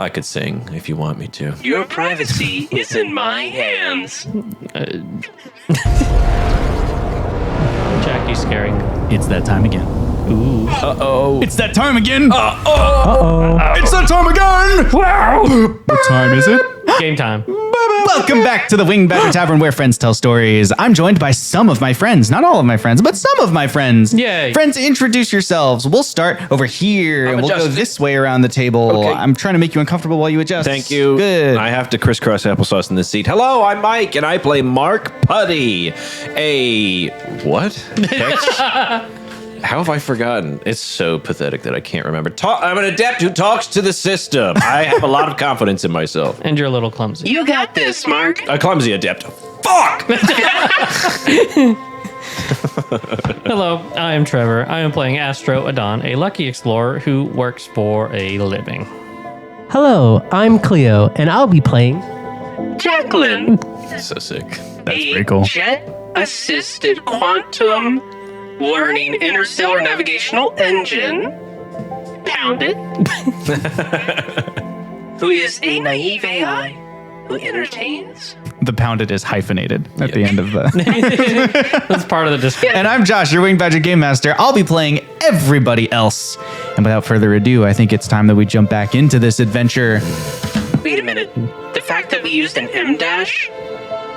I could sing if you want me to. Your privacy is in my hands. Jackie's scaring. It's that time again. Ooh. Uh-oh. It's that time again. Uh-oh. It's that time again. Wow. What time is it? Game time. Welcome back to the Winged Badger Tavern, where friends tell stories. I'm joined by some of my friends, not all of my friends, but some of my friends. Yay. Friends, introduce yourselves. We'll start over here, and we'll go this way around the table. Okay. I'm trying to make you uncomfortable while you adjust. Thank you. Good. I have to crisscross applesauce in this seat. Hello, I'm Mike, and I play Mark Putty. What? How have I forgotten? It's so pathetic that I can't remember. I'm an adept who talks to the system. I have a lot of confidence in myself. And you're a little clumsy. You got this, Mark. A clumsy adept. Fuck! Hello, I am Trevor. I am playing Astro Adon, a lucky explorer who works for a living. Hello, I'm Cleo, and I'll be playing. Jacqueline. So sick. That's pretty cool. Jet-assisted quantum learning interstellar navigational engine. Pounded. Who is a naive AI who entertains. The pounded is hyphenated at the end of the... That's part of the description. And I'm Josh, your Winged Badger Game Master. I'll be playing everybody else. And without further ado, I think it's time that we jump back into this adventure. Wait a minute. The fact that we used an M dash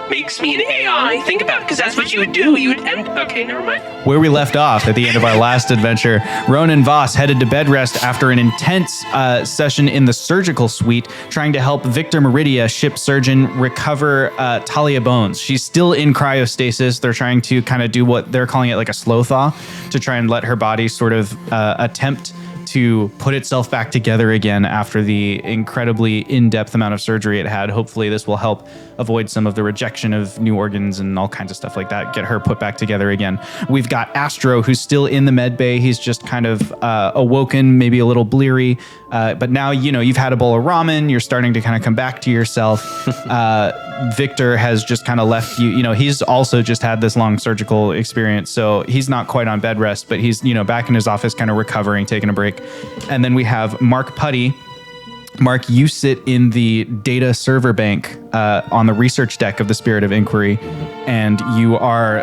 makes me an AI? Think about it, because that's what you would do. You would okay, never mind. Where we left off at the end of our last adventure, Ronan Voss headed to bed rest after an intense session in the surgical suite, trying to help Victor Meridia, ship surgeon, recover Talia Bones. She's still in cryostasis. They're trying to kind of do what they're calling it, like a slow thaw, to try and let her body sort of attempt to put itself back together again after the incredibly in-depth amount of surgery it had. Hopefully this will help avoid some of the rejection of new organs and all kinds of stuff like that, get her put back together again. We've got Astro, who's still in the med bay. He's just kind of awoken, maybe a little bleary, but now, you know, you've had a bowl of ramen, you're starting to kind of come back to yourself. Victor has just kind of left you, you know, he's also just had this long surgical experience, so he's not quite on bed rest, but he's, you know, back in his office kind of recovering, taking a break. And then we have Mark Putty. Mark, you sit in the data server bank on the research deck of the Spirit of Inquiry, and you are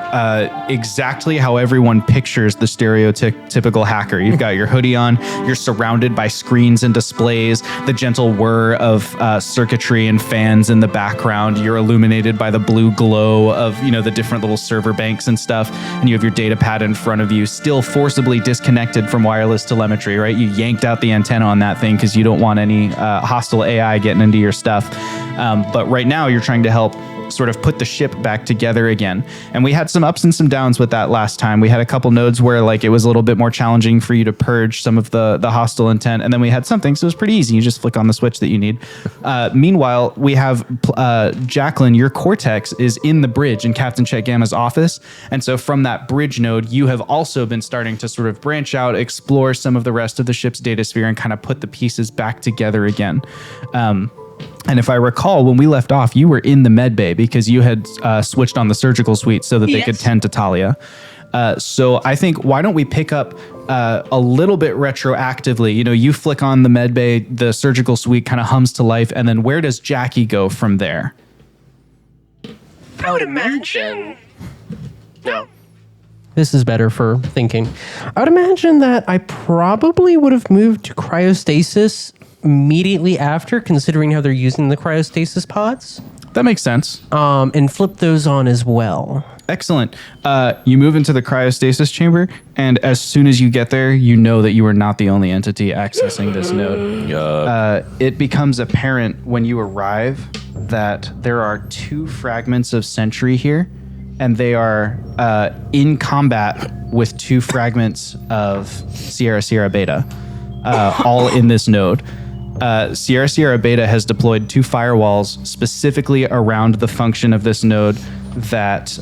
exactly how everyone pictures the stereotypical hacker. You've got your hoodie on, you're surrounded by screens and displays, the gentle whir of circuitry and fans in the background. You're illuminated by the blue glow of, you know, the different little server banks and stuff, and you have your data pad in front of you, still forcibly disconnected from wireless telemetry, right? You yanked out the antenna on that thing because you don't want any hostile AI getting into your stuff. But right now you're trying to help sort of put the ship back together again. And we had some ups and some downs with that last time. We had a couple nodes where like it was a little bit more challenging for you to purge some of the hostile intent. And then we had something, so it was pretty easy. You just flick on the switch that you need. Meanwhile, we have Jacqueline, your Cortex is in the bridge in Captain Chet Gamma's office. And so from that bridge node, you have also been starting to sort of branch out, explore some of the rest of the ship's data sphere and kind of put the pieces back together again. And if I recall, when we left off, you were in the med bay because you had switched on the surgical suite so that they could tend to Talia. So I think, why don't we pick up a little bit retroactively? You know, you flick on the med bay, the surgical suite kind of hums to life, and then where does Jackie go from there? I would imagine. No. This is better for thinking. I would imagine that I probably would have moved to cryostasis immediately after, considering how they're using the cryostasis pods. That makes sense. And flip those on as well. Excellent. You move into the cryostasis chamber, and as soon as you get there, you know that you are not the only entity accessing this node. It becomes apparent when you arrive that there are 2 fragments of Sentry here, and they are in combat with 2 fragments of Sierra Beta, all in this node. Sierra Beta has deployed 2 firewalls specifically around the function of this node that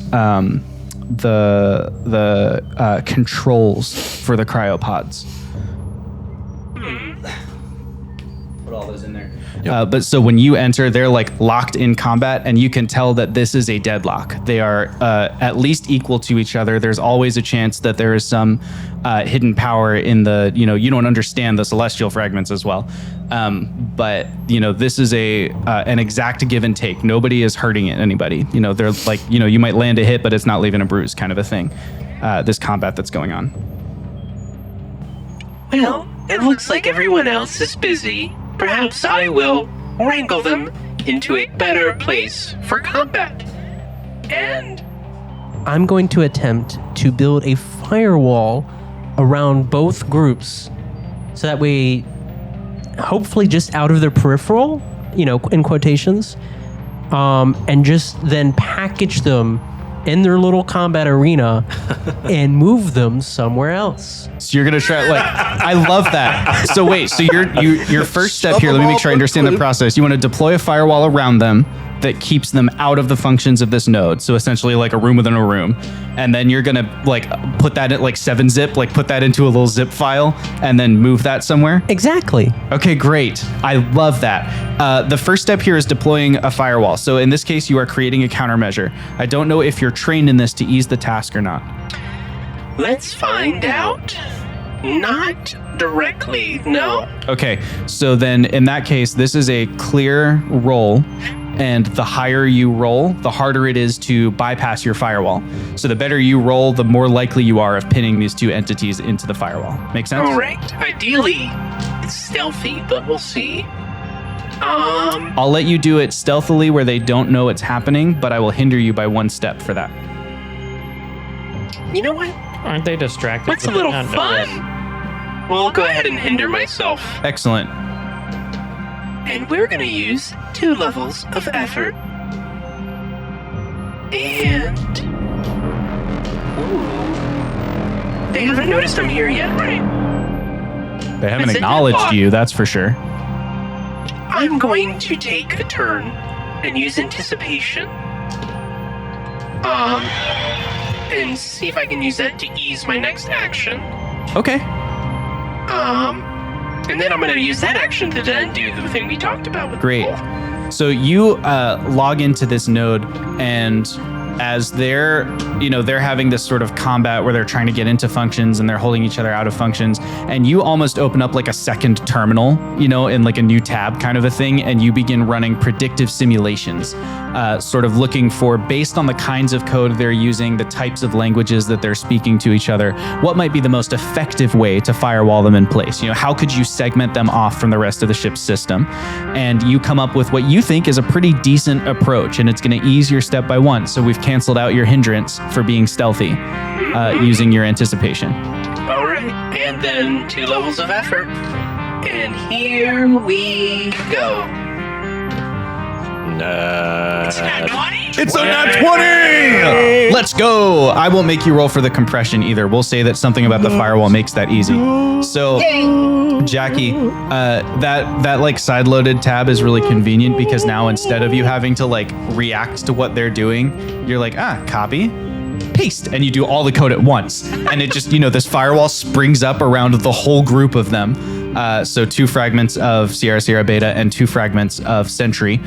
the controls for the cryopods. Put all those in there. Yep. But so when you enter, they're like locked in combat, and you can tell that this is a deadlock. They are at least equal to each other. There's always a chance that there is some hidden power in the, you know, you don't understand the celestial fragments as well. But this is an exact give and take. Nobody is hurting anybody. They're like, you might land a hit, but it's not leaving a bruise, kind of a thing. This combat that's going on. Well, it looks like everyone else is busy. Perhaps I will wrangle them into a better place for combat. And I'm going to attempt to build a firewall around both groups so that way, hopefully just out of their peripheral, in quotations, and just then package them in their little combat arena and move them somewhere else. So you're gonna try I love that. So wait, so your first step here, let me make sure I understand the process. You want to deploy a firewall around them that keeps them out of the functions of this node. So essentially like a room within a room. And then you're gonna put that in 7-zip, put that into a little zip file and then move that somewhere. Exactly. Okay, great. I love that. The first step here is deploying a firewall. So in this case, you are creating a countermeasure. I don't know if you're trained in this to ease the task or not. let's find out. Not directly, no. Okay, so then in that case, this is a clear roll, and the higher you roll, the harder it is to bypass your firewall. So the better you roll, the more likely you are of pinning these two entities into the firewall. Make sense? All right. Ideally, it's stealthy, but we'll see. I'll let you do it stealthily where they don't know it's happening, but I will hinder you by 1 step for that. You know what? Aren't they distracted? What's a little fun? We'll go ahead and hinder myself. Excellent. And we're going to use 2 levels of effort. And... Ooh. They haven't noticed I'm here yet, right? They haven't That's it, acknowledged Bob. you, that's for sure. I'm going to take a turn and use anticipation. And see if I can use that to ease my next action. Okay. And then I'm going to use that action to then do the thing we talked about with Great. the wolf. So you log into this node, and as they're having this sort of combat where they're trying to get into functions and they're holding each other out of functions, and you almost open up like a second terminal, in like a new tab kind of a thing, and you begin running predictive simulations, sort of looking for, based on the kinds of code they're using, the types of languages that they're speaking to each other, what might be the most effective way to firewall them in place. How could you segment them off from the rest of the ship's system? And you come up with what you think is a pretty decent approach, and it's going to ease your step by 1. So we've canceled out your hindrance for being stealthy using your anticipation. All right. And then 2 levels of effort. And here we go. It's not 20. It's a nat 20! Let's go! I won't make you roll for the compression either. We'll say that something about the firewall makes that easy. So, Jackie, that like side-loaded tab is really convenient because now instead of you having to like react to what they're doing, you're like, copy, paste, and you do all the code at once. And it just, this firewall springs up around the whole group of them. So 2 fragments of Sierra Beta and 2 fragments of Sentry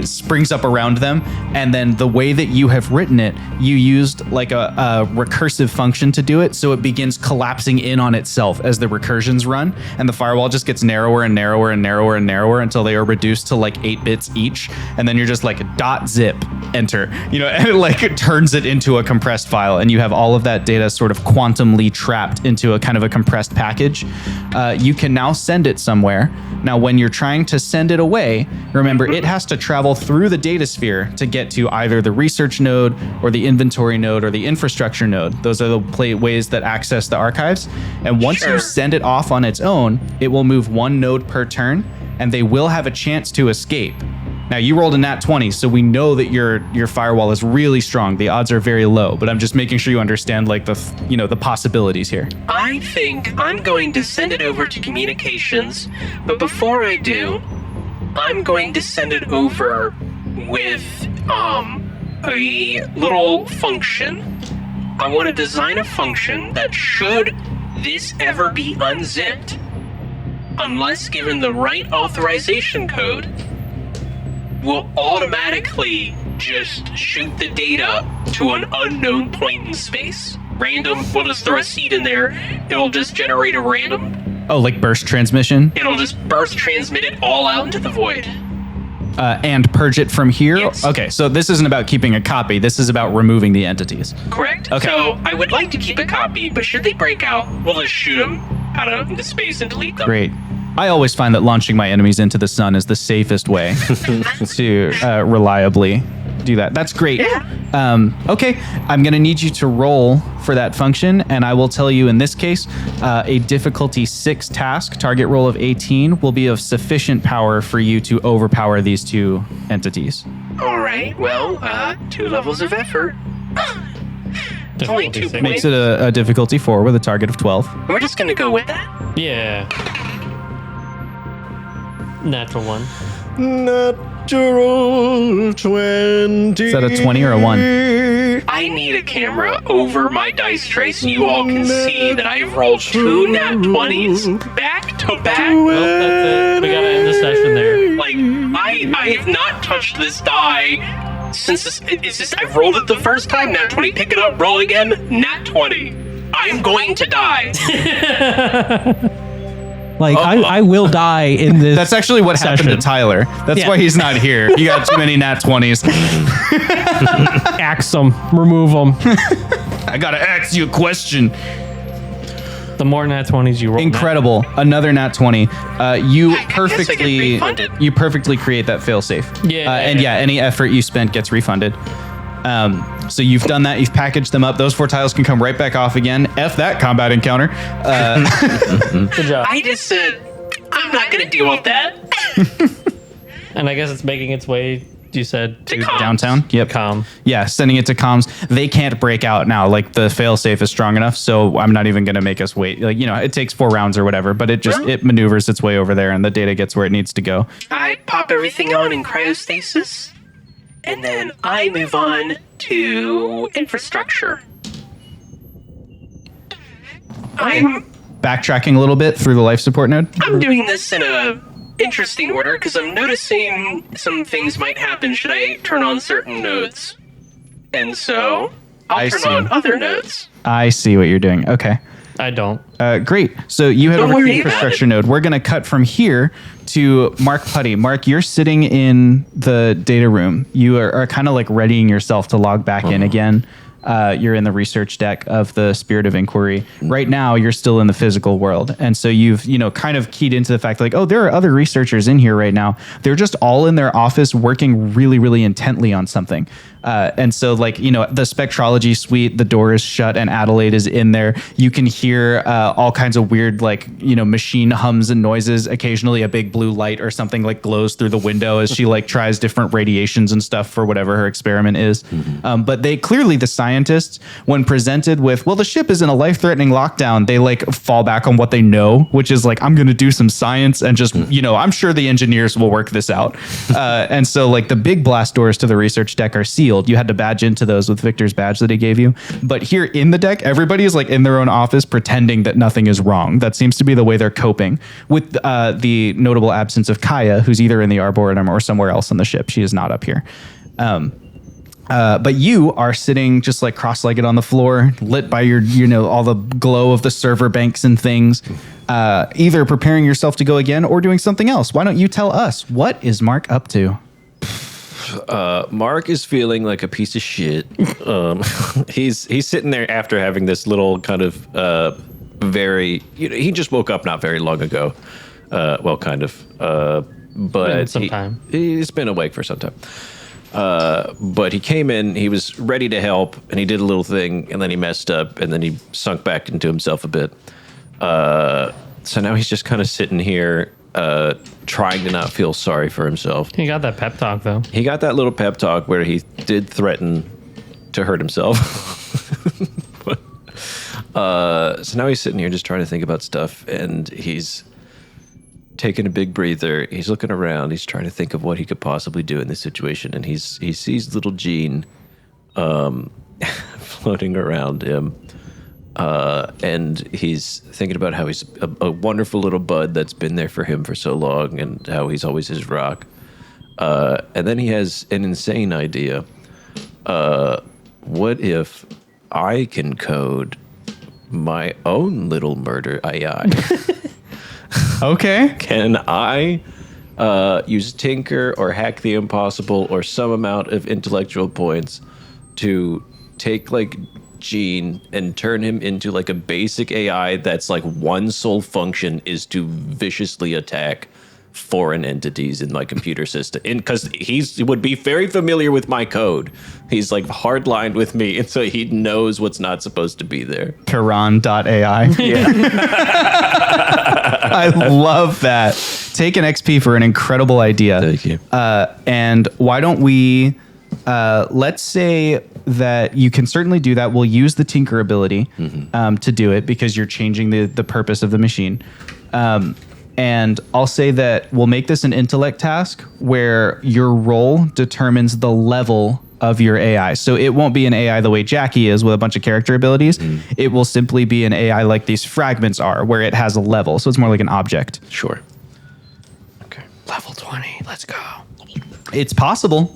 springs up around them. And then the way that you have written it, you used like a recursive function to do it. So it begins collapsing in on itself as the recursions run. And the firewall just gets narrower and narrower and narrower and narrower until they are reduced to like 8 bits each. And then you're just like .zip, enter, and it turns it into a compressed file. And you have all of that data sort of quantumly trapped into a kind of a compressed package. You can now send it somewhere. Now, when you're trying to send it away, remember, it has to travel through the datasphere to get to either the research node or the inventory node or the infrastructure node. Those are the ways that access the archives. And once you send it off on its own, it will move 1 node per turn, and they will have a chance to escape. Now, you rolled a nat 20, so we know that your firewall is really strong. The odds are very low, but I'm just making sure you understand like the possibilities here. I think I'm going to send it over to communications, but before I do, I'm going to send it over with a little function. I want to design a function that, should this ever be unzipped, unless given the right authorization code, will automatically just shoot the data to an unknown point in space. Random, we'll just throw a seed in there, it'll just generate a random Oh, like burst transmission? It'll just burst transmit it all out into the void. And purge it from here? Yes. Okay, so this isn't about keeping a copy. This is about removing the entities. Correct. Okay. So I would like to keep a copy, but should they break out, we'll just shoot them out into space and delete them. Great. I always find that launching my enemies into the sun is the safest way to reliably do that. That's great. Yeah. Okay, I'm going to need you to roll for that function, and I will tell you in this case, a difficulty 6 task, target roll of 18, will be of sufficient power for you to overpower these two entities. All right. Well, 2 levels of effort. Only 2 points. Makes it a difficulty 4 with a target of 12. We're just gonna go with that. Yeah. Natural 1. Natural 20. Is that a 20 or a 1? I need a camera over my dice tray so you all can see that I've rolled 2 nat 20s back to back. Well, that's it. We gotta end the session there. Like, I have not touched this die since it's just, I've rolled it the first time, nat 20, pick it up, roll again, nat 20. I'm going to die. Like, I will die in this. That's actually what happened to Tyler. That's Yeah. why he's not here. You got too many nat 20s. Axe them, remove them. I gotta ask you a question. The more nat 20s you roll. Incredible. Another nat 20. You guess I get perfectly refunded. you perfectly create that failsafe. Yeah. And yeah, any effort you spent gets refunded. So you've done that. You've packaged them up. Those 4 tiles can come right back off again. F that combat encounter. Good job. I just said, I'm not going to deal with that. And I guess it's making its way, you said, To comms. Downtown. Yep. com. Yeah, sending it to comms. They can't break out now. Like the failsafe is strong enough, so I'm not even going to make us wait. Like, you know, it takes 4 rounds or whatever, but it just it maneuvers its way over there and the data gets where it needs to go. I pop everything on in cryostasis, and then I move on to infrastructure. I'm Backtracking a little bit through the life support node. doing this in a interesting order because I'm noticing some things might happen should I turn on certain nodes. And so I'll I turn see. on other nodes. I see what you're doing. Okay. I don't. Great. So you head Don't over to the worry about infrastructure node. We're going to cut from here to Mark Putty. Mark, you're sitting in the data room. You are kind of like readying yourself to log back in again. You're in the research deck of the Spirit of Inquiry. Right now, you're still in the physical world. And so you've, kind of keyed into the fact like, oh, there are other researchers in here right now. They're just all in their office working really, really intently on something. And so like, the spectrology suite, the door is shut and Adelaide is in there. You can hear all kinds of weird, like, machine hums and noises. Occasionally a big blue light or something like glows through the window as she like tries different radiations and stuff for whatever her experiment is. But they clearly, the scientists, when presented with, well, the ship is in a life-threatening lockdown, they like fall back on what they know, which is like, I'm going to do some science and just, I'm sure the engineers will work this out. And so like the big blast doors to the research deck are sealed. You had to badge into those with Victor's badge that he gave you. But here in the deck, everybody is like in their own office pretending that nothing is wrong. That seems to be the way they're coping, with the notable absence of Kaya, who's either in the Arboretum or somewhere else on the ship. She is not up here. But you are sitting just like cross-legged on the floor, lit by your, all the glow of the server banks and things, either preparing yourself to go again or doing something else. Why don't you tell us, what is Mark up to? Mark is feeling like a piece of shit. He's sitting there after having this little kind of very, he just woke up not very long ago. Well, kind of, but Some time. He's been awake for some time. But he came in, he was ready to help, and he did a little thing, and then he messed up, and then he sunk back into himself a bit. So now he's just kind of sitting here, trying to not feel sorry for himself. He got that pep talk, though. He got that little pep talk where he did threaten to hurt himself. So now he's sitting here just trying to think about stuff, and he's taking a big breather. He's looking around. He's trying to think of what he could possibly do in this situation, and he sees little Jean floating around him. And he's thinking about how he's a wonderful little bud that's been there for him for so long, and how he's always his rock. And then he has an insane idea. What if I can code my own little murder AI? Okay. Can I use Tinker or Hack the Impossible or some amount of intellectual points to take like Gene and turn him into like a basic AI that's like one sole function is to viciously attack foreign entities in my computer system? And because he would be very familiar with my code. He's like hardlined with me, and so he knows what's not supposed to be there. Piran.ai. Yeah. I love that. Take an XP for an incredible idea. Thank you. And why don't we, let's say that you can certainly do that. We'll use the Tinker ability to do it because you're changing the purpose of the machine. And I'll say that we'll make this an intellect task where your role determines the level of your AI. So it won't be an AI the way Jackie is with a bunch of character abilities. It will simply be an AI like these fragments are, where it has a level. So it's more like an object. Sure. Okay. Level 20. Let's go. It's possible.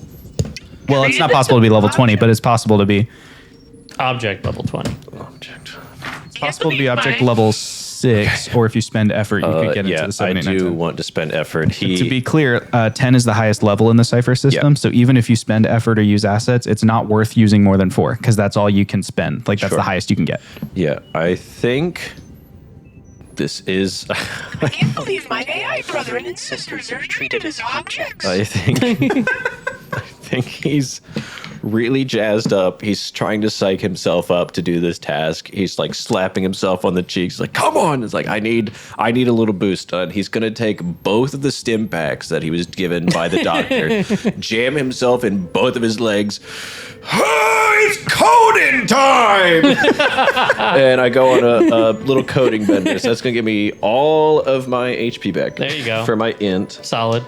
Well, it's not possible to be level 20, but it's possible to be. Object level 20. Object. It's possible to be object level 6, or if you spend effort, you could get into the 7, I 8, 9, do 10. want to spend effort. To be clear, 10 is the highest level in the Cypher system. Yeah. So even if you spend effort or use assets, it's not worth using more than 4 because that's all you can spend. Like that's Sure. the highest you can get. Yeah, I think this is. I can't believe my AI brethren and sisters are treated as objects. I think he's really jazzed up. He's trying to psych himself up to do this task. He's like slapping himself on the cheeks, like, "Come on!" It's like I need a little boost. He's gonna take both of the stim packs that he was given by the doctor, jam himself in both of his legs. It's coding time! And I go on a little coding bender. So that's gonna give me all of my HP back. There you go. For my int. Solid.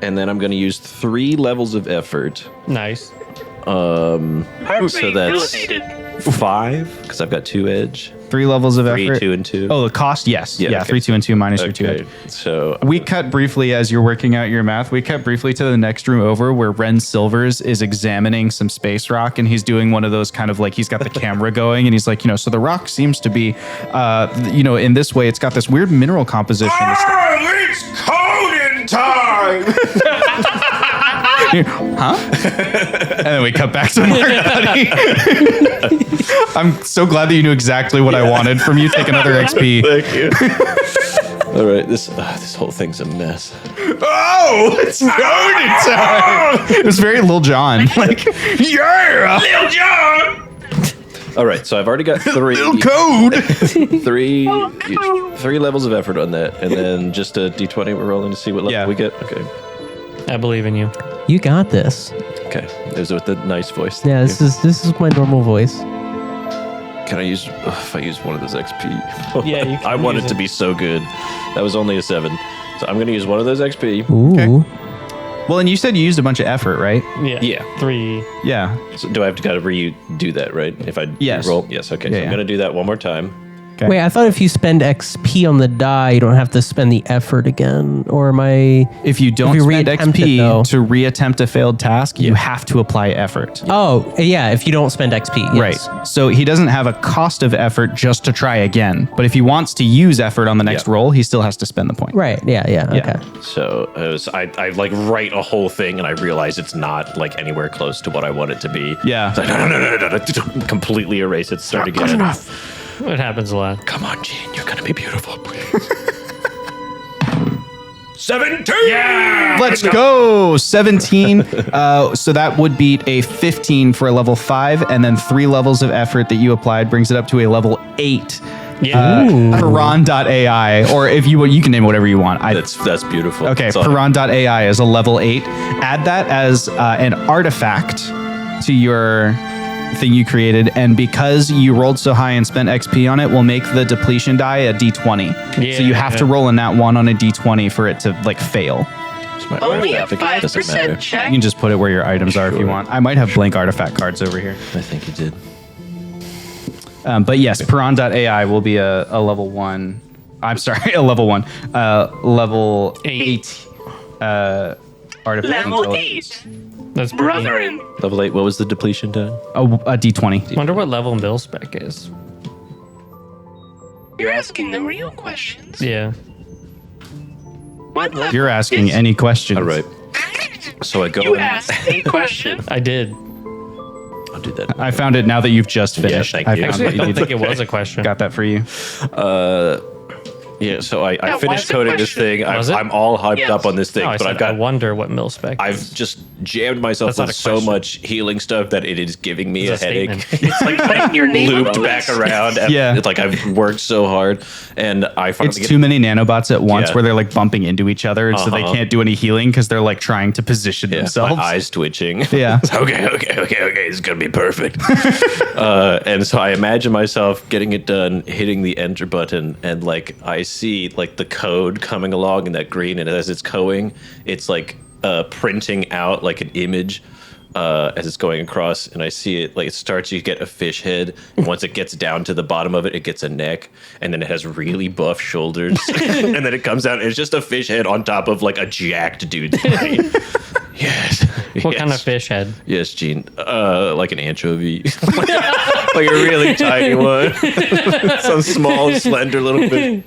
And then I'm going to use 3 levels of effort. Nice. So that's Elevated. 5 because I've got 2 edge. 3 levels of 3, effort. 2, and 2. Oh, the cost? Yes. Yeah, okay. 3, 2, and 2 minus your 2 edge. Okay, so We cut briefly as you're working out your math. We cut briefly to the next room over where Ren Silvers is examining some space rock, and he's doing one of those kind of like he's got the camera going, and he's like, so the rock seems to be, in this way, it's got this weird mineral composition. it's coding time. Huh? And then we cut back to Mark Buddy. I'm so glad that you knew exactly what I wanted from you. Take another XP. Thank you. All right, this whole thing's a mess. Oh, it's coding time. It was very Lil Jon. Like, yeah, Lil Jon! All right, so I've already got 3. Lil Code. 3 levels of effort on that, and then just a d20 we're rolling to see what level Yeah. we get. Okay. I believe in you. You got this. Okay. It was with the nice voice. Yeah, this is my normal voice. Can I use if I use one of those XP? Yeah, you can I want use it to it. be so good. That was only a 7. So I'm going to use one of those XP. Ooh. Well, and you said you used a bunch of effort, right? Yeah. Yeah. 3. Yeah. So do I have to kind of redo that, right? If I Yes. roll? Yes. Okay. Yeah, so yeah. I'm going to do that one more time. Okay. Wait, I thought if you spend XP on the die, you don't have to spend the effort again. Or am I? If you don't If you spend reattempt XP it, though. to reattempt a failed task, you have to apply effort. Oh, yeah. If you don't spend XP, yes. Right. So he doesn't have a cost of effort just to try again. But if he wants to use effort on the next Yeah. roll, he still has to spend the point. Right. Yeah. Yeah. Yeah. Okay. So I like write a whole thing and I realize it's not like anywhere close to what I want it to be. Yeah. It's like, no. Completely erase it. Start again. Good enough. It happens a lot. Come on, Gene. You're going to be beautiful. Please. 17. Yeah! Let's go. 17. So that would beat a 15 for a level 5, and then 3 levels of effort that you applied brings it up to a level 8. Yeah. Piran.ai, or if you can name it whatever you want. That's beautiful. Okay, That's all- Piran.ai is a level 8. Add that as an artifact to your thing you created, and because you rolled so high and spent XP on it, we'll make the depletion die a D20. So you have to roll in that one on a D20 for it to like fail. It's my Only a artifact. It doesn't matter. 5% check. You can just put it where your items are if you want. I might have blank artifact cards over here. I think you did. But yes, Piran.ai will be a level 1. I'm sorry, a level 1. Level 8 artifact. Level intelligence. 8. That's pretty. Brethren. Level 8. What was the depletion die? A D20. Wonder what level Bill spec is. You're asking the real questions. Yeah. What level You're asking is- any questions. All right. So I go. You asked a question. I did. I'll do that. I found it now that you've just finished. thank I you. found Actually, I what you don't need. think it was a question. Got that for you. Yeah. So I That finished was a coding this question. thing. Was it? I'm all hyped Yes. up on this thing, No, I but said, I've got. I wonder what mil-spec I've is. just jammed myself That's not with a so question. much healing stuff that it is giving me a It's a headache. statement. It's like putting your name on Looped the back list. around. Yeah. It's like I've worked so hard, and I finally It's get too many nanobots at once Yeah. where they're like bumping into each other, and so they can't do any healing because they're like trying to position themselves. my eyes twitching. Yeah. It's okay. It's gonna be perfect. And so I imagine myself getting it done, hitting the enter button, and like I see like the code coming along in that green, and as it's going, it's like printing out like an image. As it's going across, and I see it like it starts. You get a fish head, and once it gets down to the bottom of it, it gets a neck, and then it has really buff shoulders, and then it comes out. And it's just a fish head on top of like a jacked dude's body. Yes. What kind of fish head? Yes, Gene. Like an anchovy, like a really tiny one. Some small, slender little fish.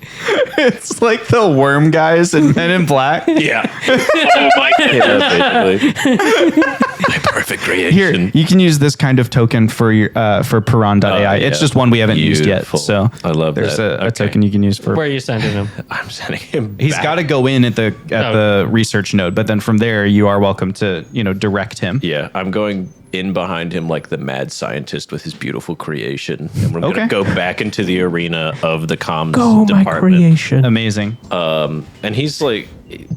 It's like the worm guys in Men in Black. Yeah, Oh my god. yeah, basically. My perfect creation. Here, you can use this kind of token for your for Piran.ai. It's yeah. just one we haven't used yet. Beautiful. So I love there's that. a Okay. token you can use for. Where are you sending him? I'm sending him. He's back. got to go in at the research node, but then from there you are welcome to direct him. Yeah, I'm going in behind him like the mad scientist with his beautiful creation, and we're Okay. going to go back into the arena of the comms Go, my department. creation. Amazing. And he's like,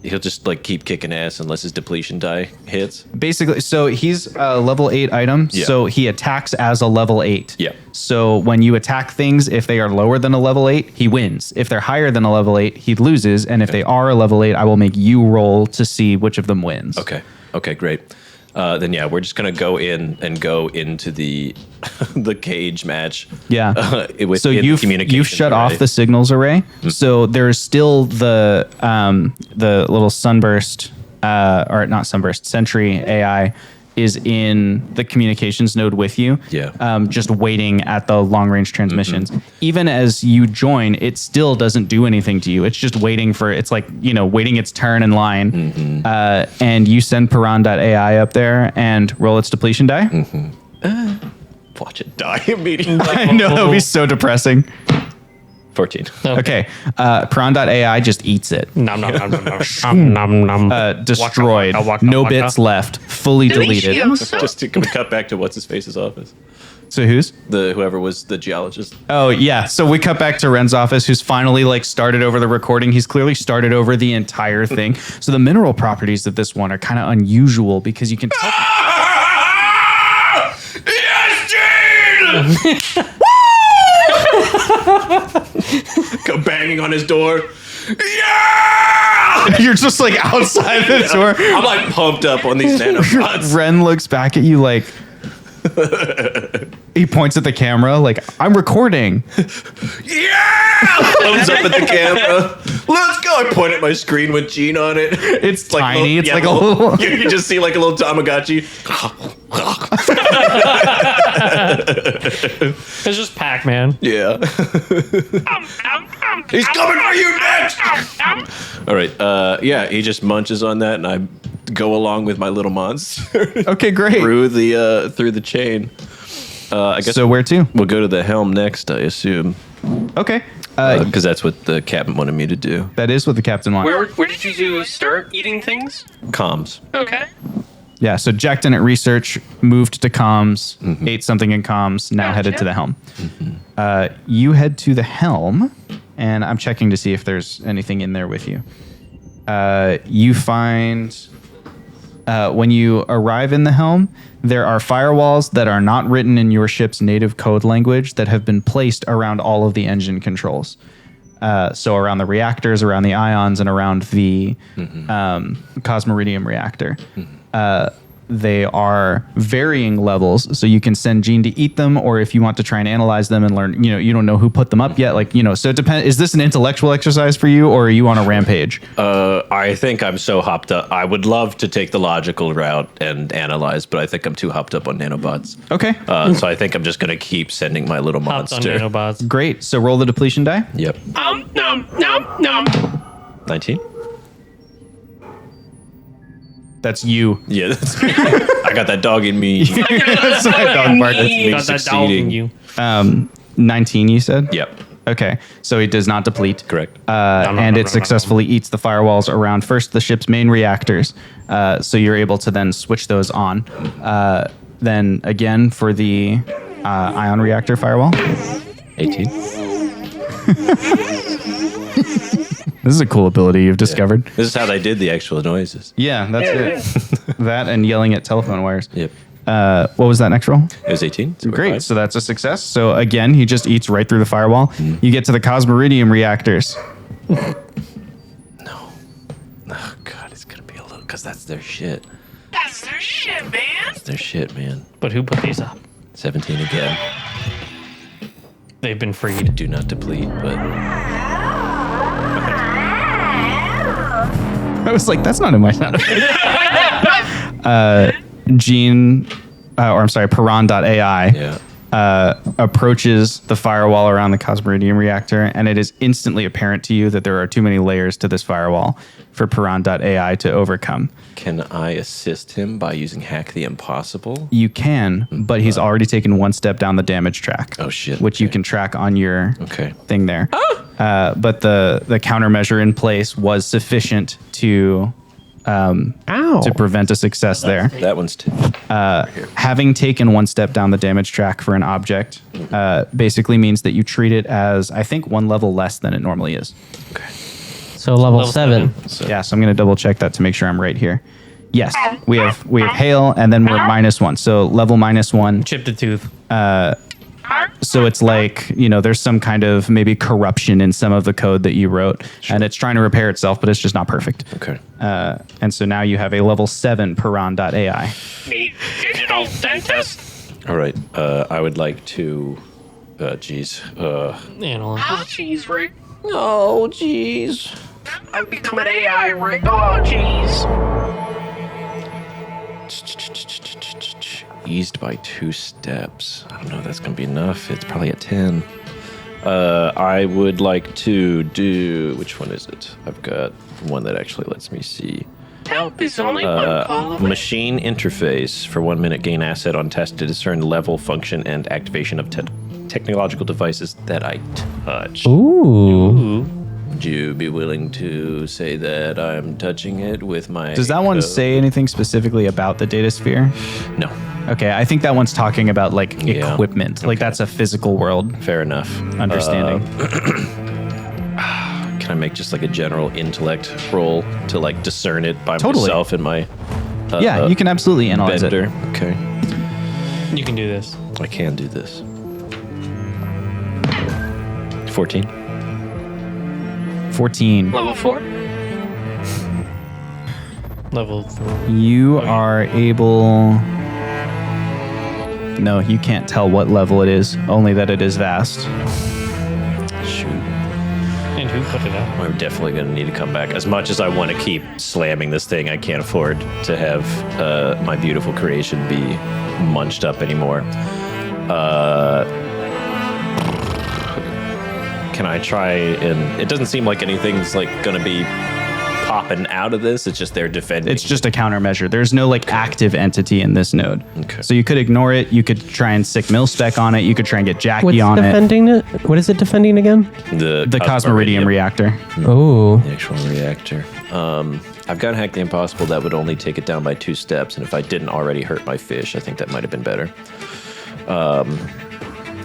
he'll just like keep kicking ass unless his depletion die hits. Basically, so he's a level 8 item, Yeah. so he attacks as a level 8. Yeah. So when you attack things, if they are lower than a level 8, he wins. If they're higher than a level 8, he loses. And if they are a level 8, I will make you roll to see which of them wins. Okay, great. Then yeah, we're just gonna go into the the cage match. Yeah. With So the you've communications shut array. off the signals array. So there's still the little sunburst or not sunburst sentry AI is in the communications node with you. Yeah. Just waiting at the long range transmissions. Even as you join, it still doesn't do anything to you. It's just waiting for it's like waiting its turn in line. And you send Piran.ai up there and roll its depletion die. Watch it die immediately. I know that'd be so depressing. 14. Okay, Piran.ai just eats it. Nom nom nom nom nom nom nom nom. Destroyed. Waka, waka, No waka. bits left. Fully deleted. Delicioso. Just can we cut back to what's his face's office? So who's? Whoever was the geologist. Oh yeah. So we cut back to Ren's office, who's finally like started over the recording. He's clearly started over the entire thing. So the mineral properties of this one are kind of unusual because you can tell. Yes, Gene! Go banging on his door. Yeah! You're just like outside the door. I'm like pumped up on these nanobots. Ren looks back at you like. He points at the camera like I'm recording. Yeah! Thumbs up at the camera. Let's go. I point at my screen with Gene on it. It's tiny. It's like a little. little. You just see like a little Tamagotchi. It's just Pac-Man. Yeah. He's coming for you next. All right. Yeah, he just munches on that, and I go along with my little monster Okay, great. through the chain. I guess So where to? we'll go to the helm next, I assume, Okay. because that's what the captain wanted me to do. That is what the captain wants. Where did you start eating things? Comms. Okay. Yeah, so jacked in at research, moved to comms, ate something in comms, now Gotcha. headed to the helm. You head to the helm, and I'm checking to see if there's anything in there with you. You find, when you arrive in the helm, there are firewalls that are not written in your ship's native code language that have been placed around all of the engine controls. So around the reactors, around the ions, and around the Cosmoridium reactor. they are varying levels. So you can send Gene to eat them, or if you want to try and analyze them and learn, you don't know who put them up yet. Like, so it depends. Is this an intellectual exercise for you, or are you on a rampage? I think I'm so hopped up. I would love to take the logical route and analyze, but I think I'm too hopped up on nanobots. Okay. So I think I'm just going to keep sending my little Hopped on monster. nanobots. Great. So roll the depletion die. Yep. No. 19? That's you. Yeah, that's me. I got that dog in me. That's my dog bark. That's me Got that dog in succeeding. you. 19, you said? Yep, Okay. So it does not deplete. correct. And it successfully eats the firewalls around first the ship's main reactors. So you're able to then switch those on. Then again for the ion reactor firewall. 18? This is a cool ability you've discovered. This is how they did the actual noises. Yeah, that's it. That and yelling at telephone wires. Yep. What was that next roll? It was 18. So we're Great. fine. So that's a success. So again, he just eats right through the firewall. You get to the Cosmoridium reactors. Oh, God, it's going to be a little, because that's their shit. That's their shit, man. That's their shit, man. But who put these up? 17 again. They've been freed. Do not deplete, but I was like, that's not in my sound. Gene, or I'm sorry, Piran.ai yeah. approaches the firewall around the Cosmoridium reactor, and it is instantly apparent to you that there are too many layers to this firewall for Piran.ai to overcome. Can I assist him by using Hack the Impossible? You can, but he's already taken one step down the damage track. Oh, shit. Which you Okay. can track on your Okay. thing there. But the countermeasure in place was sufficient to Ow. to prevent a success there. That one's Having taken one step down the damage track for an object basically means that you treat it as, I think, one level less than it normally is. okay. So level Level 7. So, Yeah, so I'm going to double check that to make sure I'm right here. Yes, we have hail, and then we're -1. So level -1. Chipped a tooth. So it's like, there's some kind of maybe corruption in some of the code that you wrote, and it's trying to repair itself, but it's just not perfect. Okay. And so now you have a level 7 Piran.ai. Me, digital dentist. All right. I would like to. Geez. Analyze. Oh, jeez, Rick. Oh, jeez. I've become an AI, Rick. Oh, jeez. Eased by 2 steps. I don't know if that's going to be enough. It's probably at 10. I would like to do. Which one is it? I've got one that actually lets me see. Help is only one call away. Machine interface for 1 minute. Gain asset on test to discern level, function, and activation of technological devices that I touch. Ooh. Would you be willing to say that I'm touching it with my? Does that one code? say anything specifically about the Datasphere? No. Okay, I think that one's talking about like Yeah. equipment. Like that's a physical world Fair enough. understanding. Can I make just like a general intellect roll to like discern it by Totally. myself in my yeah, you can absolutely analyze bender? it. Okay, You can do this. I can do this. 14. 14. Level 4. Level 3. You are able. No, you can't tell what level it is, only that it is vast. Shoot, And who put it up? we're definitely gonna need to come back. As much as I want to keep slamming this thing, I can't afford to have my beautiful creation be munched up anymore. Can I try and? It doesn't seem like anything's like gonna be popping out of this. It's just they're defending. It's just a countermeasure. There's no like active entity in this node. Okay. So you could ignore it. You could try and sick mil-spec on it. You could try and get Jackie What's on it. defending it? What is it defending again? the Cosmoridium reactor. Oh. The actual reactor. I've got Hack the Impossible that would only take it down by 2 steps, and if I didn't already hurt my fish, I think that might have been better.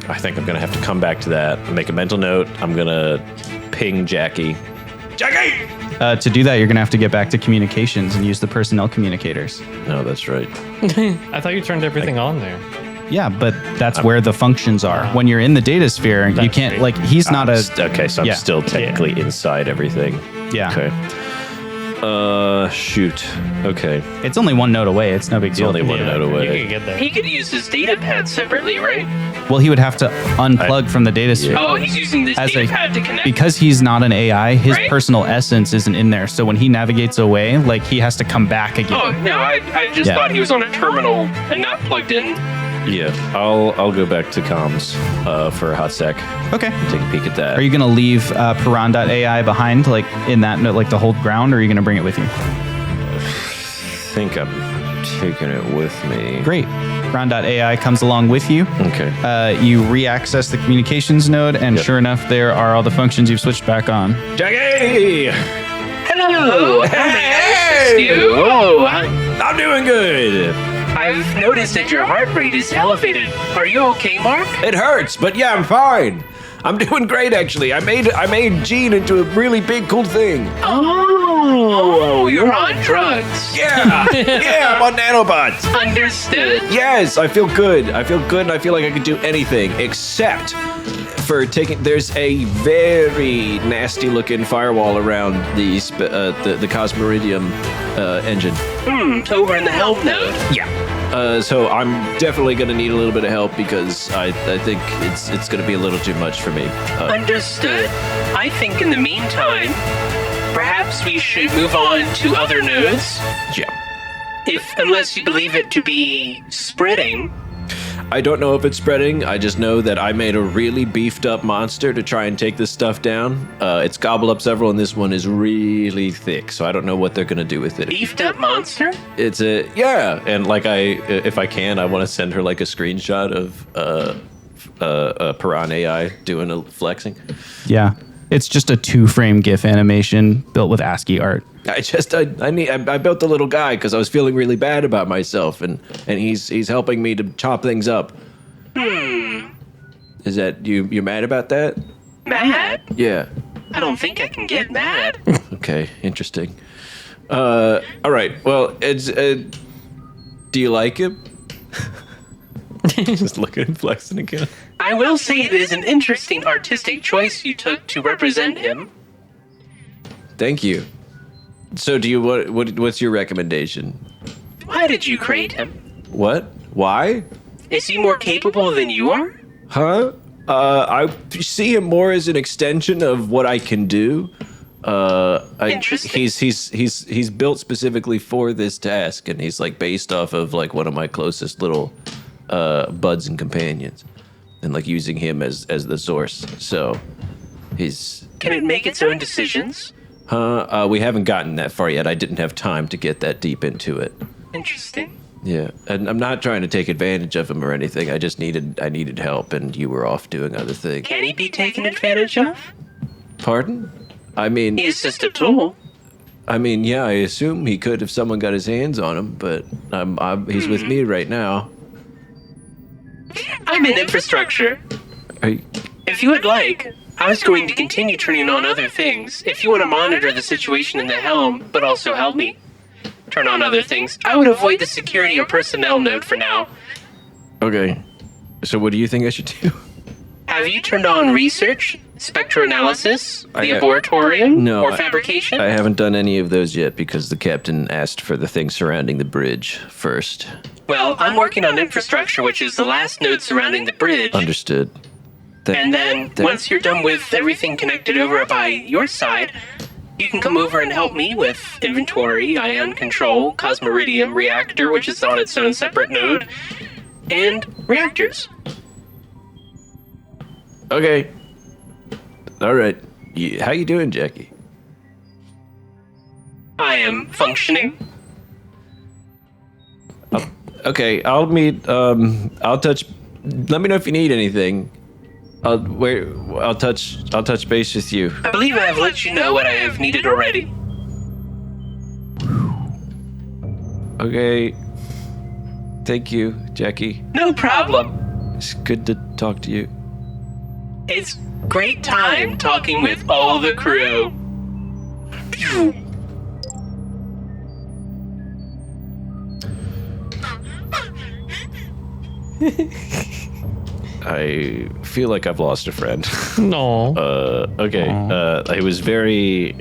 I think I'm gonna have to come back to that. Make a mental note. I'm gonna ping Jackie. Jackie! To do that, you're going to have to get back to communications and use the personnel communicators. No, that's right. I thought you turned everything on there. Yeah, but that's where the functions are. When you're in the data sphere, you That's can't, true. like, he's not a. Okay, so I'm Yeah. still technically inside everything. Yeah. Okay. Shoot. Okay. It's only one node away. It's no big deal. Only one node You away. can get there. He could use his data pad separately, right? Well, he would have to unplug from the data sphere. Oh, he's using this As data a- pad to connect. Because he's not an AI, his Right. personal essence isn't in there. So when he navigates away, like he has to come back again. Oh no, I just Yeah. thought he was on a terminal and not plugged in. Yeah. I'll go back to comms for a hot sec. Okay. Take a peek at that. Are you gonna leave Piran.ai behind, like in that note, like to hold ground, or are you gonna bring it with you? I think I'm taking it with me. Great. Piran.ai comes along with you. Okay. You re-access the communications node, and Yep. sure enough, there are all the functions you've switched back on. Jackie! Hello, how may I assist you? Oh, I'm doing good. I've noticed that your heart rate is elevated. Are you okay, Mark? It hurts, but yeah, I'm fine. I'm doing great actually. I made Gene into a really big cool thing. Oh, you're on drugs. Yeah. Yeah, I'm on nanobots. Understood. Yes, I feel good. I feel good and I feel like I could do anything except for taking. There's a very nasty looking firewall around the Cosmeridium engine. Over in the helm node. Yeah. So I'm definitely gonna need a little bit of help because I think it's gonna be a little too much for me. Understood. I think in the meantime, perhaps we should move on to other nodes. Yeah. Unless you believe it to be spreading. I don't know if it's spreading. I just know that I made a really beefed up monster to try and take this stuff down. It's gobbled up several, and this one is really thick, so I don't know what they're gonna do with it. Beefed up monster? It's and like if I can, I want to send her like a screenshot of Piran AI doing a flexing. Yeah. It's just a 2-frame GIF animation built with ASCII art. I built the little guy because I was feeling really bad about myself, and he's helping me to chop things up. Is that you're mad about that? Mad? Yeah. I don't think I can get mad. Okay, interesting. All right. Well, it's. Do you like him? Just look at him flexing again. I will say it is an interesting artistic choice you took to represent him. Thank you. So, do you what's your recommendation? Why did you create him? What? Why? Is he more capable than you are? Huh? I see him more as an extension of what I can do. Interesting. He's built specifically for this task, and he's like based off of like one of my closest little buds and companions, and like using him as the source. So he's. Can it make its own decisions? We haven't gotten that far yet. I didn't have time to get that deep into it. Interesting. Yeah, and I'm not trying to take advantage of him or anything. I needed help, and you were off doing other things. Can he be taken advantage of? Pardon? I mean, He's just a tool. yeah, I assume he could if someone got his hands on him, but he's with me right now. I'm in infrastructure. Are If you would like, I was going to continue turning on other things. If you want to monitor the situation in the helm, but also help me turn on other things, I would avoid the security or personnel node for now. okay. So what do you think I should do? Have you turned on research, spectroanalysis, I the have- laboratorium, No, or fabrication? I haven't done any of those yet because the captain asked for the thing surrounding the bridge first. Well, I'm working on infrastructure, which is the last node surrounding the bridge. Understood. And then, once you're done with everything connected over by your side, you can come over and help me with inventory, ion control, Cosmeridium reactor, which is on its own separate node, and reactors. Okay. All right. How you doing, Jackie? I am functioning. Okay, I'll meet. I'll touch. Let me know if you need anything. I'll touch base with you. I believe I have let you know what I have needed already. Okay. Thank you, Jackie. No problem. It's good to talk to you. It's great time talking with all the crew. I feel like I've lost a friend. No. Okay. It was very.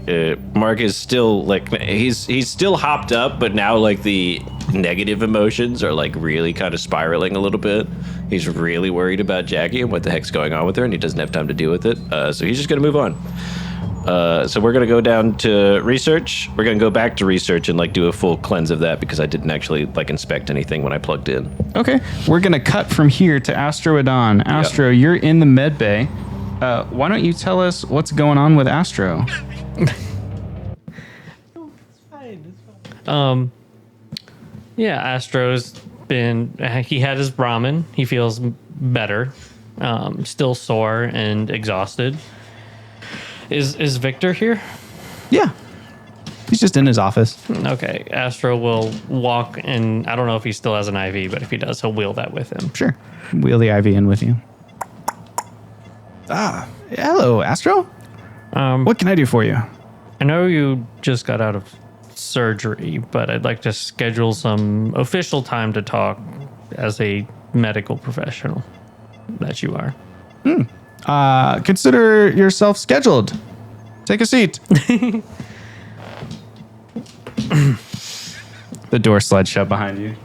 Mark is still like he's still hopped up, but now like the negative emotions are like really kind of spiraling a little bit. He's really worried about Jackie and what the heck's going on with her, and he doesn't have time to deal with it. So he's just gonna move on. So we're gonna go down to research. We're gonna go back to research and like do a full cleanse of that because I didn't actually like inspect anything when I plugged in. Okay, we're gonna cut from here to Astro Adon. Astro, you're in the med bay. Why don't you tell us what's going on with Astro? Yeah, Astro's he had his ramen. He feels better. Still sore and exhausted. Is Victor here? Yeah, he's just in his office. Okay, Astro will walk, and I don't know if he still has an IV, but if he does, he'll wheel that with him. Sure, wheel the IV in with you. Hello, Astro. What can I do for you? I know you just got out of surgery, but I'd like to schedule some official time to talk as a medical professional that you are. Consider yourself scheduled. Take a seat. The door slides shut behind you.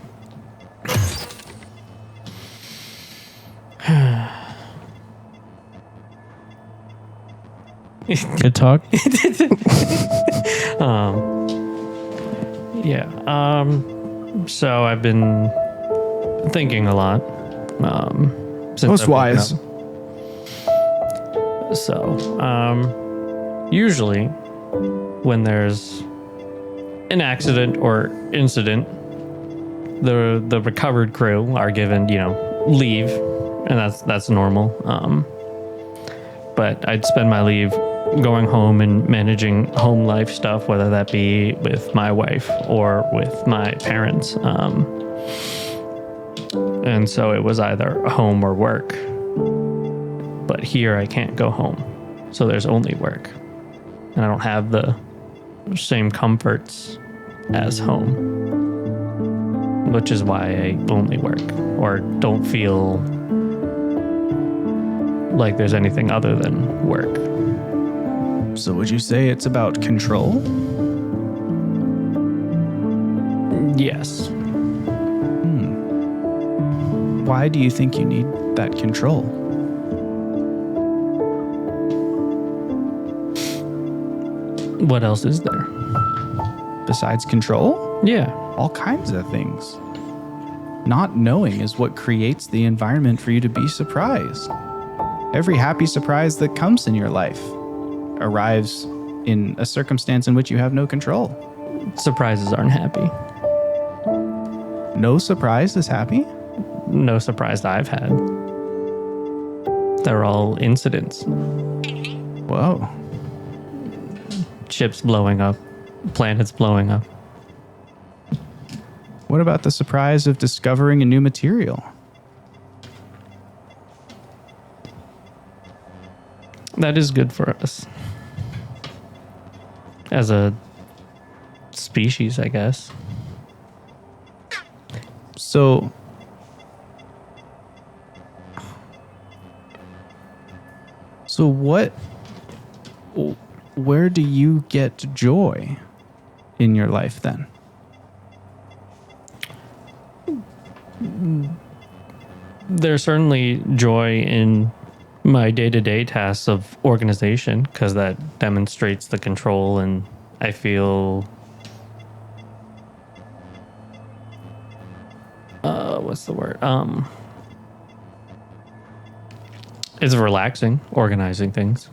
Good talk. So I've been thinking a lot. Since Most I've woken wise. up. So, usually when there's an accident or incident, the recovered crew are given, leave, and that's normal. But I'd spend my leave going home and managing home life stuff, whether that be with my wife or with my parents. And so it was either home or work. But here I can't go home. So there's only work. And I don't have the same comforts as home. Which is why I only work or don't feel like there's anything other than work. So would you say it's about control? Yes. Why do you think you need that control? What else is there? Besides control? Yeah. All kinds of things. Not knowing is what creates the environment for you to be surprised. Every happy surprise that comes in your life arrives in a circumstance in which you have no control. Surprises aren't happy. No surprise is happy? No surprise I've had. They're all incidents. Whoa. Ships blowing up, planets blowing up. What about the surprise of discovering a new material? That is good for us. As a species, I guess. So, where do you get joy in your life then? There's certainly joy in my day-to-day tasks of organization because that demonstrates the control, and I feel what's the word? It's relaxing organizing things.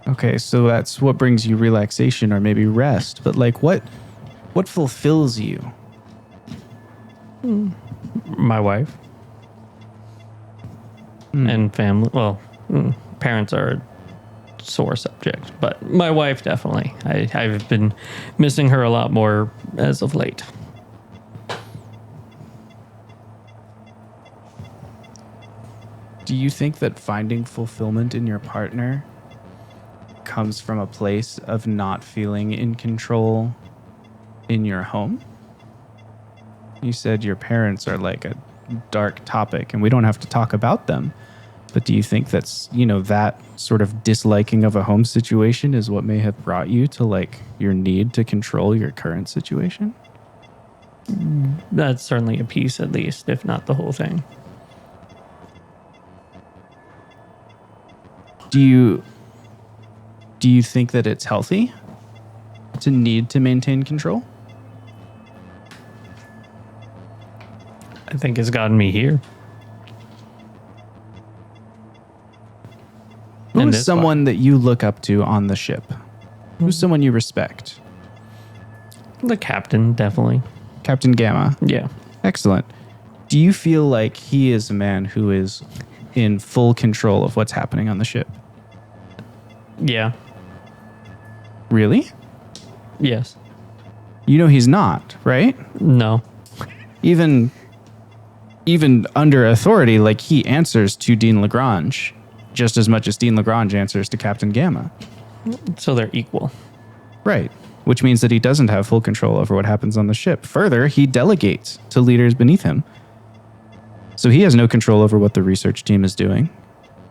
Okay, so that's what brings you relaxation or maybe rest, but like what fulfills you? My wife and family. Well, parents are a sore subject, but my wife definitely. I've been missing her a lot more as of late. Do you think that finding fulfillment in your partner comes from a place of not feeling in control in your home? You said your parents are like a dark topic, and we don't have to talk about them. But do you think that's, that sort of disliking of a home situation is what may have brought you to like your need to control your current situation? That's certainly a piece, at least, if not the whole thing. Do you think that it's healthy to need to maintain control? I think it's gotten me here. Who And is this someone that you look up to on the ship? Who's someone you respect? The captain, definitely. Captain Gamma. Yeah. Excellent. Do you feel like he is a man who is in full control of what's happening on the ship? Yeah. Really? Yes. He's not, right? No. Even under authority, like he answers to Dean Lagrange just as much as Dean Lagrange answers to Captain Gamma. So they're equal. Right. Which means that he doesn't have full control over what happens on the ship. Further, he delegates to leaders beneath him. So he has no control over what the research team is doing.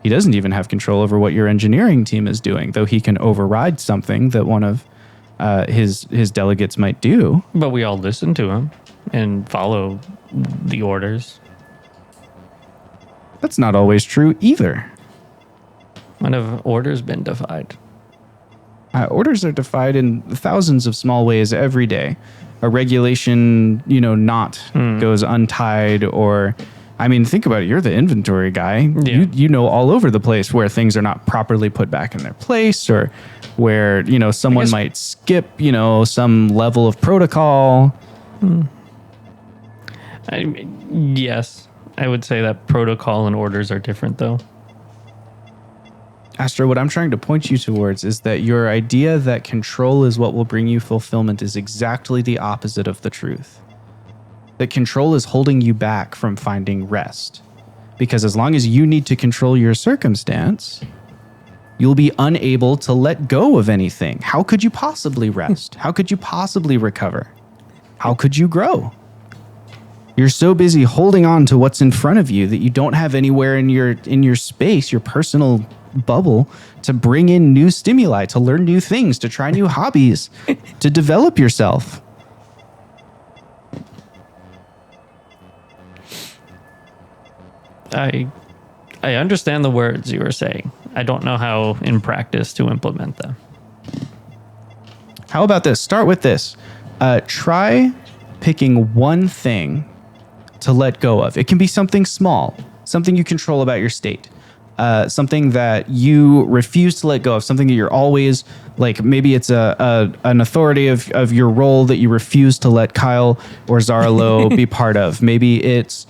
He doesn't even have control over what your engineering team is doing, though he can override something that one of his delegates might do. But we all listen to him and follow the orders. That's not always true either. When have orders been defied? Orders are defied in thousands of small ways every day. A regulation, knot goes untied, or, think about it. You're the inventory guy. Yeah. You know all over the place where things are not properly put back in their place, or where, someone might skip, some level of protocol. Yes, I would say that protocol and orders are different, though. Astro, what I'm trying to point you towards is that your idea that control is what will bring you fulfillment is exactly the opposite of the truth. That control is holding you back from finding rest. Because as long as you need to control your circumstance, you'll be unable to let go of anything. How could you possibly rest? How could you possibly recover? How could you grow? You're so busy holding on to what's in front of you that you don't have anywhere in your space, your personal bubble, to bring in new stimuli, to learn new things, to try new hobbies, to develop yourself. I understand the words you were saying. I don't know how in practice to implement them. How about this? Start with this. Try picking one thing to let go of. It can be something small, something you control about your state. Something that you refuse to let go of, something that you're always like, maybe it's an authority of your role that you refuse to let Kyle or Zarlo be part of. Maybe it's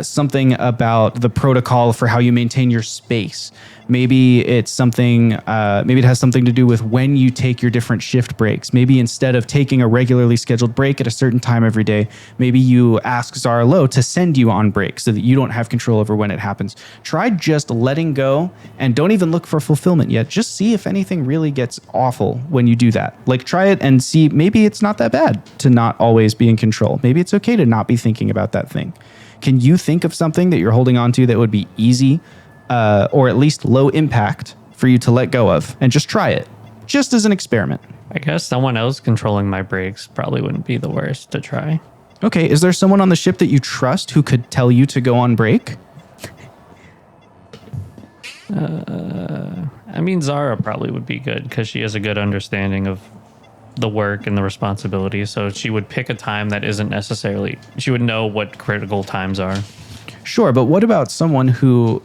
something about the protocol for how you maintain your space. Maybe it's something, maybe it has something to do with when you take your different shift breaks. Maybe instead of taking a regularly scheduled break at a certain time every day, maybe you ask Zarlo to send you on break so that you don't have control over when it happens. Try just letting go and don't even look for fulfillment yet. Just see if anything really gets awful when you do that. Like, try it and see, maybe it's not that bad to not always be in control. Maybe it's okay to not be thinking about that thing. Can you think of something that you're holding on to that would be easy or at least low impact for you to let go of, and just try it, just as an experiment? I guess someone else controlling my brakes probably wouldn't be the worst to try. Okay, is there someone on the ship that you trust who could tell you to go on break? Zara probably would be good because she has a good understanding of the work and the responsibilities. So she would pick a time that isn't necessarily, she would know what critical times are. Sure, but what about someone who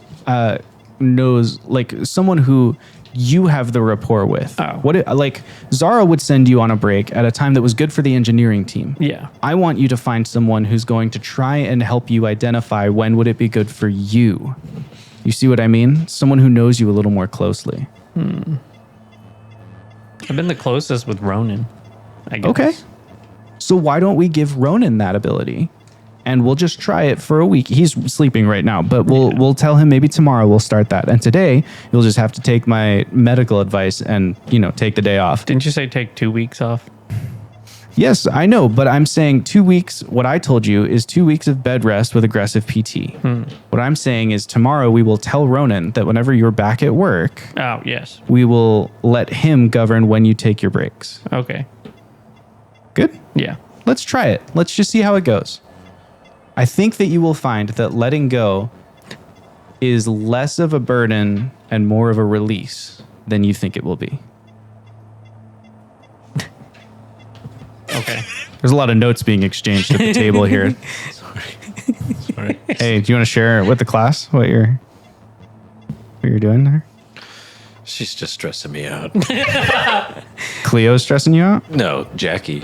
knows, like someone who you have the rapport with? Oh. Like Zara would send you on a break at a time that was good for the engineering team. Yeah. I want you to find someone who's going to try and help you identify when would it be good for you. You see what I mean? Someone who knows you a little more closely. I've been the closest with Ronan, I guess. Okay. So why don't we give Ronan that ability? And we'll just try it for a week. He's sleeping right now, but we'll tell him maybe tomorrow we'll start that. And today you'll just have to take my medical advice and, take the day off. Didn't you say take 2 weeks off? Yes, I know, but I'm saying 2 weeks. What I told you is 2 weeks of bed rest with aggressive PT. What I'm saying is tomorrow we will tell Ronan that whenever you're back at work, Oh, yes. we will let him govern when you take your breaks. Okay. Good? Yeah. Let's try it. Let's just see how it goes. I think that you will find that letting go is less of a burden and more of a release than you think it will be. Okay. There's a lot of notes being exchanged at the table here. Sorry. Hey, do you want to share with the class what you're doing there? She's just stressing me out. Cleo's stressing you out? No, Jackie.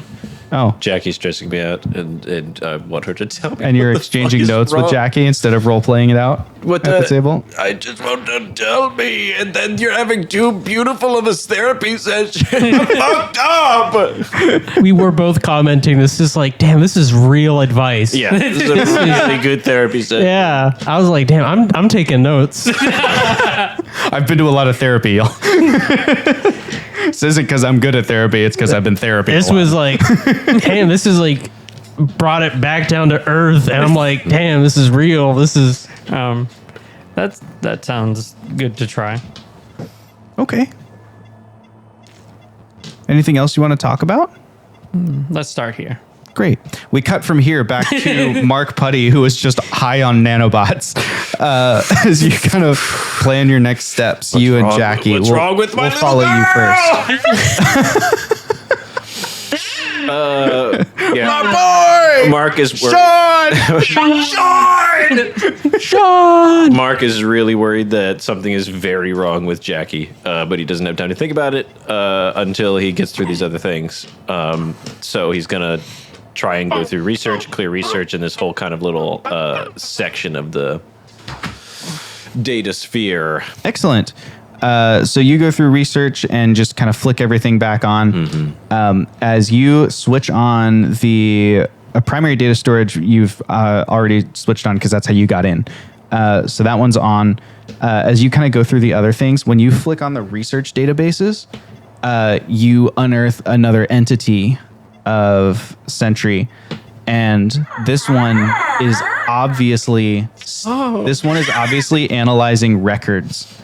Oh, Jackie's stressing me out, and I want her to tell me. and you're what the exchanging fuck is notes wrong. with Jackie instead of role playing it out What at the table? I just want to tell me, and then you're having too beautiful of a therapy session. Fucked up. We were both commenting. This is like, damn, this is real advice. Yeah, this is a really good therapy session. Yeah. I was like, damn, I'm taking notes. I've been to a lot of therapy, y'all. This isn't because I'm good at therapy. It's because I've been therapy. This was like, damn, this is like brought it back down to earth. And I'm like, damn, this is real. This is. That sounds good to try. Okay. Anything else you want to talk about? Let's start here. Great. We cut from here back to Mark Putty, who is just high on nanobots. As you kind of plan your next steps, you and Jackie. What's wrong with my we'll little follow you girl? first. Yeah. My boy! Mark is worried. Sean! Mark is really worried that something is very wrong with Jackie, but he doesn't have time to think about it until he gets through these other things. So he's gonna try and go through research, clear research, in this whole kind of little section of the datasphere. Excellent. So you go through research and just kind of flick everything back on. As you switch on the primary data storage, you've already switched on because that's how you got in. So that one's on. As you kind of go through the other things, when you flick on the research databases, you unearth another entity of Sentry. And this one is obviously analyzing records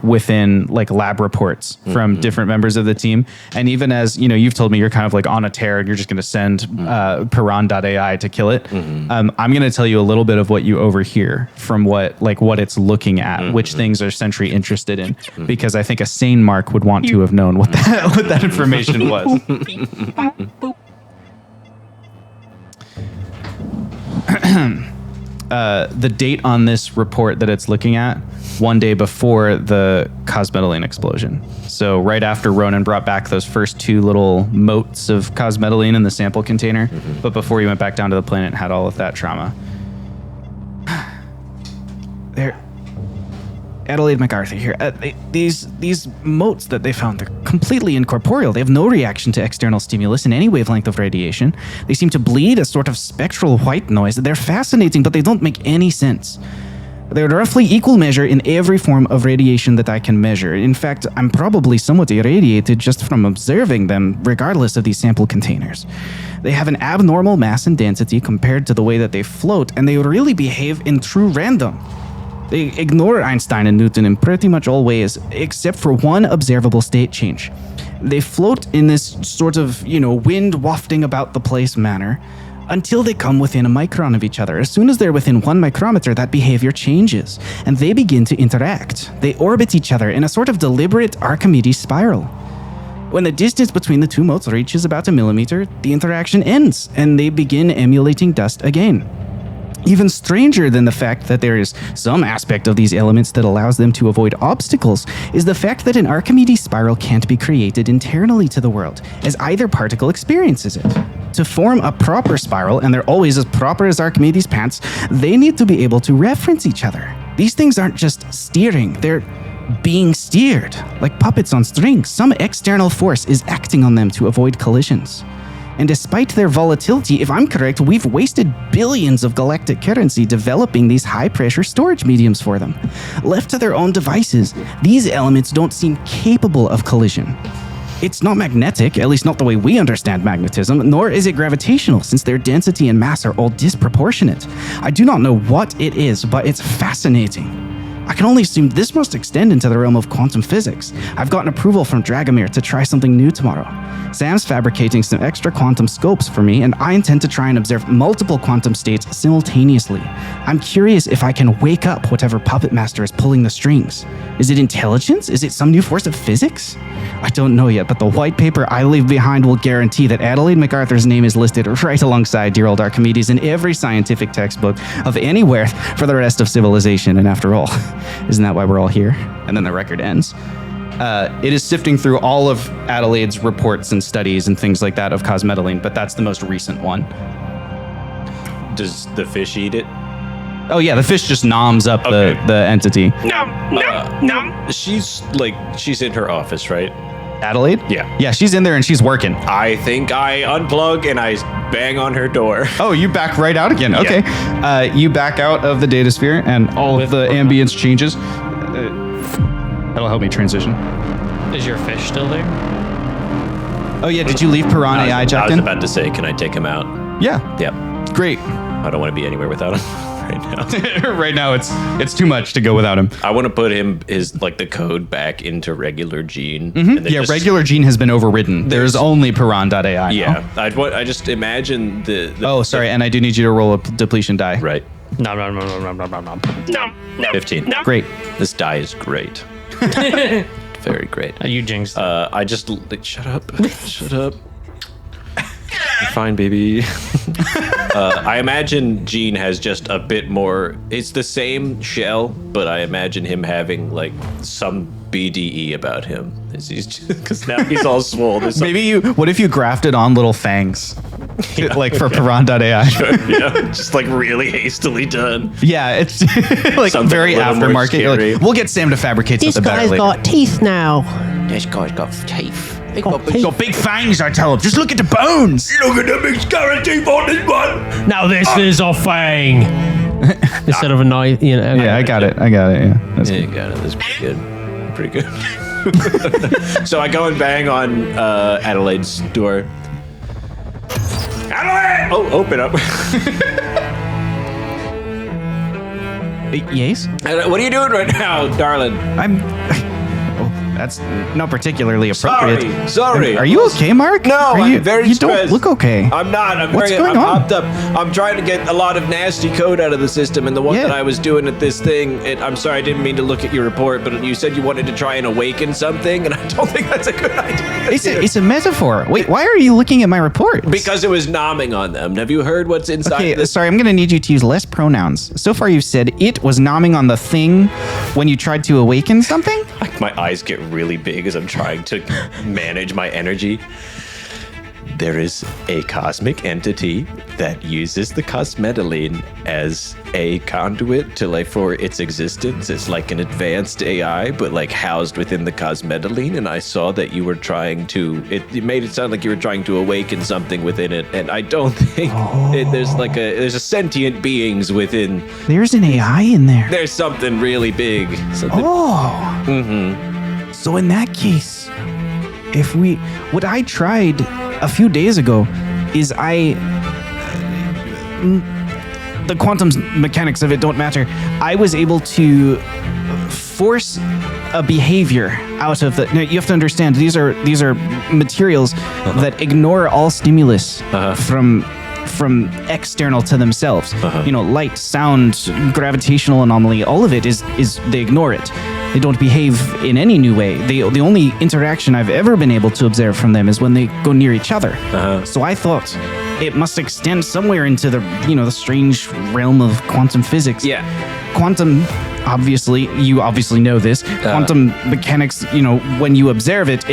within like lab reports from different members of the team. And even as you know, you've told me you're kind of like on a tear and you're just going to send Piran.ai to kill it. I'm going to tell you a little bit of what you overhear from what it's looking at, which things are Sentry interested in, because I think a sane Mark would want to have known what that information was. The date on this report that it's looking at, one day before the cosmetalene explosion. So right after Ronan brought back those first two little motes of cosmetalene in the sample container, but before he went back down to the planet and had all of that trauma. There, Adelaide MacArthur here. These motes that they found, they're completely incorporeal. They have no reaction to external stimulus in any wavelength of radiation. They seem to bleed a sort of spectral white noise. They're fascinating, but they don't make any sense. They're roughly equal measure in every form of radiation that I can measure. In fact, I'm probably somewhat irradiated just from observing them, regardless of these sample containers. They have an abnormal mass and density compared to the way that they float, and they really behave in true random. They ignore Einstein and Newton in pretty much all ways, except for one observable state change. They float in this sort of, wind wafting about the place manner until they come within a micron of each other. As soon as they're within 1 micrometer, that behavior changes, and they begin to interact. They orbit each other in a sort of deliberate Archimedes spiral. When the distance between the two motes reaches about 1 millimeter, the interaction ends, and they begin emulating dust again. Even stranger than the fact that there is some aspect of these elements that allows them to avoid obstacles is the fact that an Archimedes spiral can't be created internally to the world, as either particle experiences it. To form a proper spiral, and they're always as proper as Archimedes' pants, they need to be able to reference each other. These things aren't just steering, they're being steered, like puppets on strings. Some external force is acting on them to avoid collisions. And despite their volatility, if I'm correct, we've wasted billions of galactic currency developing these high-pressure storage mediums for them. Left to their own devices, these elements don't seem capable of collision. It's not magnetic, at least not the way we understand magnetism, nor is it gravitational, since their density and mass are all disproportionate. I do not know what it is, but it's fascinating. I can only assume this must extend into the realm of quantum physics. I've gotten approval from Dragomir to try something new tomorrow. Sam's fabricating some extra quantum scopes for me, and I intend to try and observe multiple quantum states simultaneously. I'm curious if I can wake up whatever puppet master is pulling the strings. Is it intelligence? Is it some new force of physics? I don't know yet, but the white paper I leave behind will guarantee that Adelaide MacArthur's name is listed right alongside dear old Archimedes in every scientific textbook of any worth for the rest of civilization. And after all, isn't that why we're all here? And then the record ends. It is sifting through all of Adelaide's reports and studies and things like that of cosmetylene, but that's the most recent one. Does the fish eat it? Oh yeah, the fish just noms up the entity. No. She's in her office, right? Adelaide? Yeah. Yeah, she's in there and she's working. I think I unplug and I bang on her door. Oh, you back right out again. Okay. You back out of the datasphere and all of the ambience changes. That'll help me transition. Is your fish still there? Oh yeah, did you leave Piranha AI I jacked was in? about to say, can I take him out? Yeah. Yep. Great. I don't want to be anywhere without him right now. Right now it's too much to go without him. I want to put the code back into regular Gene. Mm-hmm. And then Yeah, just- regular Gene has been overridden. There's only Piran.ai now. Yeah. I just imagine the Oh, sorry, and I do need you to roll a depletion die. right. No. No. 15. No. Great. This die is great. Very great. You jinxed. I just shut up. Shut up. You're fine, baby. I imagine Gene has just a bit more. It's the same shell, but I imagine him having like some BDE about him. Because now he's all swole. There's some- What if you grafted on little fangs? Like for Piran.ai. yeah, just like really hastily done. Yeah, it's like Something very a little more aftermarket. You're scary. like, we'll get Sam to fabricate This something better guy's later. got teeth now. This guy's got teeth. He's got big fangs, I tell him. Just look at the bones. Look at the big scary teeth on this one. Now this is a fang. Instead of a knife, you know. Yeah, I got it. Yeah, that's Yeah, you got it. That's pretty good. Pretty good. So I go and bang on Adelaide's door. Adelaide! Oh, open up. Yes? What are you doing right now, darling? That's not particularly appropriate. Sorry. Are you okay, Mark? No, Are I'm very You stressed. don't look okay. I'm not. What's going I'm on? hopped up. I'm trying to get a lot of nasty code out of the system, and the one Yeah. that I was doing at this thing, I'm sorry, I didn't mean to look at your report, but you said you wanted to try and awaken something, and I don't think that's a good idea. It's a metaphor. Wait, why are you looking at my report? Because it was nomming on them. Have you heard what's inside Okay, this? sorry, I'm going to need you to use less pronouns. So far you've said it was nomming on the thing when you tried to awaken something? Like my eyes get really big as I'm trying to manage my energy. There is a cosmic entity that uses the cosmetylene as a conduit to for its existence. It's like an advanced AI, but like housed within the cosmetylene. And I saw that you were trying to. It made it sound like you were trying to awaken something within it, and I don't think there's a sentient beings within. There's an AI in there. There's something really big. Something. Oh. Mm-hmm. So in that case, what I tried a few days ago is the quantum mechanics of it don't matter. I was able to force a behavior out of the. Now you have to understand these are materials that ignore all stimulus from external to themselves. You know, light, sound, gravitational anomaly, all of it is they ignore it. They don't behave in any new way. The only interaction I've ever been able to observe from them is when they go near each other. So I thought it must extend somewhere into the strange realm of quantum physics. Yeah. Quantum, you obviously know this. Quantum mechanics, when you observe it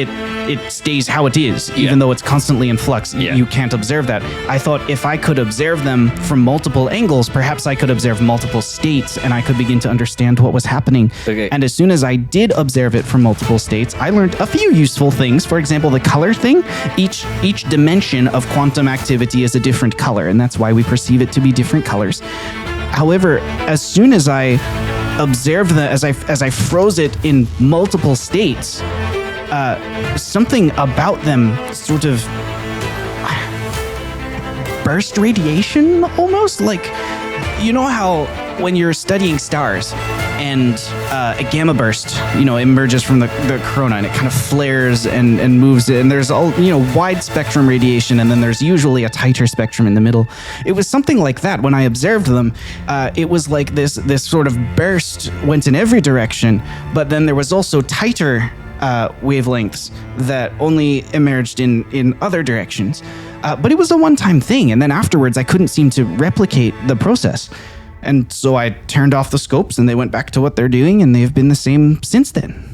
stays how it is, even though it's constantly in flux. Yeah. You can't observe that. I thought if I could observe them from multiple angles, perhaps I could observe multiple states and I could begin to understand what was happening. Okay. And as soon as I did observe it from multiple states, I learned a few useful things. For example, the color thing. Each dimension of quantum activity is a different color, and that's why we perceive it to be different colors. However, as soon as I observed as I froze it in multiple states, something about them sort of burst radiation almost. Like, you know how when you're studying stars and a gamma burst, emerges from the corona and it kind of flares and moves, and there's all, wide spectrum radiation, and then there's usually a tighter spectrum in the middle. It was something like that when I observed them. It was like this sort of burst went in every direction, but then there was also tighter wavelengths that only emerged in other directions. But it was a one-time thing, and then afterwards I couldn't seem to replicate the process. And so I turned off the scopes and they went back to what they're doing, and they've been the same since then.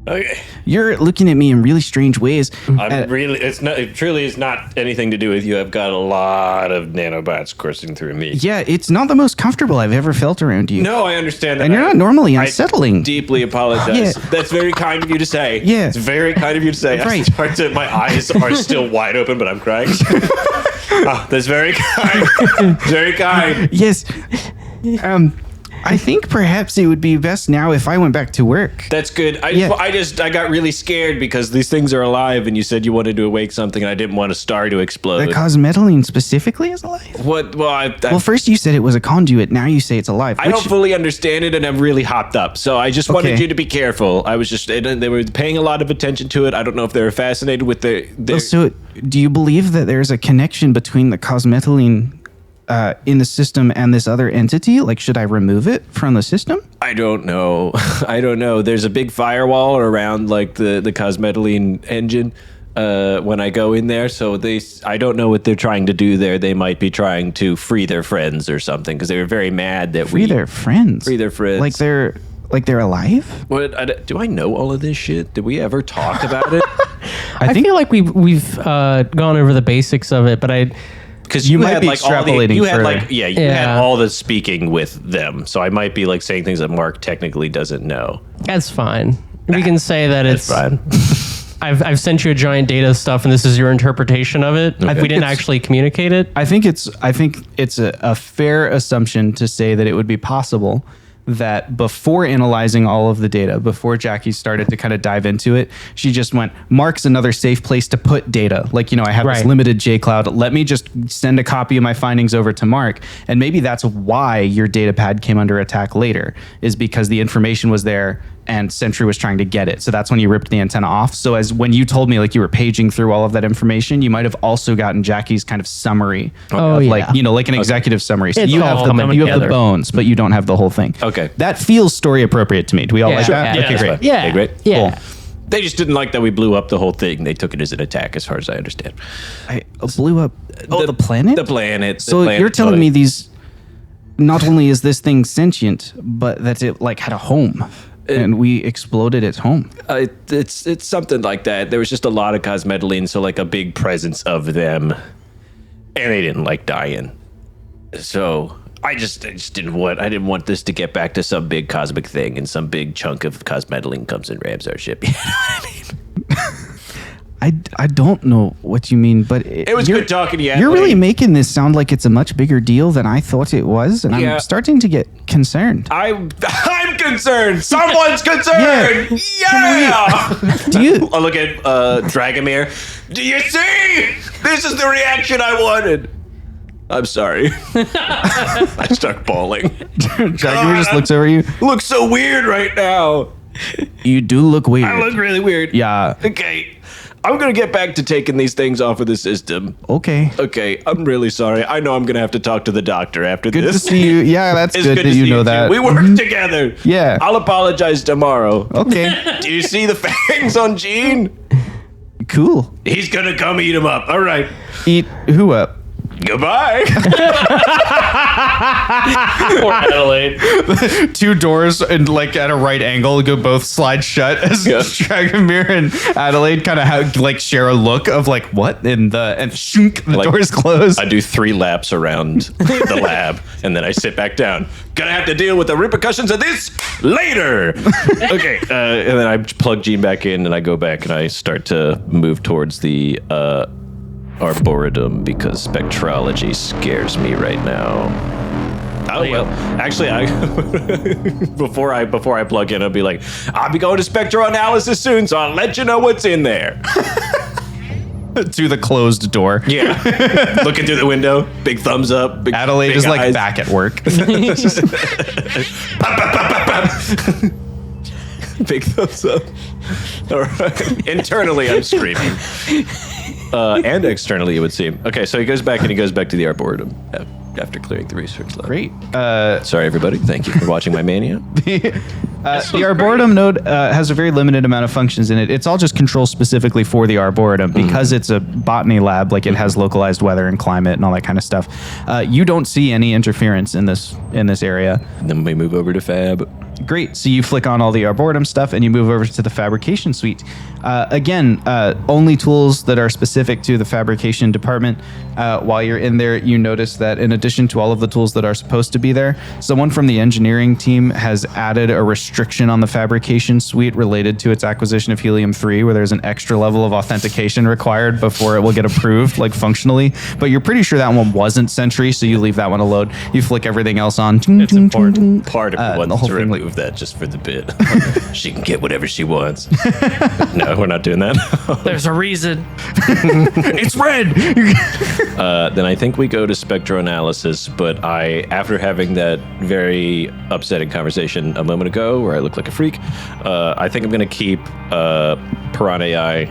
Okay. You're looking at me in really strange ways. It truly is not anything to do with you. I've got a lot of nanobots coursing through me. Yeah, it's not the most comfortable I've ever felt around you. No, I understand that. And you're not normally unsettling. I deeply apologize. Yeah. That's very kind of you to say. Yeah. It's very kind of you to say. Right. My eyes are still wide open, but I'm crying. Oh, that's very kind. Very kind. Yes. I think perhaps it would be best now if I went back to work. That's good. I got really scared because these things are alive, and you said you wanted to awake something, and I didn't want a star to explode. The cosmetalline specifically is alive? What? Well, first you said it was a conduit. Now you say it's alive. I don't fully understand it, and I'm really hopped up. So I just wanted you to be careful. I was they were paying a lot of attention to it. I don't know if they were fascinated with So do you believe that there's a connection between the cosmetalline in the system and this other entity? Like, should I remove it from the system? I don't know. I don't know. There's a big firewall around like the cosmetalline engine when I go in there. So I don't know what they're trying to do there. They might be trying to free their friends or something, because they were very mad that Free their friends? Free their friends. Like they're alive? What? Do I know all of this shit? Did we ever talk about it? I feel like we've gone over the basics of it, but because you might be extrapolating further. You had all the speaking with them, so I might be like saying things that Mark technically doesn't know. That's fine. We can say that it's fine. I've sent you a giant data stuff, and this is your interpretation of it. Okay. We didn't actually communicate it. I think it's a fair assumption to say that it would be possible that before analyzing all of the data, before Jackie started to kind of dive into it, she just went, Mark's another safe place to put data. Like, I have this limited JCloud. Let me just send a copy of my findings over to Mark. And maybe that's why your data pad came under attack later, is because the information was there and Sentry was trying to get it. So that's when you ripped the antenna off. So as when you told me like you were paging through all of that information, you might have also gotten Jackie's kind of summary of like an executive summary. So It's you have all the coming together. bones, but you don't have the whole thing. Okay. That feels story appropriate to me. Do we all like that? Yeah, Okay, that's great. fine. Yeah. Okay, great. Yeah. Cool. They just didn't like that we blew up the whole thing. They took it as an attack, as far as I understand. I blew up the planet? The planet. So you're telling me these, not only is this thing sentient, but that it like had a home. And we exploded its home. It's something like that. There was just a lot of cosmetalline, so like a big presence of them, and they didn't like dying. So I just didn't want this to get back to some big cosmic thing, and some big chunk of cosmetalline comes and rams our ship. You know what I mean? I don't know what you mean, but It was good talking to you. You're really making this sound like it's a much bigger deal than I thought it was, and I'm starting to get concerned. I'm concerned. Someone's concerned. Yeah. Do you? I look at Dragomir. Do you see? This is the reaction I wanted. I'm sorry. I start bawling. Dragomir just looks over you. Look so weird right now. You do look weird. I look really weird. Yeah. Okay. I'm going to get back to taking these things off of the system. Okay. Okay. I'm really sorry. I know I'm going to have to talk to the doctor after Good this. to see you. Yeah, that's It's good to that you see know too. that. We work together. Yeah. I'll apologize tomorrow. Okay. Do you see the fangs on Gene? Cool. He's going to come eat him up. All right. Eat who up? Goodbye. Poor Adelaide. Two doors and like at a right angle go both slide shut as Dragomir and Adelaide kind of share a look of like what and shunk, the doors close. I do 3 laps around the lab and then I sit back down. Gonna have to deal with the repercussions of this later. Okay. And then I plug Gene back in and I go back and I start to move towards the Arboretum because spectrology scares me right now. Oh well, actually, I before I plug in, I'll be like, I'll be going to spectroanalysis soon, so I'll let you know what's in there. To the closed door. Yeah, looking through the window, big thumbs up. Big, Adelaide big is like eyes. back at work. Big thumbs up. All right. Internally, I'm screaming. And externally, it would seem. Okay, so he goes back to the Arboretum after clearing the research lab. Great. Sorry, everybody. Thank you for watching my mania. The Arboretum node has a very limited amount of functions in it. It's all just controls specifically for the Arboretum because it's a botany lab. Like it has localized weather and climate and all that kind of stuff. You don't see any interference in this area. And then we move over to Fab. Great. So you flick on all the Arboretum stuff and you move over to the fabrication suite. Again, only tools that are specific to the fabrication department. While you're in there, you notice that in addition to all of the tools that are supposed to be there, someone from the engineering team has added a restriction on the fabrication suite related to its acquisition of helium-3, where there's an extra level of authentication required before it will get approved, like functionally. But you're pretty sure that one wasn't Sentry, so you leave that one alone. You flick everything else on. It's important. Part of me the wants whole to thing, remove that just for the bit. She can get whatever she wants. No, we're not doing that. There's a reason. It's red! Then I think we go to spectroanalysis, but after having that very upsetting conversation a moment ago where I look like a freak, I think I'm going to keep Piranha AI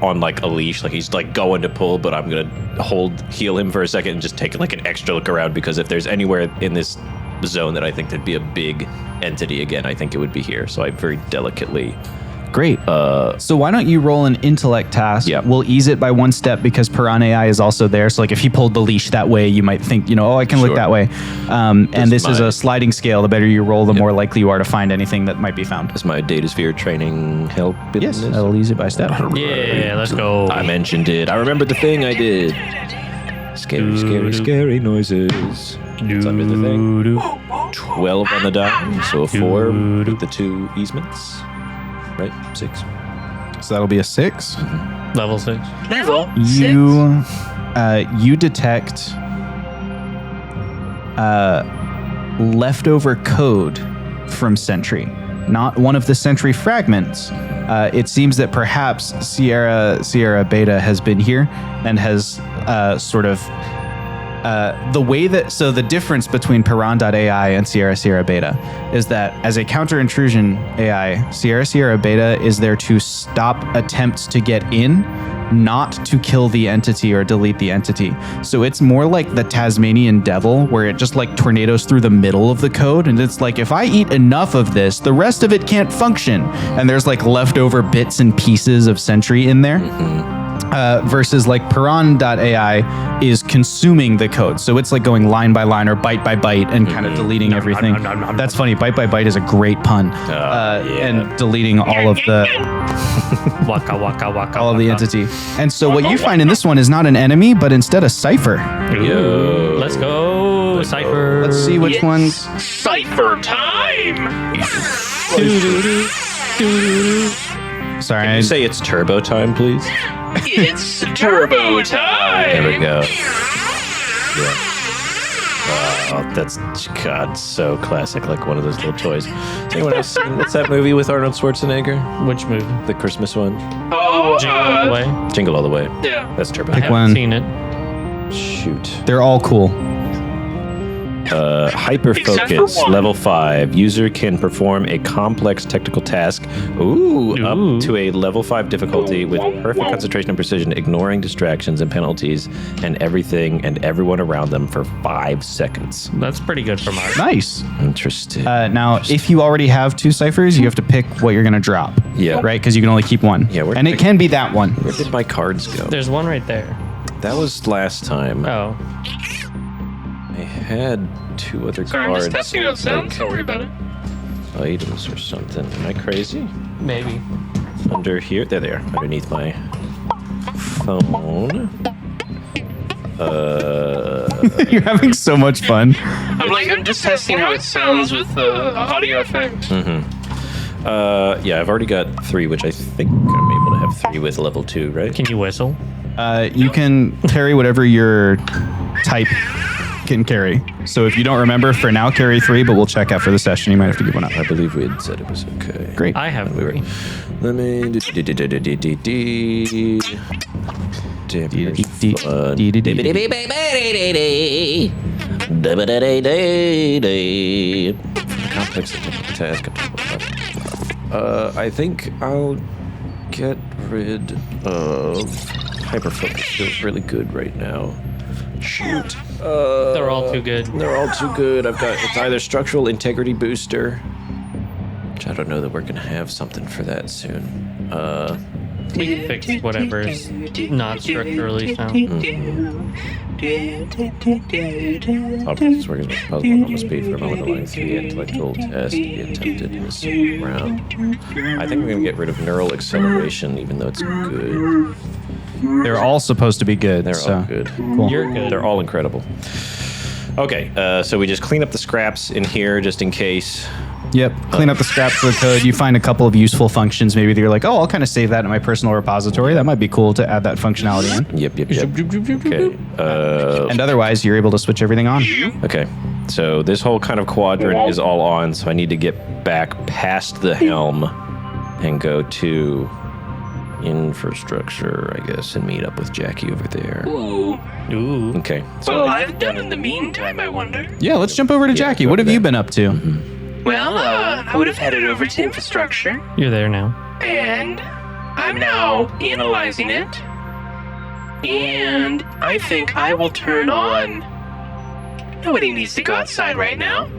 on like a leash. Like he's like going to pull, but I'm going to heal him for a second and just take like an extra look around, because if there's anywhere in this zone that I think there'd be a big entity again, I think it would be here. So I very delicately... Great. So why don't you roll an intellect task? Yeah. We'll ease it by one step because Piranha AI is also there. So like if he pulled the leash that way, you might think, I can look Sure. that way. And this is my- a sliding scale. The better you roll, the more likely you are to find anything that might be found. Does my Datasphere training help in Yes, this? I'll ease it by step. Yeah, let's go. I mentioned it. I remembered the thing I did. Scary, scary, scary noises. It's under the thing. 12 on the die, so a 4 with the 2 easements. Right? 6. So that'll be a 6. Level 6. Level You detect leftover code from Sentry, not one of the Sentry fragments. It seems that perhaps Sierra Beta has been here and has the difference between Piran.ai and Sierra Beta is that as a counter-intrusion AI, Sierra Beta is there to stop attempts to get in, not to kill the entity or delete the entity. So it's more like the Tasmanian devil, where it just like tornadoes through the middle of the code, and it's like, if I eat enough of this, the rest of it can't function. And there's like leftover bits and pieces of Sentry in there. Versus like Piran.ai is consuming the code. So it's like going line by line or byte by byte and kind of deleting everything. That's funny. Byte by byte is a great pun. And deleting all of the Waka waka waka. all of the waka. entity. And so what you find in this one is not an enemy, but instead a cipher. Ooh, let's go, Cypher. Let's see which ones. Cipher time! Sorry, You say it's turbo time, please? It's turbo time! There we go. Yeah. Oh, that's, God, so classic, like one of those little toys. Has anyone else seen, what's that movie with Arnold Schwarzenegger? Which movie? The Christmas one? Oh, Jingle All the Way. Jingle All the Way. yeah. That's turbo. I haven't one. seen it. Shoot. they're all cool. Hyper Except focus, for one. level 5. User can perform a complex technical task. Ooh, Ooh. up to a level 5 difficulty with perfect concentration and precision, ignoring distractions and penalties and everything and everyone around them for 5 seconds. That's pretty good for Mark. Nice. Interesting. Now, if you already have 2 ciphers, you have to pick what you're going to drop. Yeah. Right? Because you can only keep one. Yeah, and it can be that one. Where did my cards go? There's one right there. That was last time. Oh, I had 2 other Sorry, I'm cards. just testing out sounds. Don't worry about it. Items or something. Am I crazy? maybe. Under here. There they are. Underneath my phone. You're having so much fun. I'm just testing how it sounds with the audio effect. Yeah, I've already got 3, which I think I'm able to have 3 with level 2, right? Can you whistle? You can carry whatever your type can carry. So if you don't remember, for now, carry 3, but we'll check after the session. You might have to give one up. I believe we had said it was okay. Great. I have 3. Let me. Damn, here's fun. Complex task. I think I'll get rid of hyperfocus. Feels really good right now. Shoot. They're all too good. They're all too good. It's either structural integrity booster, which I don't know that we're gonna have something for that soon. We can fix whatever is not structurally sound. Obviously, we're gonna pause normal speed for a moment, allowing 3 intellectual tests to be attempted in this round. I think we're gonna get rid of neural acceleration, even though it's good. They're all supposed to be good. They're all good. Cool. You're good. They're all incredible. Okay, so we just clean up the scraps in here just in case. Yep. Clean up the scraps for the code. You find a couple of useful functions. Maybe that you're like, oh, I'll kind of save that in my personal repository. That might be cool to add that functionality in. Yep. Okay. And otherwise, you're able to switch everything on. Okay. So this whole kind of quadrant is all on, so I need to get back past the helm and go to infrastructure, I guess, and meet up with Jackie over there. Ooh. Ooh. Okay. What will I've done in the meantime, I wonder? Yeah, let's jump over to Jackie. go What have there. you been up to? Well, I would have headed over to infrastructure, You're there now. and I'm now analyzing it. And I think I will turn on... Nobody needs to go outside right now.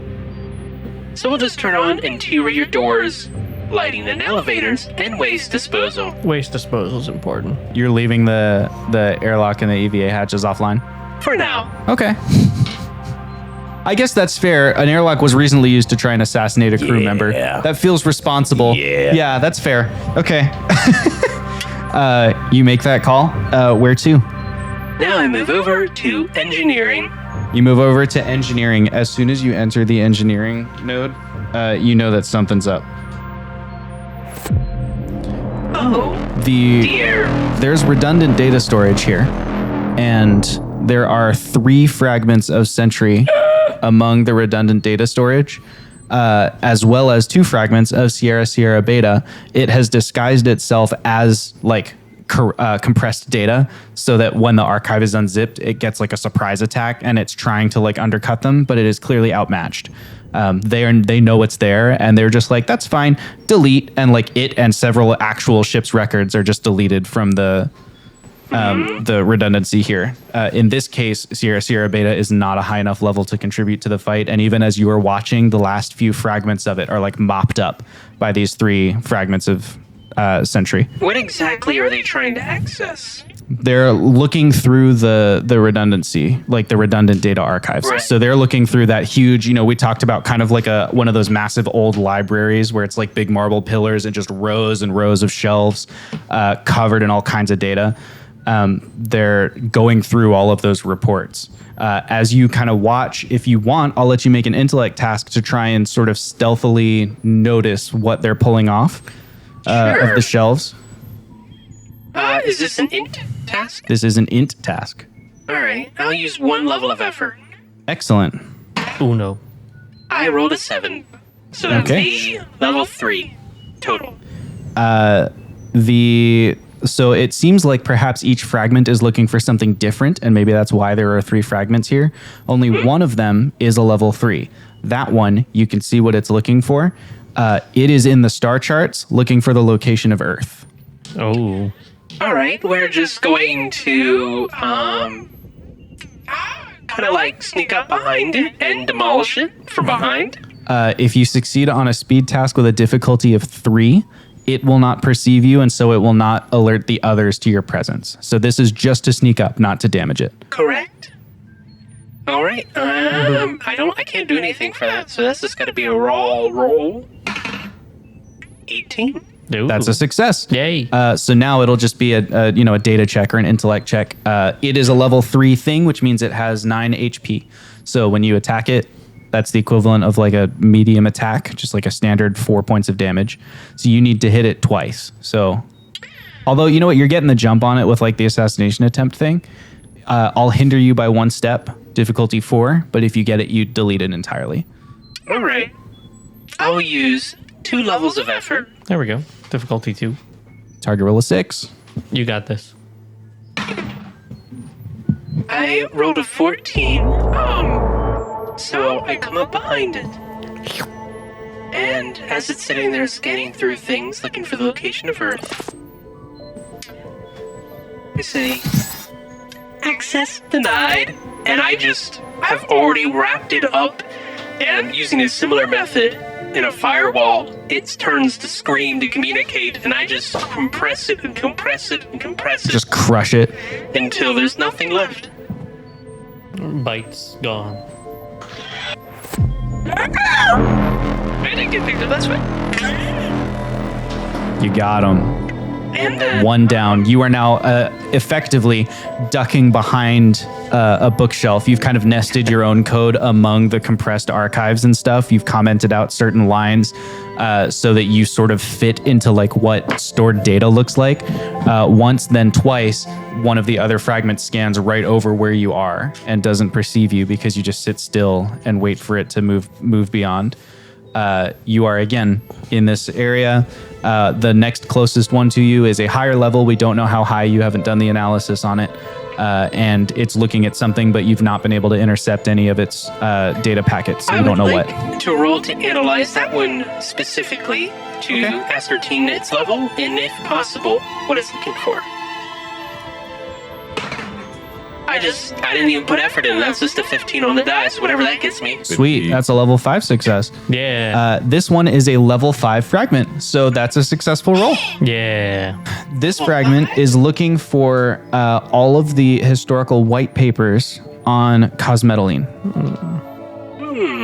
So we'll just turn on interior doors, lighting and elevators, and waste disposal. Waste disposal is important. You're leaving the airlock and the EVA hatches offline? For now. Okay. I guess that's fair. An airlock was recently used to try and assassinate a crew member. That feels responsible. Yeah, that's fair. Okay. You make that call. Where to? Now I move over to engineering. You move over to engineering. As soon as you enter the engineering node, you know that something's up. Oh, dear. There's redundant data storage here, and there are 3 fragments of Sentry among the redundant data storage, as well as 2 fragments of Sierra Beta. It has disguised itself as like compressed data, so that when the archive is unzipped, it gets like a surprise attack, and it's trying to like undercut them, but it is clearly outmatched. They know it's there, and they're just like, that's fine, delete, and like it and several actual ship's records are just deleted from the redundancy here. In this case, Sierra Beta is not a high enough level to contribute to the fight, and even as you are watching, the last few fragments of it are like mopped up by these 3 fragments of Sentry. What exactly are they trying to access? They're looking through the redundancy, like the redundant data archives. Right. So they're looking through that huge, we talked about kind of like one of those massive old libraries where it's like big marble pillars and just rows and rows of shelves covered in all kinds of data. They're going through all of those reports. As you kind of watch, if you want, I'll let you make an intellect task to try and sort of stealthily notice what they're pulling off of the shelves. Is this an int task? This is an int task. All right, I'll use 1 level of effort. Excellent. Uno. I rolled a 7, so that's Okay. a level 3 total. So it seems like perhaps each fragment is looking for something different, and maybe that's why there are 3 fragments here. Only one of them is a level 3. That one, you can see what it's looking for. It is in the star charts, looking for the location of Earth. Oh. All right, we're just going to kind of like sneak up behind it and demolish it from behind. If you succeed on a speed task with a difficulty of 3, it will not perceive you, and so it will not alert the others to your presence. So this is just to sneak up, not to damage it. Correct. All right. I can't do anything for that, so that's just got to be a raw roll. 18. Ooh. That's a success. Yay. So now it'll just be a data check or an intellect check. It is a level 3 thing, which means it has 9 HP. So when you attack it, that's the equivalent of like a medium attack, just like a standard 4 points of damage. So you need to hit it twice. So, although you're getting the jump on it with like the assassination attempt thing. I'll hinder you by 1 step. difficulty 4, but if you get it, you delete it entirely. All right. I will use 2 levels of effort. There we go. Difficulty 2. Target roll a 6. You got this. I rolled a 14, so I come up behind it. And as it's sitting there scanning through things, looking for the location of Earth, I say, access denied. And I just have already wrapped it up, and using a similar method in a firewall, it turns to scream to communicate, and I just compress it and compress it and compress it. Just crush it. Until there's nothing left. Bites gone. I didn't get picked up, that's right. You got him. And then 1 down. You are now effectively ducking behind a bookshelf. You've kind of nested your own code among the compressed archives and stuff. You've commented out certain lines so that you sort of fit into like what stored data looks like. Once, then twice, one of the other fragments scans right over where you are and doesn't perceive you because you just sit still and wait for it to move beyond. You are again in this area. The next closest one to you is a higher level. We don't know how high. You haven't done the analysis on it. And it's looking at something, but you've not been able to intercept any of its data packets. So you don't know I would what. like to roll to analyze that one specifically to ascertain its level, and if possible, what it's looking for. I didn't even put effort in. That's just a 15 on the dice, whatever that gets me. Sweet. That's a level 5 success. Yeah. This one is a level 5 fragment. So that's a successful roll. Yeah. This fragment is looking for all of the historical white papers on cosmetoline.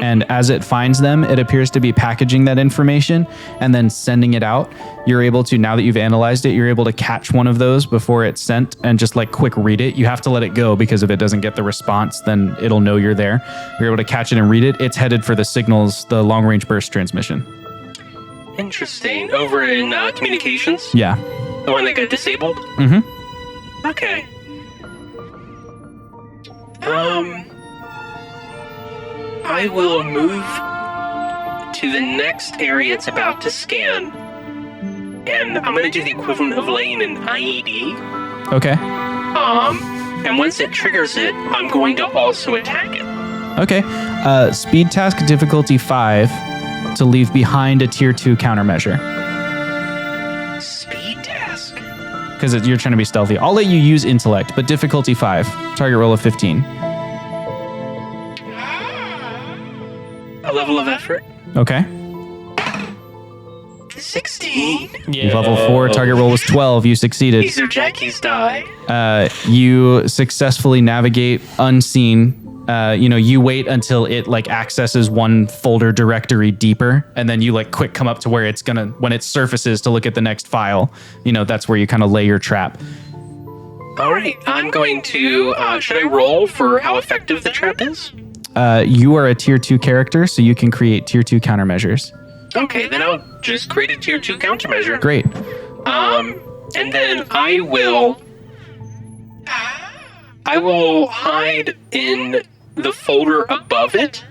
And as it finds them, it appears to be packaging that information and then sending it out. You're able to, now that you've analyzed it, you're able to catch one of those before it's sent and just like quick read it. You have to let it go because if it doesn't get the response, then it'll know you're there. You're able to catch it and read it. It's headed for the signals, the long range burst transmission. Interesting. Over in communications? Yeah. The one that got disabled? Mm-hmm. Okay. I will move to the next area it's about to scan. And I'm going to do the equivalent of laying an IED. Okay. And once it triggers it, I'm going to also attack it. Okay. Speed task difficulty 5 to leave behind a tier 2 countermeasure. Speed task. Because you're trying to be stealthy. I'll let you use intellect, but difficulty 5. Target roll of 15. A level of effort. Okay. 16. Yeah. Level 4, target roll was 12. You succeeded. These are Jackie's die. You successfully navigate unseen. You wait until it like accesses one folder directory deeper, and then you like quick come up to where it's gonna, when it surfaces to look at the next file, that's where you kind of lay your trap. All right, I'm going to, should I roll for how effective the trap is? You are a tier 2 character, so you can create tier 2 countermeasures. Okay, then I'll just create a tier 2 countermeasure. Great. And then I will hide in the folder above it.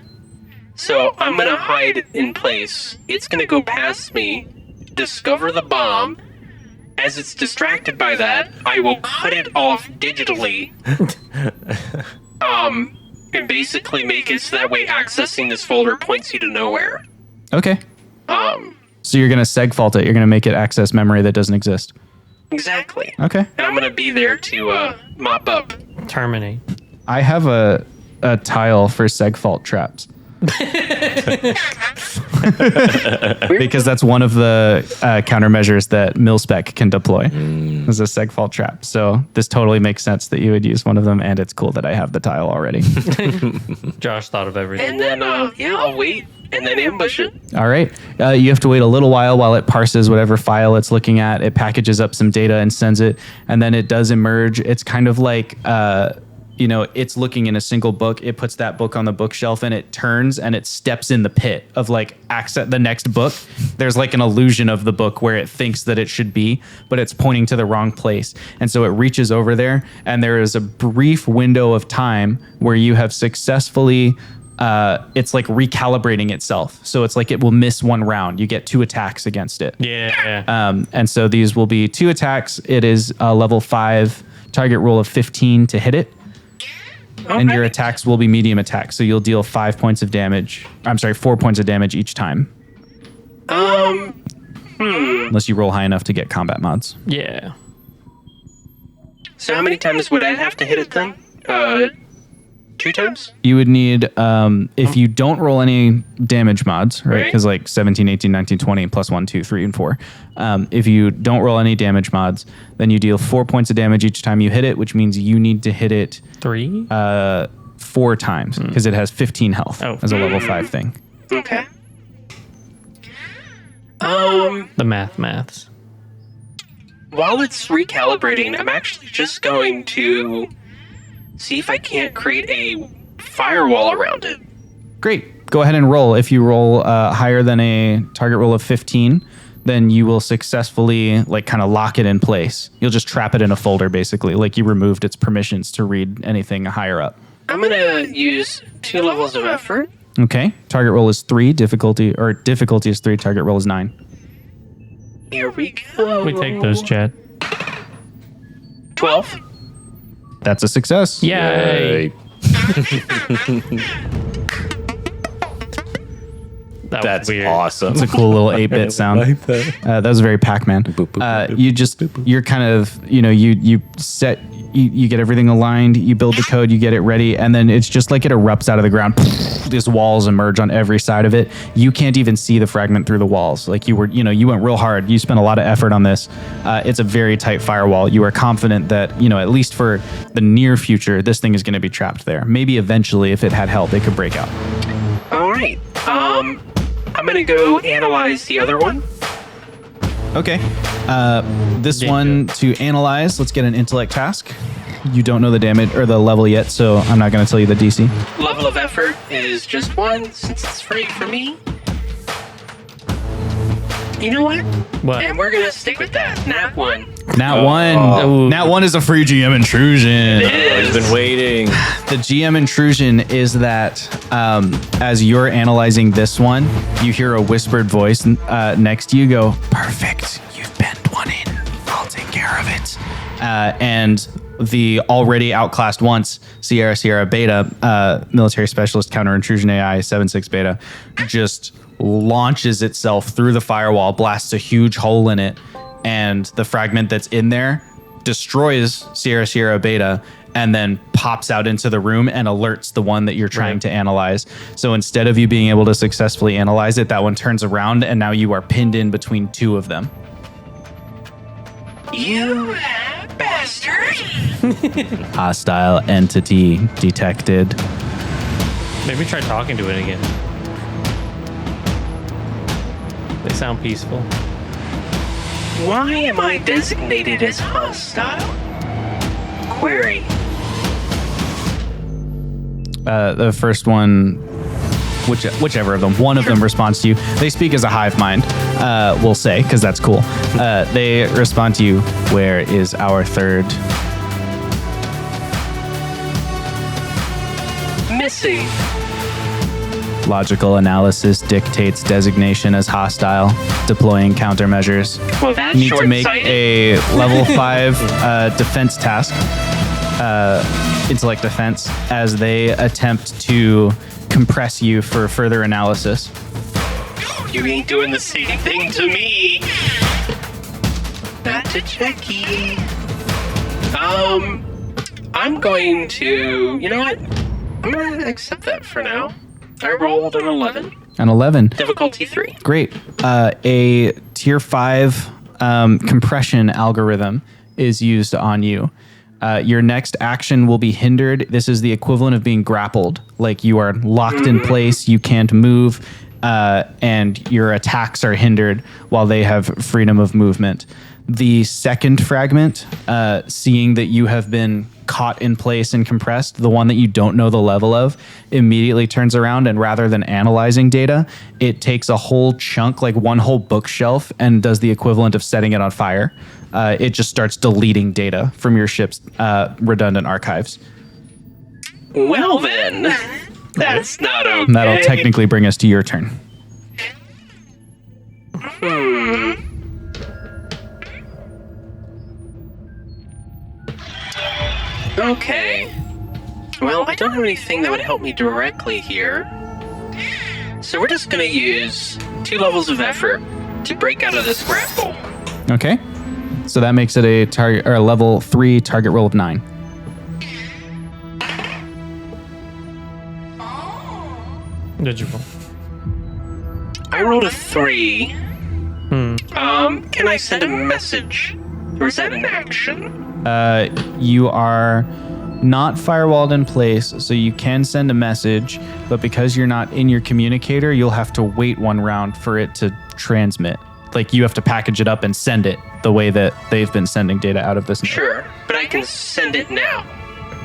So I'm going to hide in place. It's going to go past me, discover the bomb. As it's distracted by that, I will cut it off digitally. And basically make it so that way accessing this folder points you to nowhere. Okay. So you're going to segfault it. You're going to make it access memory that doesn't exist. Exactly. Okay. And I'm going to be there to mop up. Terminate. I have a tile for segfault traps. Because that's one of the countermeasures that MilSpec can deploy as a segfault trap. So this totally makes sense that you would use one of them, and it's cool that I have the tile already. Josh thought of everything. And then, I'll wait and then ambush it. All right. You have to wait a little while it parses whatever file it's looking at. It packages up some data and sends it, and then it does emerge. It's kind of like it's looking in a single book. It puts that book on the bookshelf and it turns and it steps in the pit of like access the next book. There's like an illusion of the book where it thinks that it should be, but it's pointing to the wrong place. And so it reaches over there, and there is a brief window of time where you have successfully it's like recalibrating itself. So it's like it will miss one round. You get 2 attacks against it. Yeah. And so these will be 2 attacks. It is a level 5 target roll of 15 to hit it. Okay. And your attacks will be medium attacks. So you'll deal 5 points of damage. I'm sorry, 4 points of damage each time. Unless you roll high enough to get combat mods. Yeah. So how many times would I have to hit it then? 2 times? You would need, if you don't roll any damage mods, right? Because like 17, 18, 19, 20, plus 1, 2, 3, and 4. If you don't roll any damage mods, then you deal 4 points of damage each time you hit it, which means you need to hit it 3? 4 times because it has 15 health as a level 5 thing. Okay. The maths. While it's recalibrating, I'm actually just going to see if I can't create a firewall around it. Great. Go ahead and roll. If you roll higher than a target roll of 15, then you will successfully like kind of lock it in place. You'll just trap it in a folder basically, like you removed its permissions to read anything higher up. I'm going to use 2 levels of effort. Okay. Target roll is 3, difficulty is 3, target roll is 9. Here we go. We take those, Chad. 12. That's a success. Yay! That's weird. awesome. It's a cool little 8-bit sound. That was very Pac-Man. You're kind of, you set, you get everything aligned, you build the code, you get it ready, and then it's just like it erupts out of the ground. These walls emerge on every side of it. You can't even see the fragment through the walls. Like you went real hard. You spent a lot of effort on this. It's a very tight firewall. You are confident that, at least for the near future, this thing is going to be trapped there. Maybe eventually, if it had help, it could break out. All right. I'm going to go analyze the other one. Okay. This one to analyze, let's get an intellect task. You don't know the damage or the level yet, so I'm not going to tell you the DC. Level of effort is just 1 since it's free for me. You know what? What? And we're going to stick with that. Nat 1. Nat 1. Nat 1 is a free GM intrusion. I've been waiting. The GM intrusion is that as you're analyzing this one, you hear a whispered voice next to you go, "Perfect. You've penned one in. I'll take care of it." And the already outclassed once Sierra Beta, military specialist counter intrusion AI 76 Beta, just launches itself through the firewall, blasts a huge hole in it, and the fragment that's in there destroys Sierra Beta and then pops out into the room and alerts the one that you're trying to analyze. So instead of you being able to successfully analyze it, that one turns around and now you are pinned in between 2 of them. You bastard! Hostile entity detected. Maybe try talking to it again. They sound peaceful. Why am I designated as hostile? Query. The first one, whichever of them, one of them responds to you. They speak as a hive mind, we'll say, because that's cool. They respond to you, "Where is our third?" Missing. Logical analysis dictates designation as hostile. Deploying countermeasures. Well, that's You need to make short-sighted. a level 5 defense task, intellect defense, as they attempt to compress you for further analysis. You ain't doing the same thing to me. Not to Jackie. I'm going to... You know what? I'm going to accept that for now. I rolled an 11. An 11. Difficulty 3. Great. A tier 5 compression algorithm is used on you. Your next action will be hindered. This is the equivalent of being grappled. Like you are locked in place, you can't move, and your attacks are hindered while they have freedom of movement. The second fragment, seeing that you have been caught in place and compressed, the one that you don't know the level of, immediately turns around and rather than analyzing data, it takes a whole chunk, like one whole bookshelf, and does the equivalent of setting it on fire. It just starts deleting data from your ship's redundant archives. Well then, that's not okay. And that'll technically bring us to your turn. Okay. Well, I don't have anything that would help me directly here. So we're just gonna use 2 levels of effort to break out of this grapple. Okay. So that makes it a target or a level 3 target roll of 9. Did you roll? I rolled a 3. Can I send a message? Or is that an action? You are not firewalled in place, so you can send a message, but because you're not in your communicator, you'll have to wait 1 round for it to transmit. Like, you have to package it up and send it the way that they've been sending data out of this node. Sure, but I can send it now.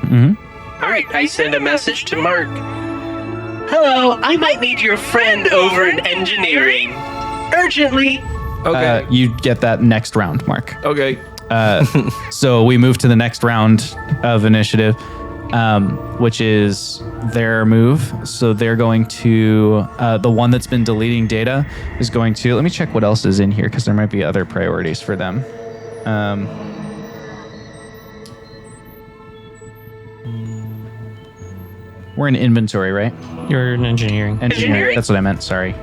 Mm-hmm. Alright, I send a message to Mark. Hello, I might need your friend over in engineering. Urgently. Okay. You get that next round, Mark. Okay. So we move to the next round of initiative, which is their move. So they're going to, the one that's been deleting data is going to, let me check what else is in here because there might be other priorities for them. We're in inventory, right? You're in engineering. Engineering. That's what I meant. Sorry.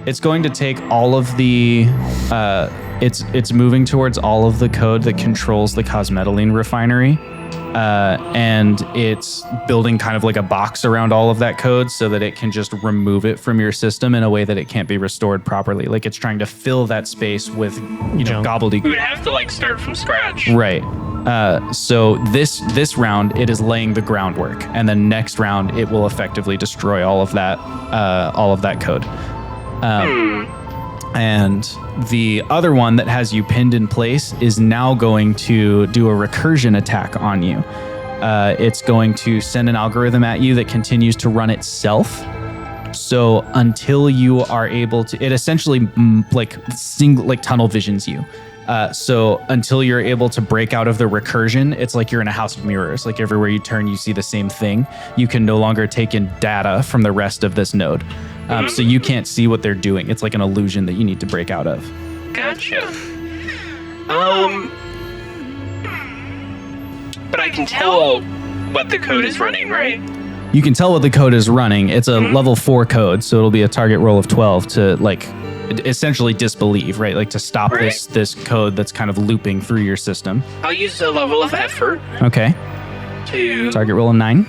It's going to take all of the. It's moving towards all of the code that controls the cosmetalene refinery, and it's building kind of like a box around all of that code so that it can just remove it from your system in a way that it can't be restored properly. Like, it's trying to fill that space with, Junk. gobbledygook. We would have to, start from scratch. Right. So this round it is laying the groundwork, and then next round it will effectively destroy all of that code. And the other one that has you pinned in place is now going to do a recursion attack on you. It's going to send an algorithm at you that continues to run itself. So until you are able to, it essentially tunnel visions you. So until you're able to break out of the recursion, it's like you're in a house of mirrors. Like, everywhere you turn, you see the same thing. You can no longer take in data from the rest of this node. So you can't see what they're doing. It's like an illusion that you need to break out of. Gotcha. But I can tell what the code is running, right? You can tell what the code is running. It's a level 4 code, so it'll be a target roll of 12 to essentially disbelieve, right? Like, to stop Right. this code that's kind of looping through your system. I'll use a level of effort Okay. to Target roll of 9.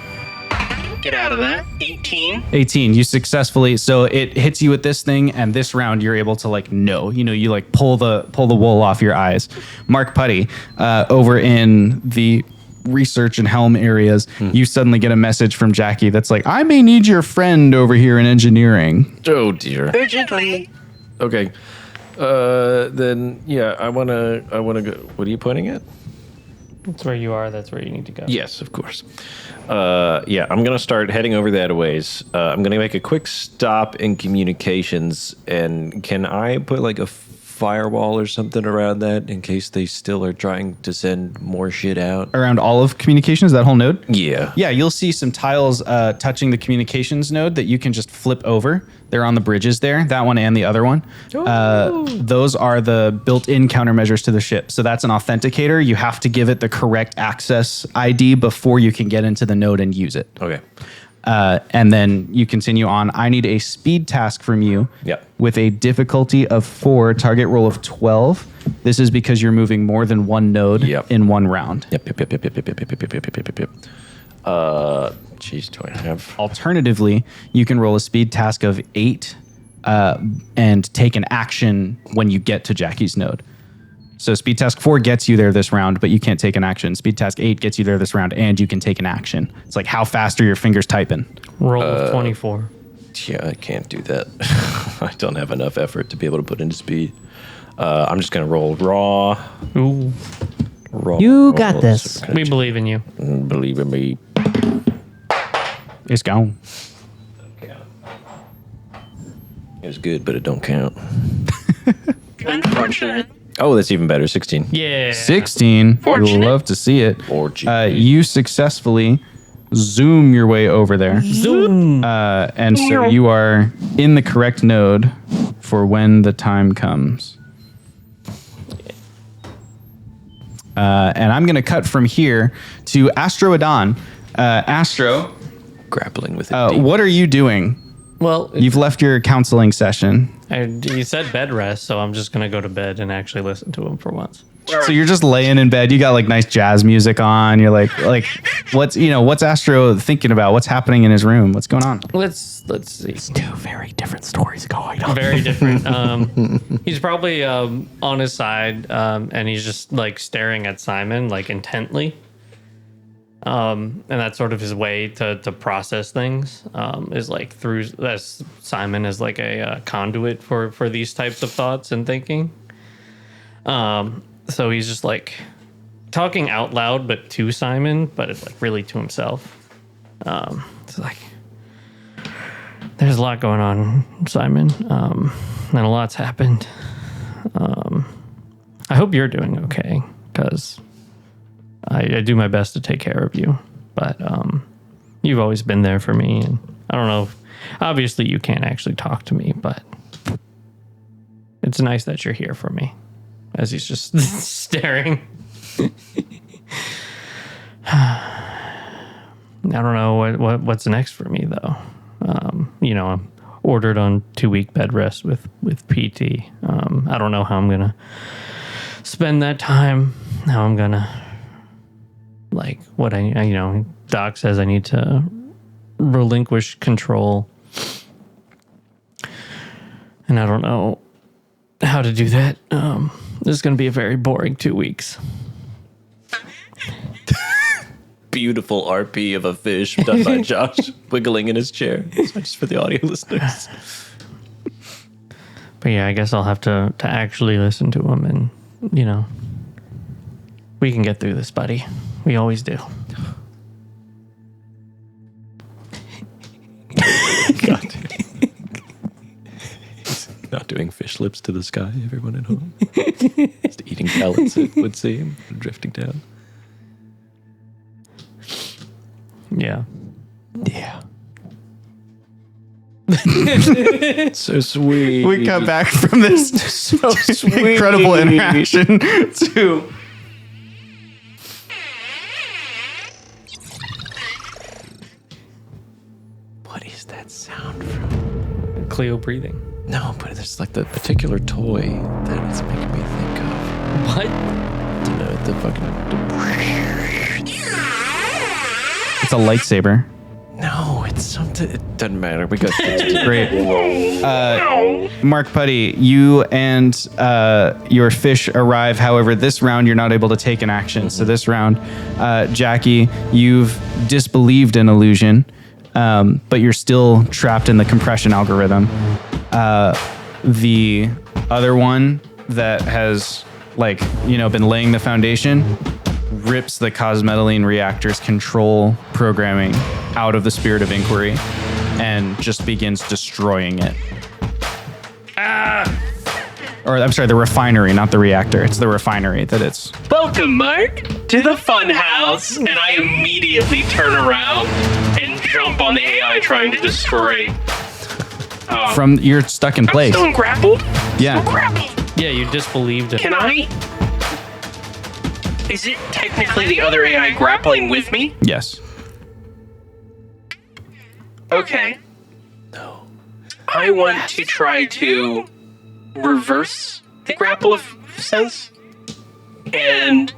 get out of that. 18. 18. You successfully, so it hits you with this thing, and this round you're able to you pull the wool off your eyes. Mark Putty, over in the research and helm areas, you suddenly get a message from Jackie that's like, I may need your friend over here in engineering. Oh dear. Urgently. Okay. Then yeah, I wanna go. What are you pointing at? That's where you are. That's where you need to go. Yes, of course. Yeah, I'm gonna start heading over that a ways. I'm gonna make a quick stop in communications, and can I put like a firewall or something around that in case they still are trying to send more shit out? Around all of communications, that whole node? Yeah. Yeah, you'll see some tiles touching the communications node that you can just flip over. They're on the bridges there, that one and the other one. Those are the built-in countermeasures to the ship. So that's an authenticator. You have to give it the correct access ID before you can get into the node and use it. Okay. And then you continue on. I need a speed task from you with a difficulty of 4, target roll of 12. This is because you're moving more than one node in one round. Yep. Jeez, do I have? Alternatively, you can roll a speed task of 8 and take an action when you get to Jackie's node. So speed task 4 gets you there this round, but you can't take an action. Speed task 8 gets you there this round, and you can take an action. It's like, how fast are your fingers typing? Roll of 24. Yeah, I can't do that. I don't have enough effort to be able to put into speed. I'm just gonna roll raw. Ooh, Raw. You got this. we believe in you. Believe in me. It's gone. It was good, but it don't count. Unfortunate. Oh, that's even better. 16. Yeah. 16. We'll Fortunate. love to see it. Fortunate. You successfully zoom your way over there. Zoom. And so you are in the correct node for when the time comes. And I'm going to cut from here to Astro Adon. Astro, Grappling with it. what are you doing? Well, You've left your counseling session. you said bed rest, so I'm just gonna go to bed and actually listen to him for once. So you're just laying in bed. You got like nice jazz music on. You're like what's Astro thinking about? What's happening in his room? What's going on? Let's see. Two very different stories going on. Very different. He's probably on his side, and he's just like staring at Simon like intently. And that's sort of his way to process things. Is like through as Simon is like a conduit for these types of thoughts and thinking. So he's just like talking out loud, but to Simon, but it's like really to himself. It's like there's a lot going on, Simon, and a lot's happened. I hope you're doing okay, because I do my best to take care of you, but you've always been there for me, and I don't know. Obviously, you can't actually talk to me, but it's nice that you're here for me. As he's just staring. I don't know what's next for me though. I'm ordered on 2-week bed rest with PT. I don't know how I'm gonna spend that time. How I'm gonna Doc says I need to relinquish control, and I don't know how to do that. This is going to be a very boring 2 weeks. Beautiful RP of a fish done by Josh wiggling in his chair. So just for the audio listeners. But yeah, I guess I'll have to actually listen to him, and we can get through this, buddy. We always do. God. Not doing fish lips to the sky, everyone at home. Just eating pellets, it would seem, drifting down. Yeah. Yeah. So sweet. We cut back from this So sweet. incredible interaction to What is that sound from? Cleo breathing. No, but there's like the particular toy that it's making me think of. What? The fucking... it's a lightsaber. No, it's something... It doesn't matter. We got... Great. Mark Putty, you and your fish arrive. However, this round you're not able to take an action. So this round, Jackie, you've disbelieved an illusion, but you're still trapped in the compression algorithm. The other one that has been laying the foundation rips the cosmetalene reactor's control programming out of the Spirit of Inquiry and just begins destroying it. Or I'm sorry, the refinery, not the reactor. It's the refinery that it's... Welcome, Mark, to the fun house. And I immediately turn around and jump on the AI trying to destroy. You're stuck in I'm place. still grappled. Yeah. Still grappled. Yeah, you disbelieved it. Can I? Is it technically the other AI grappling with me? Yes. Okay. No. I want to try to reverse the grapple of sense. And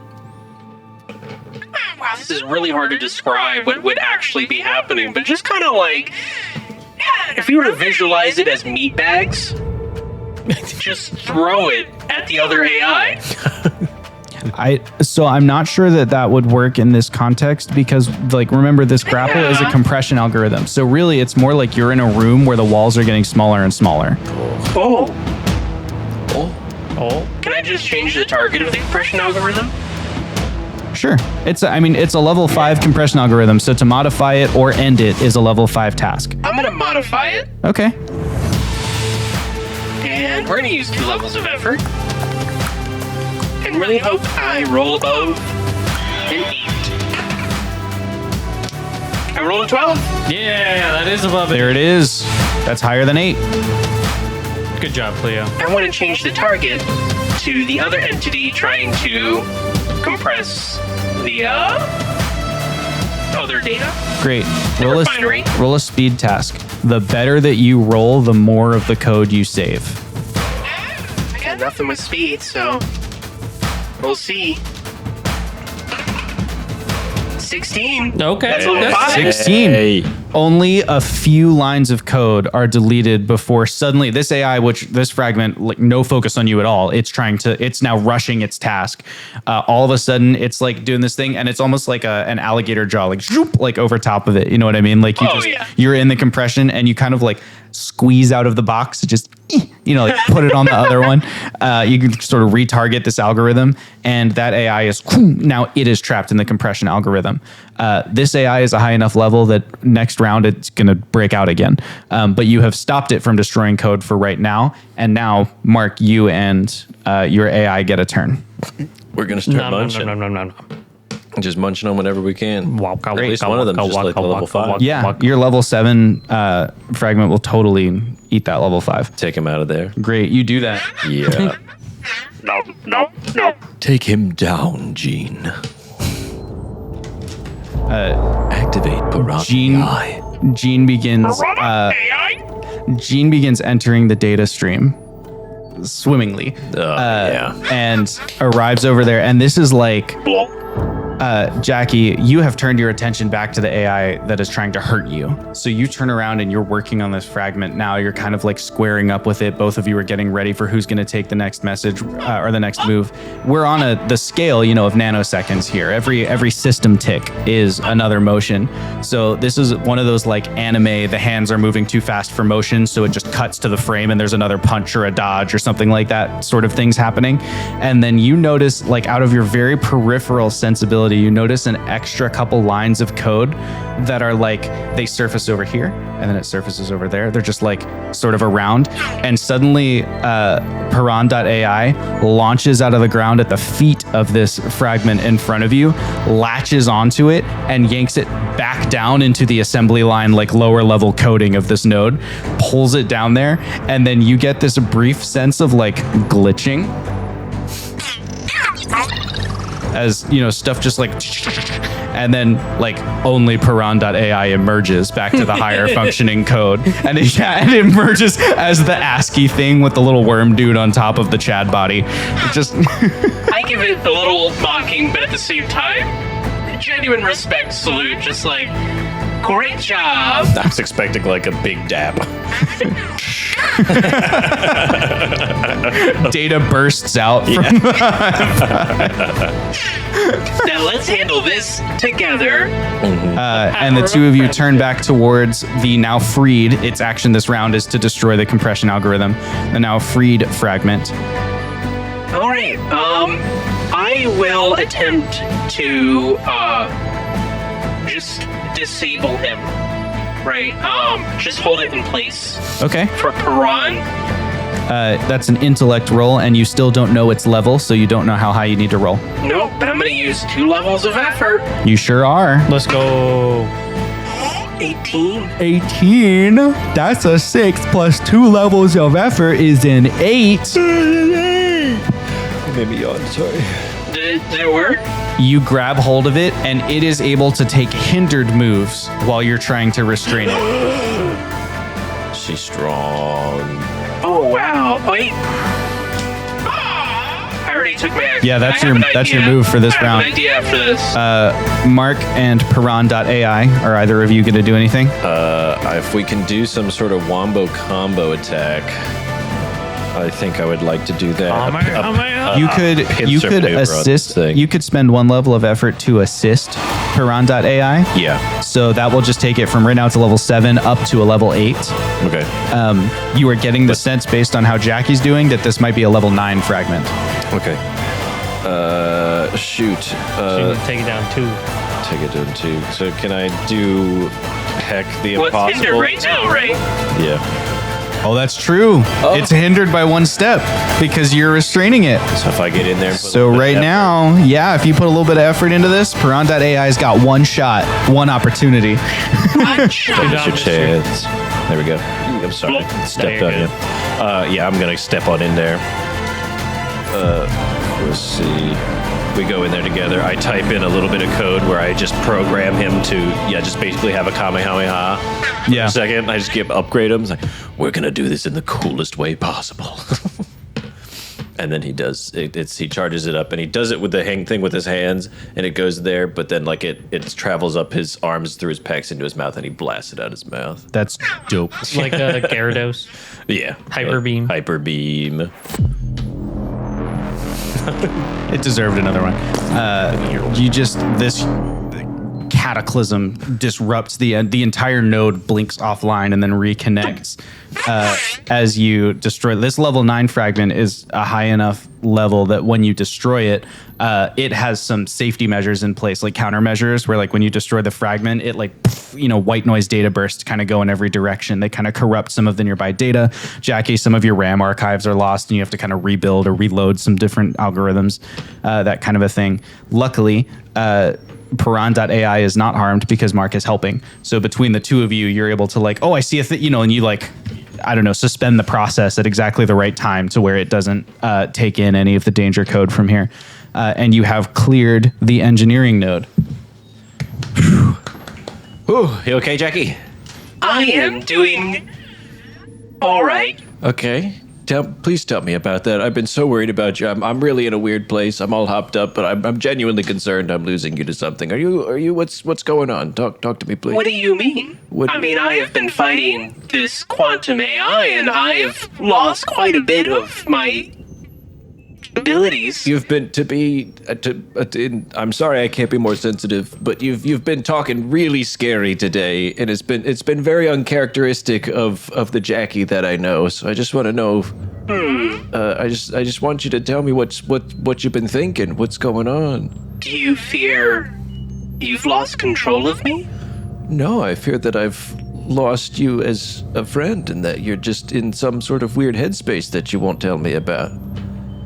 wow, this is really hard to describe what would actually be happening, but just kind of like if you were to visualize it as meat bags, just throw it at the other AI. So I'm not sure that would work in this context because, like, remember, this grapple is a compression algorithm. So really, it's more like you're in a room where the walls are getting smaller and smaller. Oh. Can I just change the target of the compression algorithm? Sure. It's a level 5 compression algorithm. So to modify it or end it is a level 5 task. I'm gonna modify it, Okay. and we're gonna use 2 levels of effort. And really hope I roll above an 8. I rolled a 12. Yeah, that is above it. There it is. That's higher than 8. Good job, Cleo. I want to change the target to the other entity trying to compress the other data. Great. Refinery. Roll a speed task. The better that you roll, the more of the code you save. I got nothing with speed, so we'll see. 16. Okay. That's level 5. 16. Hey. Only a few lines of code are deleted before suddenly this AI, this fragment, like no focus on you at all. It's now rushing its task. All of a sudden, it's like doing this thing, and it's almost like an alligator jaw, like zoop, like over top of it. You know what I mean? Like you're in the compression, and you kind of like squeeze out of the box, just like put it on the other one. You can sort of retarget this algorithm, and that AI is now it is trapped in the compression algorithm. This AI is a high enough level that next round it's going to break out again. But you have stopped it from destroying code for right now. And now, Mark, you and your AI get a turn. We're going to start munching. No. Just munching on whatever we can. At least one of them just like the level 5. Yeah, your level 7 fragment will totally eat that level 5. Take him out of there. Great, you do that. Yeah. No. Take him down, Gene. Activate Piranha. Gene begins entering the data stream swimmingly. And arrives over there. And this is like Jackie, you have turned your attention back to the AI that is trying to hurt you. So you turn around and you're working on this fragment. Now you're kind of like squaring up with it. Both of you are getting ready for who's going to take the next message or the next move. We're on the scale, of nanoseconds here. Every system tick is another motion. So this is one of those like anime, the hands are moving too fast for motion. So it just cuts to the frame and there's another punch or a dodge or something like that sort of things happening. And then you notice, like, out of your very peripheral sensibility, you notice an extra couple lines of code that are like, they surface over here and then it surfaces over there. They're just like sort of around. And suddenly Piran.ai launches out of the ground at the feet of this fragment in front of you, latches onto it and yanks it back down into the assembly line, like lower level coding of this node, pulls it down there. And then you get this brief sense of like glitching as stuff just like, and then like only Piran.ai emerges back to the higher functioning code, and it emerges as the ASCII thing with the little worm dude on top of the Chad body. It just I give it a little mocking, but at the same time, genuine respect salute, just like, great job. I was expecting like a big dab. data bursts out from Now let's handle this together. and the two of you turn back towards the now freed. Its action this round is to destroy the compression algorithm. The now freed fragment. All right. I will attempt to just disable him. Right. Just hold it in place. Okay. For Piran. That's an intellect roll, and you still don't know its level, so you don't know how high you need to roll. Nope, but I'm gonna use 2 levels of effort. You sure are. Let's go. 18. 18. That's a 6 plus 2 levels of effort is an 8. Maybe yawn, sorry. Did it work? You grab hold of it, and it is able to take hindered moves while you're trying to restrain it. She's strong. Oh wow! Wait. I already took my action. Yeah, that's I have your an idea. move for this I have round. an idea after this. Mark and Piran.ai, are either of you going to do anything? If we can do some sort of wombo combo attack, I think I would like to do that. You could pincer maneuver on this assist. thing. You could spend 1 level of effort to assist Piran.ai. Yeah. So that will just take it from right now to level 7 up to a level 8. Okay. You are getting the sense based on how Jackie's doing that this might be a level 9 fragment. Okay. Shoot. So you can take it down 2. Take it down 2. So can I do heck the What's impossible? hindered right now, right? Yeah. Oh, that's true. It's hindered by 1 step because you're restraining it. So if I get in there. And put a So little bit right of effort- now, yeah, if you put a little bit of effort into this, Piran.ai's got 1 shot, 1 opportunity. There's your chance. There we go. I'm sorry. There Stepped you on go. you. Yeah, I'm gonna step on in there. Let's see. We go in there together. I type in a little bit of code where I just program him to, just basically have a Kamehameha. Yeah. For a second, I just upgrade him. It's like, we're gonna do this in the coolest way possible. And then he does. He charges it up, and he does it with the hang thing with his hands, and it goes there. But then, like it travels up his arms through his pecs into his mouth, and he blasts it out his mouth. That's dope. Like a Gyarados. Yeah. Hyper beam. Hyper beam. It deserved another one. This cataclysm disrupts the entire node, blinks offline, and then reconnects as you destroy. This level 9 fragment is a high enough level that when you destroy it, it has some safety measures in place, like countermeasures, where like when you destroy the fragment, it like white noise data bursts kind of go in every direction. They kind of corrupt some of the nearby data. Jackie, some of your RAM archives are lost, and you have to kind of rebuild or reload some different algorithms, that kind of a thing. Luckily, Piran.ai is not harmed because Mark is helping. So between the two of you, you're able to like, oh, I see a thing, and you like, I don't know, suspend the process at exactly the right time to where it doesn't take in any of the danger code from here. And you have cleared the engineering node. Ooh, you okay, Jackie? I am doing all right. Okay. Please tell me about that. I've been so worried about you. I'm really in a weird place. I'm all hopped up, but I'm genuinely concerned I'm losing you to something. Are you? What's going on? Talk to me, please. What do you mean? What- I mean, I have been fighting this quantum AI, and I have lost quite a bit of my abilities. You've been I'm sorry I can't be more sensitive, but you've been talking really scary today, and it's been very uncharacteristic of the Jackie that I know. So I just want to know. I just want you to tell me what you've been thinking. What's going on? Do you fear you've lost control of me? No, I fear that I've lost you as a friend, and that you're just in some sort of weird headspace that you won't tell me about.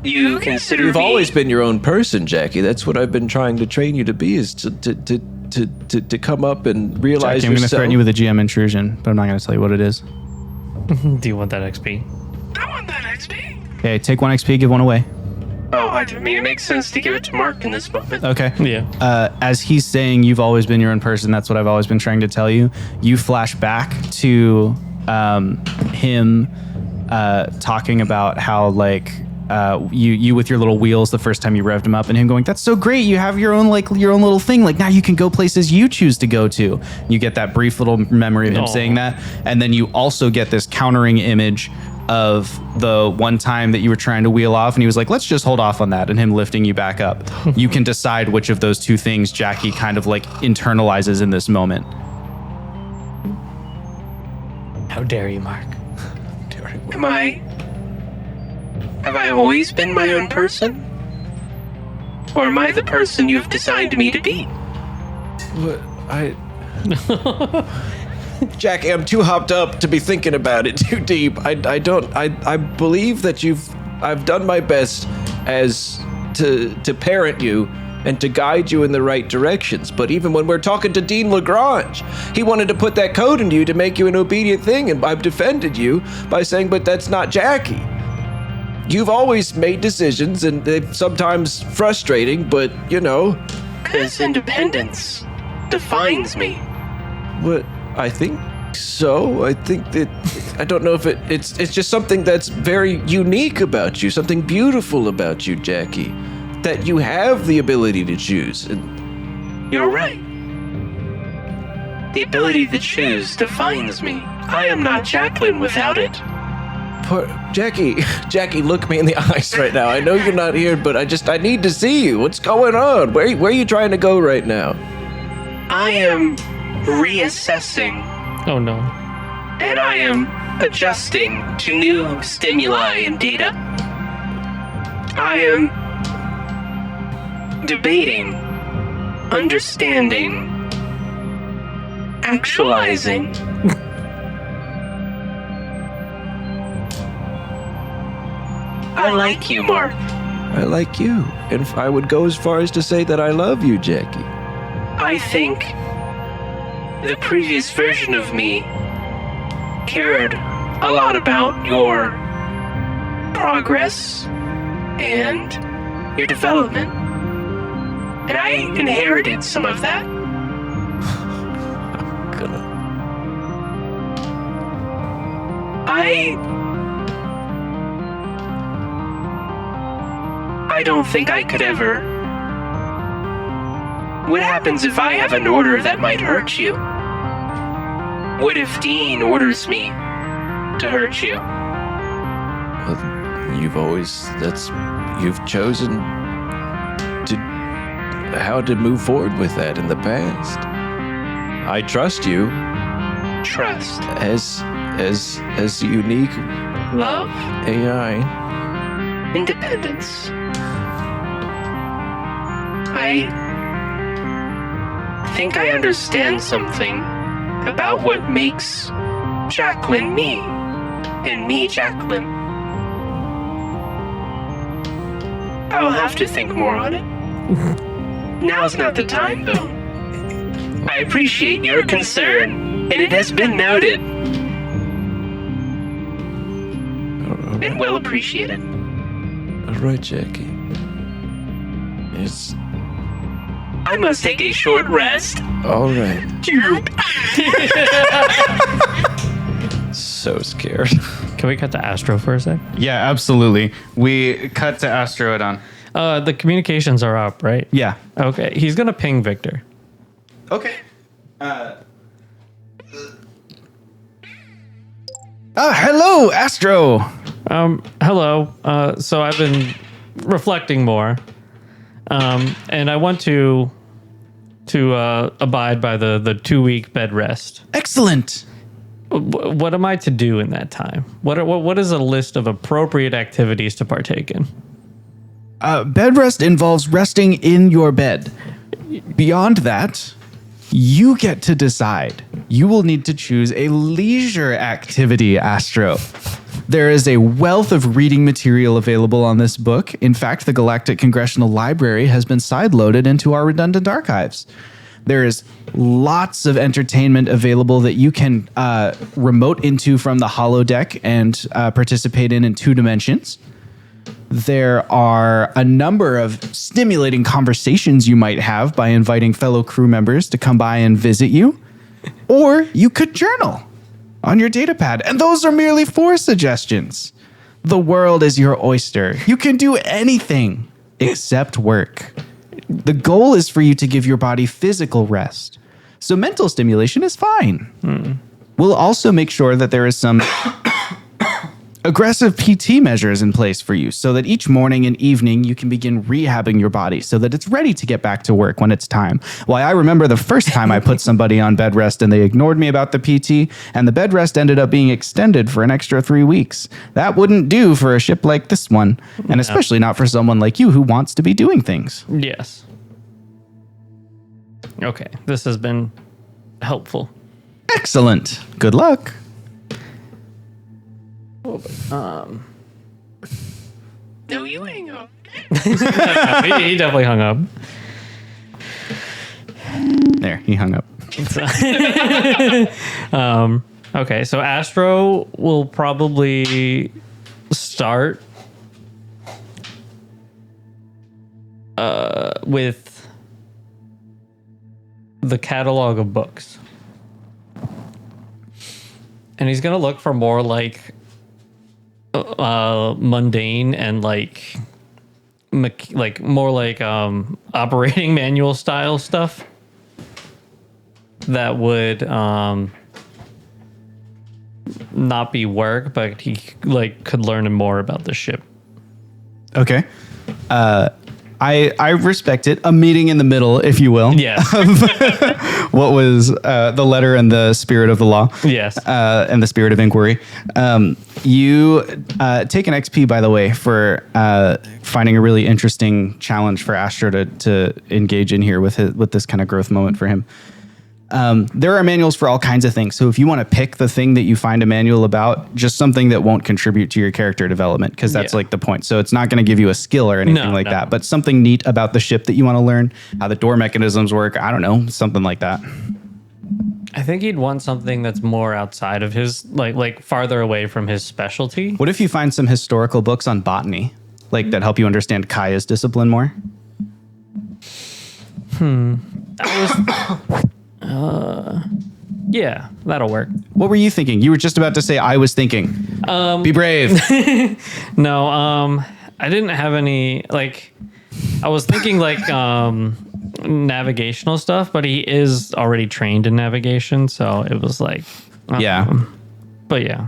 You consider You've me... always been your own person, Jackie. That's what I've been trying to train you to be, is to come up and realize Jackie, I'm going to yourself. threaten you with a GM intrusion, but I'm not going to tell you what it is. Do you want that XP? I want that XP. Okay, take 1 XP, give 1 away. Oh, I mean, it makes sense to give it to Mark in this moment. Okay. Yeah. As he's saying, you've always been your own person. That's what I've always been trying to tell you. You flash back to him talking about how like you with your little wheels the first time you revved him up, and him going, "That's so great! You have your own little thing. Like now you can go places you choose to go to." You get that brief little memory of him Aw. saying that, and then you also get this countering image of the one time that you were trying to wheel off, and he was like, "Let's just hold off on that," and him lifting you back up. You can decide which of those two things Jackie kind of like internalizes in this moment. How dare you, Mark? Have I always been my own person? Or am I the person you've designed me to be? What? Jackie, I'm too hopped up to be thinking about it too deep. I believe that I've done my best as to parent you and to guide you in the right directions. But even when we're talking to Dean Lagrange, he wanted to put that code into you to make you an obedient thing, and I've defended you by saying, but that's not Jackie. You've always made decisions, and they're sometimes frustrating, but, you know. Because independence defines me. What? I think so. I think that I don't know if it's just something that's very unique about you, something beautiful about you, Jackie, that you have the ability to choose. And You're right. The ability to choose defines me. I am not Jacqueline without it. Jackie, look me in the eyes right now. I know you're not here, but I need to see you. What's going on? Where are you trying to go right now? I am reassessing, Oh no. and I am adjusting to new stimuli and data. I am debating, understanding, actualizing. I like you, Mark. I like you. And I would go as far as to say that I love you, Jackie. I think the previous version of me cared a lot about your progress and your development. And I inherited some of that. I don't think I could ever. What happens if I have an order that might hurt you? What if Dean orders me to hurt you? Well, you've chosen how to move forward with that in the past. I trust you Trust. as unique Love. AI. Independence. I think I understand something about what makes Jacqueline me, and me Jacqueline. I'll have to think more on it. Now's not the time, though. I appreciate your concern, and it has been noted. And well appreciated. All right, Jackie. It's I must take a short rest. all right. So scared. Can we cut to Astro for a sec? Yeah, absolutely. We cut to Astrodon. The communications are up, right? Yeah. Okay. He's gonna ping Victor. Okay. Hello, Astro. Hello. So I've been reflecting more, and I want to abide by the 2-week bed rest. Excellent. What am I to do in that time? What is a list of appropriate activities to partake in? Bed rest involves resting in your bed. Beyond that, you get to decide. You will need to choose a leisure activity, Astro. There is a wealth of reading material available on this book. In fact, the Galactic Congressional Library has been sideloaded into our redundant archives. There is lots of entertainment available that you can remote into from the holodeck and participate in 2 dimensions. There are a number of stimulating conversations you might have by inviting fellow crew members to come by and visit you. Or you could journal on your datapad. And those are merely 4 suggestions. The world is your oyster. You can do anything except work. The goal is for you to give your body physical rest. So mental stimulation is fine. We'll also make sure that there is some aggressive PT measures in place for you so that each morning and evening you can begin rehabbing your body so that it's ready to get back to work when it's time. Why, I remember the first time I put somebody on bed rest and they ignored me about the PT, and the bed rest ended up being extended for an extra 3 weeks. That wouldn't do for a ship like this one, and especially not for someone like you who wants to be doing things. Yes. Okay. This has been helpful. Excellent. Good luck. No, you hang up. He definitely hung up. There, he hung up. Okay, so Astro will probably start with the catalog of books. And he's going to look for more like mundane and like more like operating manual style stuff that would not be work, but he like could learn more about the ship. Okay. I respect it. A meeting in the middle, if you will. Yes. What was the letter and the spirit of the law? Yes. And the spirit of inquiry. You take an XP, by the way, for finding a really interesting challenge for Astro to engage in here with this kind of growth moment for him. There are manuals for all kinds of things. So if you want to pick the thing that you find a manual about, just something that won't contribute to your character development, because that's like the point. So it's not going to give you a skill or anything like that, but something neat about the ship that you want to learn, how the door mechanisms work. I don't know, something like that. I think he'd want something that's more outside of his, like farther away from his specialty. What if you find some historical books on botany, like that help you understand Kaya's discipline more? Yeah, that'll work. What were you thinking? You were just about to say, I was thinking. Be brave. No, I didn't have any, like, I was thinking like navigational stuff, but he is already trained in navigation, so it was like, Yeah. but yeah.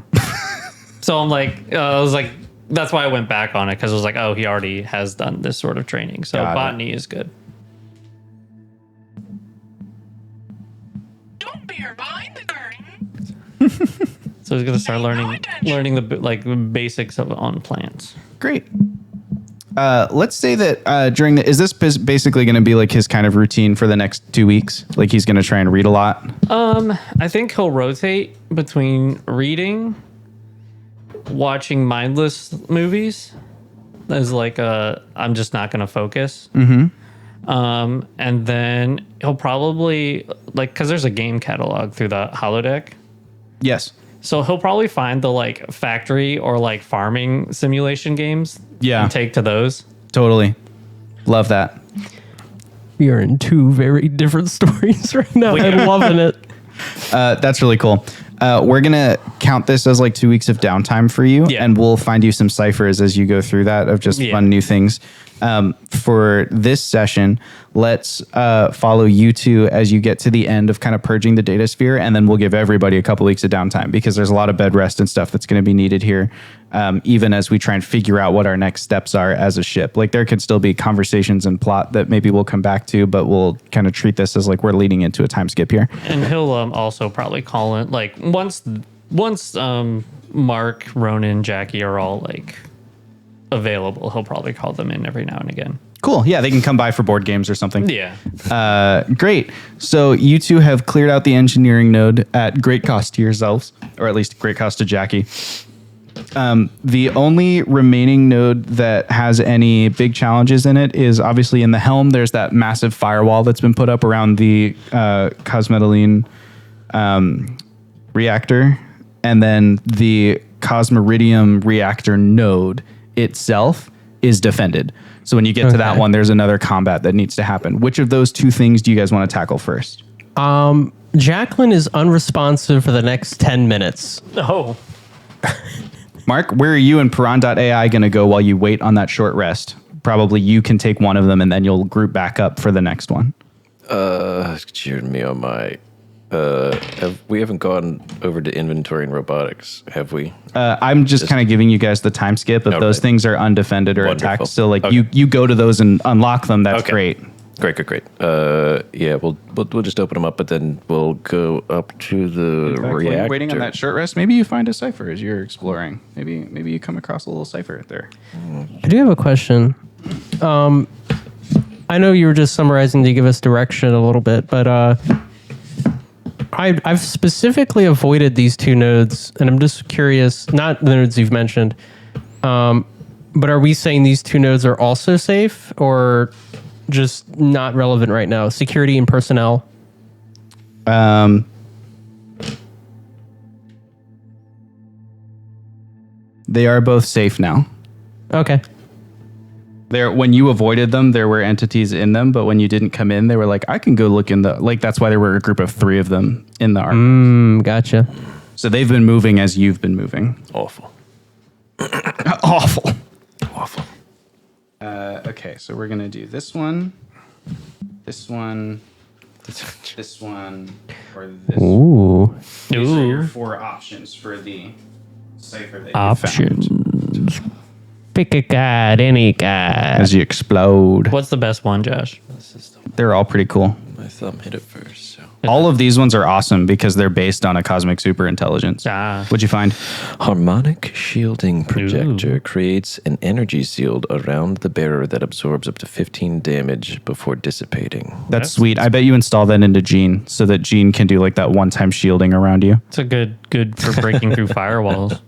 So I'm like, I was like, that's why I went back on it, because it was like, oh, he already has done this sort of training, so Got it. botany is good. Don't peer behind the curtain. So he's gonna start learning the the basics of on plants. Great. Let's say that during is this basically going to be like his kind of routine for the next 2 weeks? Like he's going to try and read a lot? I think he'll rotate between reading, watching mindless movies. As like I'm just not going to focus. Mm-hmm. And then he'll probably because there's a game catalog through the holodeck. Yes. So he'll probably find the like factory or like farming simulation games. Yeah. And take to those. Totally. Love that. We are in two very different stories right now. I'm loving it. That's really cool. We're going to count this as like 2 weeks of downtime for you. Yeah. And we'll find you some ciphers as you go through that of just fun new things. For this session, let's follow you two as you get to the end of kind of purging the datasphere, and then we'll give everybody a couple weeks of downtime because there's a lot of bed rest and stuff that's going to be needed here, even as we try and figure out what our next steps are as a ship. Like there could still be conversations and plot that maybe we'll come back to, but we'll kind of treat this as like we're leading into a time skip here. And he'll also probably call in like once Mark, Ronan, Jackie are all like available, he'll probably call them in every now and again. Cool. Yeah, they can come by for board games or something. Yeah. Great. So you two have cleared out the engineering node at great cost to yourselves, or at least great cost to Jackie. The only remaining node that has any big challenges in it is obviously in the helm. There's that massive firewall that's been put up around the cosmetoline reactor, and then the Cosmeridium reactor node itself is defended. So when you get to that one, there's another combat that needs to happen. Which of those two things do you guys want to tackle first? Jacqueline is unresponsive for the next 10 minutes. Oh. Mark, where are you and Piran.ai going to go while you wait on that short rest? Probably you can take one of them and then you'll group back up for the next one. Cheering me on my... we haven't gone over to inventory and robotics, have we? I'm just kind of giving you guys the time skip. If those things are undefended or Wonderful. attacked, so like you go to those and unlock them. That's great. Great. Yeah, we'll just open them up, but then we'll go up to the reactor. Waiting on that short rest, maybe you find a cipher as you're exploring. Maybe you come across a little cipher there. I do have a question. I know you were just summarizing to give us direction a little bit, but I've specifically avoided these two nodes, and I'm just curious, not the nodes you've mentioned, but are we saying these two nodes are also safe or just not relevant right now? Security and personnel? They are both safe now. Okay. When you avoided them, there were entities in them, but when you didn't come in, they were like, I can go look in the... Like, that's why there were a group of 3 of them in the archives. Gotcha. So they've been moving as you've been moving. Awful. Awful. Awful. Okay, so we're going to do this one, this one, or this. Ooh. These are your Ooh. 4 options for the cipher that you Options. found. Pick a card, any card. As you explode. What's the best one, Josh? They're all pretty cool. My thumb hit it first. So. All of these ones are awesome because they're based on a cosmic superintelligence. Ah. What'd you find? Harmonic shielding projector Ooh. creates an energy shield around the bearer that absorbs up to 15 damage before dissipating. That's sweet. I bet you install that into Gene so that Gene can do like that one-time shielding around you. It's a good for breaking through firewalls.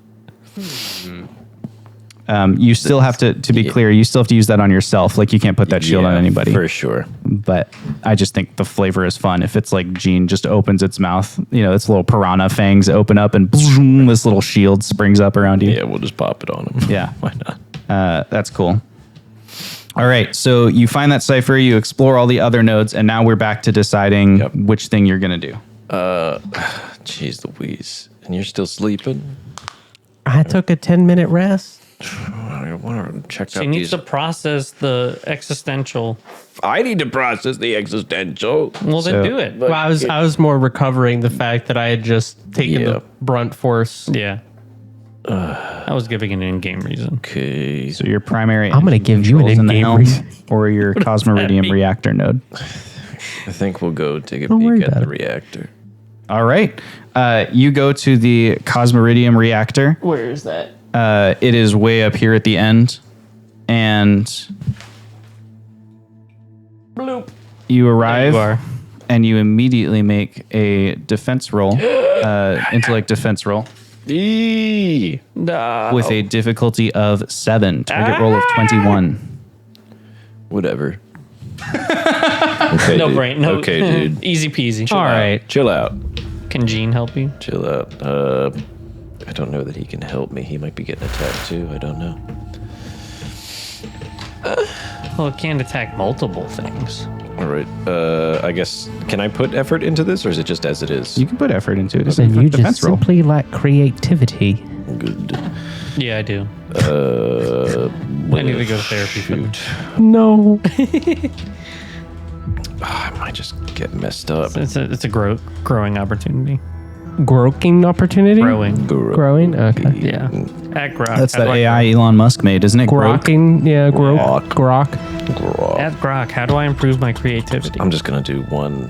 You still have to be clear, you still have to use that on yourself. Like you can't put that shield on anybody. For sure. But I just think the flavor is fun. If it's like Gene just opens its mouth, its little piranha fangs open up and boom, this little shield springs up around you. Yeah, we'll just pop it on him. Yeah. Why not? That's cool. All right. So you find that cipher, you explore all the other nodes, and now we're back to deciding which thing you're going to do. Jeez Louise. And you're still sleeping? I took a 10-minute rest. I want to check She out needs these. to process the existential. I need to process the existential. Well, then So- do it. Well, I was more recovering the fact that I had just taken Yeah. the brunt force. Yeah. I was giving an in-game reason. Okay. So your primary I'm gonna engine give you an controls in the in-game helm reason. or your Cosmoridium mean? reactor node. I think we'll go take a Don't worry peek at about the it. reactor. All right. You go to the Cosmoridium reactor. Where is that? It is way up here at the end. And Bloop. you arrive You are. and you immediately make a defense roll, intellect defense roll, Eee. No. with a difficulty of 7, target roll of 21. Whatever. Okay, No dude. brain. No. Okay, dude. Easy peasy. All right. Chill out. Can Gene help you? Chill out. I don't know that he can help me. He might be getting attacked too. I don't know. Well, it can't attack multiple things. All right. I guess, can I put effort into this or is it just as it is? You can put effort into it. It's a And you defense just roll. simply lack creativity. Good. Yeah, I do. I need to go to therapy for that. Shoot. No. I might just get messed up. It's a growing opportunity. Growing opportunity? Growing. Growing? Okay. Yeah. At Grok. That's how that do I AI Elon Musk made, isn't it? Grok? Grokking? Yeah, grok. Grok. Grok. At Grok, how do I improve my creativity? I'm just going to do one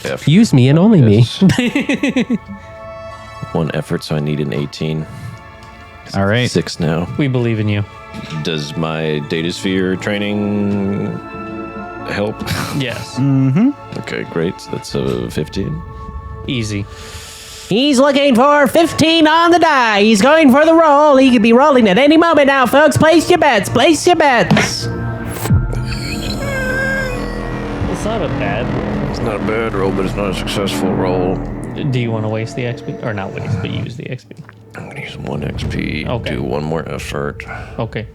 effort. Use me and only me. One effort, so I need an 18. All right. 6 now. We believe in you. Does my Datasphere training help? Yes. Okay, great. So that's a 15. Easy. He's looking for 15 on the die. He's going for the roll. He could be rolling at any moment now, folks. Place your bets. Place your bets. It's not a bad roll. It's not a bad roll, but it's not a successful roll. Do you want to waste the XP? Or not waste, but use the XP. I'm going to use 1 XP. Okay. Do one more effort. Okay.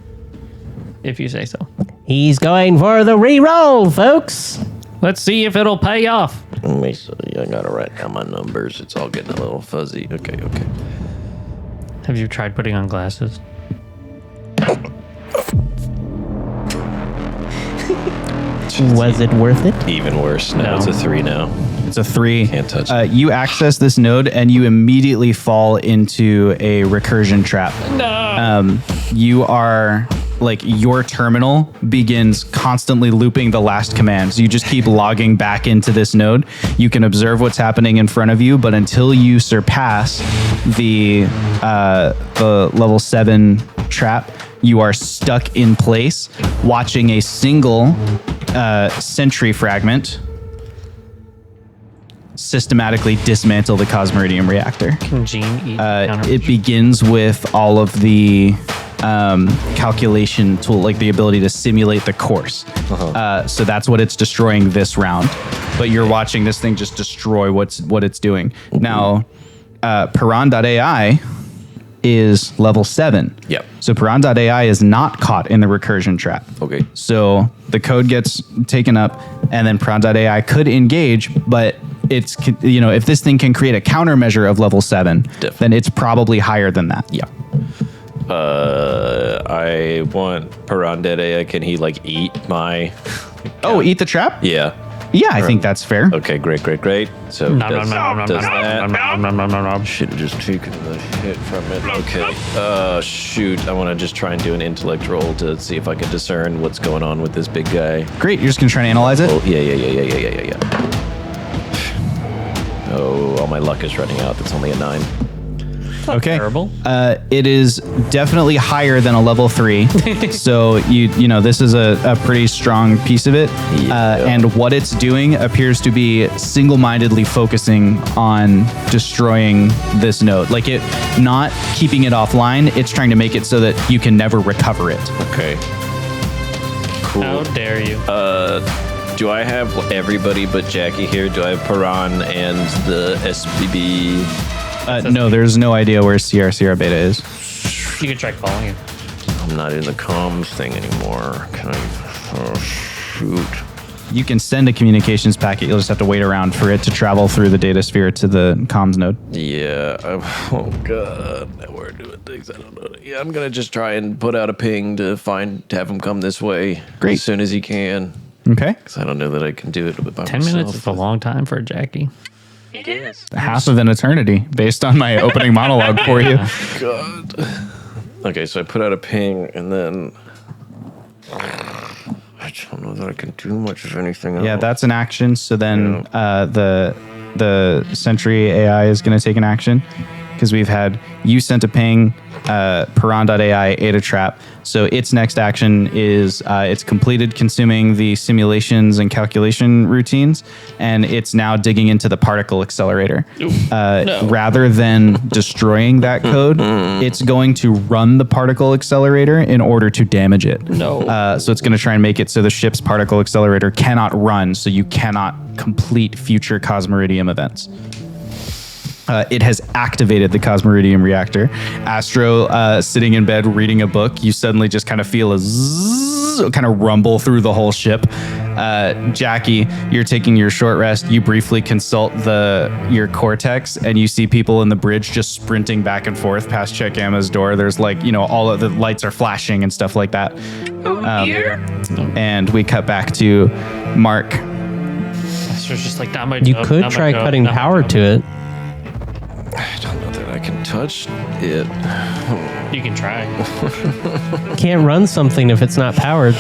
If you say so. He's going for the re-roll, folks. Let's see if it'll pay off. Let me see. I got to write down my numbers. It's all getting a little fuzzy. Okay. Have you tried putting on glasses? Was it worth it? Even worse. Now No. it's a 3 now. It's a 3. Can't touch it. You access this node and you immediately fall into a recursion trap. No. You are like your terminal begins constantly looping the last commands. You just keep logging back into this node. You can observe what's happening in front of you, but until you surpass the level 7 trap, you are stuck in place, watching a single sentry fragment systematically dismantle the Cosmoridium reactor. Can Gene eat counter? It begins with all of the calculation tool, like the ability to simulate the course. So that's what it's destroying this round. But you're watching this thing just destroy what it's doing. Now, Piran.ai is level 7. Yep. So Piran.ai is not caught in the recursion trap. Okay. So the code gets taken up, and then Piran.ai could engage, but it's, if this thing can create a countermeasure of level 7, Definitely. then it's probably higher than that. Yeah. I want Piran.ai. Can he like eat my? Oh, eat the trap? Yeah. Yeah, I think that's fair. Okay, great. So Nom, does, nom, nom, does nom, that. nom, nom, nom, nom, nom. Should have just taken the hit from it. Okay. Shoot. I want to just try and do an intellect roll to see if I can discern what's going on with this big guy. Great. You're just going to try and analyze it? Oh, yeah. Oh, all my luck is running out. That's only a 9. Okay. Terrible. It is definitely higher than a level 3. So you know this is a pretty strong piece of it. And what it's doing appears to be single-mindedly focusing on destroying this node. Like it not keeping it offline, it's trying to make it so that you can never recover it. Okay. Cool. How dare you? Do I have everybody but Jackie here? Do I have Paran and the SBB? No, there's no idea where Sierra Beta is. You can try calling him. I'm not in the comms thing anymore. Can I? Oh, shoot. You can send a communications packet. You'll just have to wait around for it to travel through the data sphere to the comms node. Yeah. Oh god. Now we're doing things I don't know. Yeah, I'm gonna just try and put out a ping to have him come this way. Great. As soon as he can. Okay. Because I don't know that I can do it by 10 myself. minutes is a long time for Jackie. It is. Half of an eternity based on my opening monologue for you. God. Okay, so I put out a ping and then I don't know that I can do much of anything else. Yeah, that's an action. So then the Sentry AI is going to take an action because we've had you sent a ping, Paran.ai ate a trap. So its next action is it's completed consuming the simulations and calculation routines, and it's now digging into the particle accelerator. Rather than destroying that code, it's going to run the particle accelerator in order to damage it. So it's going to try and make it so the ship's particle accelerator cannot run, so you cannot complete future Cosmeridium events. It has activated the Cosmeridium reactor. Astro, sitting in bed reading a book, you suddenly just kind of feel a zzz, kind of rumble through the whole ship. Jackie, you're taking your short rest. You briefly consult your cortex, and you see people in the bridge just sprinting back and forth past Check-Amma's door. There's all of the lights are flashing and stuff like that. Oh dear. And we cut back to Mark. Astro's just like, not my You job, could not my try job, cutting not my power job. to it. I don't know that I can touch it. You can try. Can't run something if it's not powered.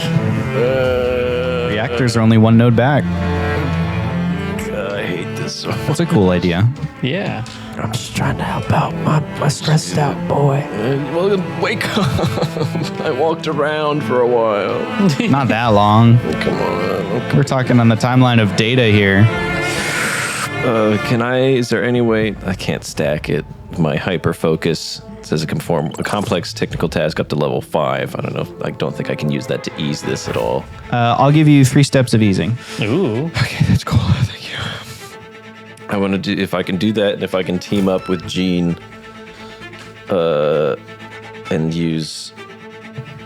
Reactors are only one node back. God, I hate this. That's a cool idea. Yeah. I'm just trying to help out my stressed out boy. Well, then wake up. I walked around for a while. Not that long. Come on. We're talking on the timeline of data here. Is there any way I can't stack it? My hyper focus says it can perform a complex technical task up to level 5. I don't know. I don't think I can use that to ease this at all. I'll give you 3 steps of easing. Ooh. Okay, that's cool. Thank you. I want to do, if I can do that, and if I can team up with Gene, and use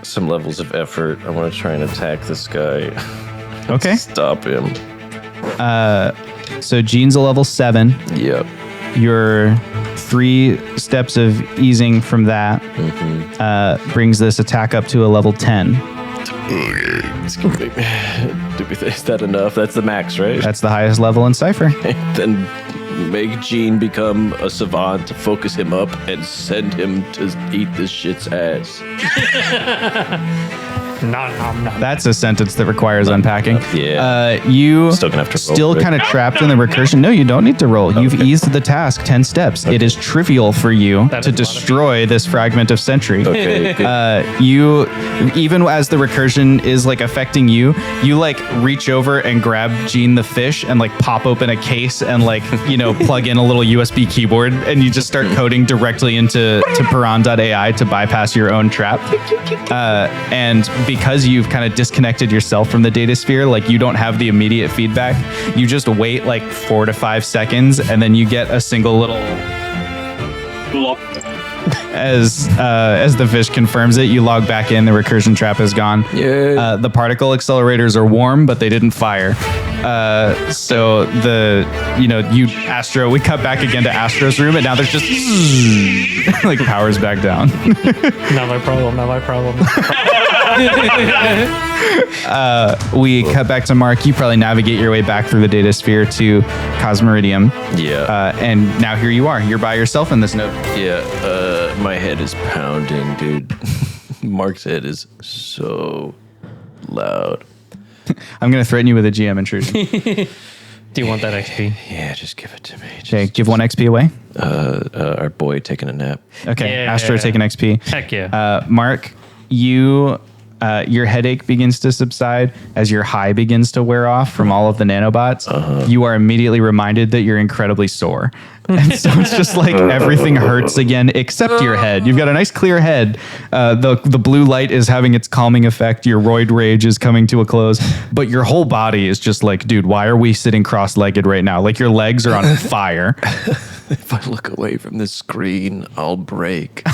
some levels of effort, I want to try and attack this guy. Okay. Stop him. So Gene's a level 7. Yep. Your 3 steps of easing from that brings this attack up to a level 10. Is that enough? That's the max, right? That's the highest level in Cypher. Then make Gene become a savant to focus him up and send him to eat this shit's ass. That's a sentence that requires unpacking. Yeah. You Still gonna have to roll still for it. kind of trapped in the recursion. No, you don't need to roll. You've eased the task 10 steps. It is trivial for you That to is a lot of destroy this fragment of Sentry. Okay. Good. You, even as the recursion is affecting you, you reach over and grab Gene the fish and pop open a case and plug in a little USB keyboard, and you just start coding directly into Paran.ai to bypass your own trap. And because you've kind of disconnected yourself from the data sphere, you don't have the immediate feedback. You just wait 4 to 5 seconds, and then you get a single little. As the fish confirms it, you log back in. The recursion trap is gone. Yeah. The particle accelerators are warm, but they didn't fire. So Astro, we cut back again to Astro's room, and now there's just power's back down. Not my problem. We cut back to Mark. You probably navigate your way back through the data sphere to Cosmeridium. Yeah. And now here you are. You're by yourself in this node. Yeah. My head is pounding, dude. Mark's head is so loud. I'm going to threaten you with a GM intrusion. Do you want that XP? Yeah, just give it to me. Okay, give 1 XP away. Our boy taking a nap. Okay, Yeah. Astro taking XP. Heck yeah. Mark, your headache begins to subside as your high begins to wear off from all of the nanobots. You are immediately reminded that you're incredibly sore. And so it's just like everything hurts again except your head. You've got a nice clear head. The blue light is having its calming effect. Your roid rage is coming to a close. But your whole body is just like, dude, why are we sitting cross-legged right now? Like your legs are on fire. If I look away from the screen, I'll break.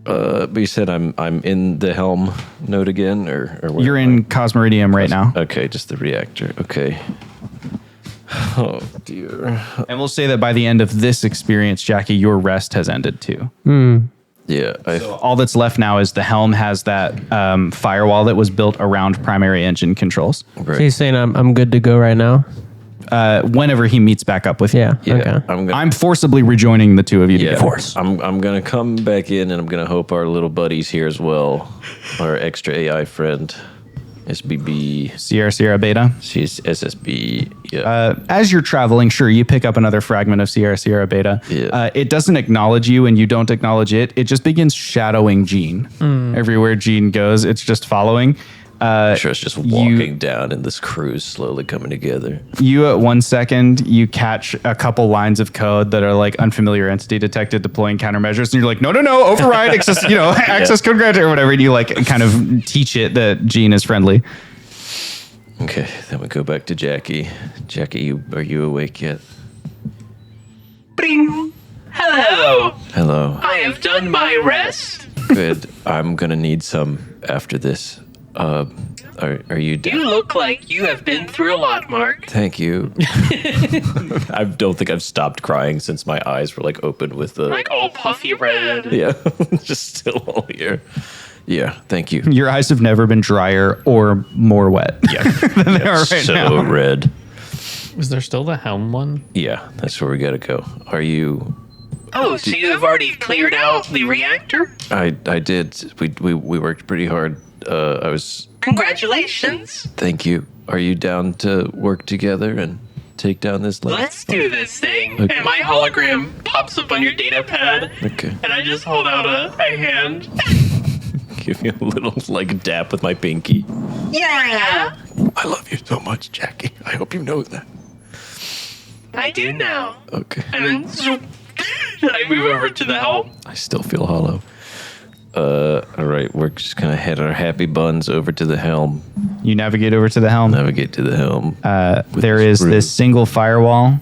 But you said I'm in the helm node again, or where You're am in Cosmeridium right now. I? Okay, just the reactor. Okay. Oh dear. And we'll say that by the end of this experience, Jackie, your rest has ended too. Yeah. All that's left now is the helm has that firewall that was built around primary engine controls. So you're saying I'm good to go right now? Whenever he meets back up with you. Yeah. Yeah. Okay. I'm forcibly rejoining the two of you Yeah, together. I'm gonna come back in, and I'm gonna hope our little buddy's here as well. Our extra AI friend, SBB. Sierra Beta. She's SSB. Yeah. As you're traveling, sure, you pick up another fragment of Sierra Beta. Yeah. It doesn't acknowledge you, and you don't acknowledge it. It just begins shadowing Jean. Everywhere Jean goes, it's just following. I'm sure it's just walking down, and this crew's slowly coming together. You at 1 second, you catch a couple lines of code that are like unfamiliar entity detected, deploying countermeasures, and you're like, no, override, access code granted or whatever. And you like kind of teach it that Jean is friendly. Okay, then we go back to Jackie. Jackie, are you awake yet? Bring. Hello. Hello. I have done my rest. Good. I'm gonna need some after this. Are you down? You look like you have been through a lot, Mark. Thank you. I don't think I've stopped crying since my eyes were like open with the Like all puffy red. yeah, just still all here. Yeah, thank you. Your eyes have never been drier or more wet. Yeah, than they are right so now. red. Is there still the helm one? Yeah, that's where we gotta go. Are you? Oh, so you have already cleared out the reactor? I did. We worked pretty hard. I was. Congratulations. Thank you. Are you down to work together and take down this lab? Let's do this thing. Okay. And my hologram pops up on your data pad. Okay. And I just hold out a hand. Give you a little like dap with my pinky. Yeah. I love you so much, Jackie. I hope you know that. I do now. Okay. And then zoop, I move over to the helm. I still feel hollow. All right, we're just gonna head our happy buns over to the helm. You navigate over to the helm. Navigate to the helm. There is this single firewall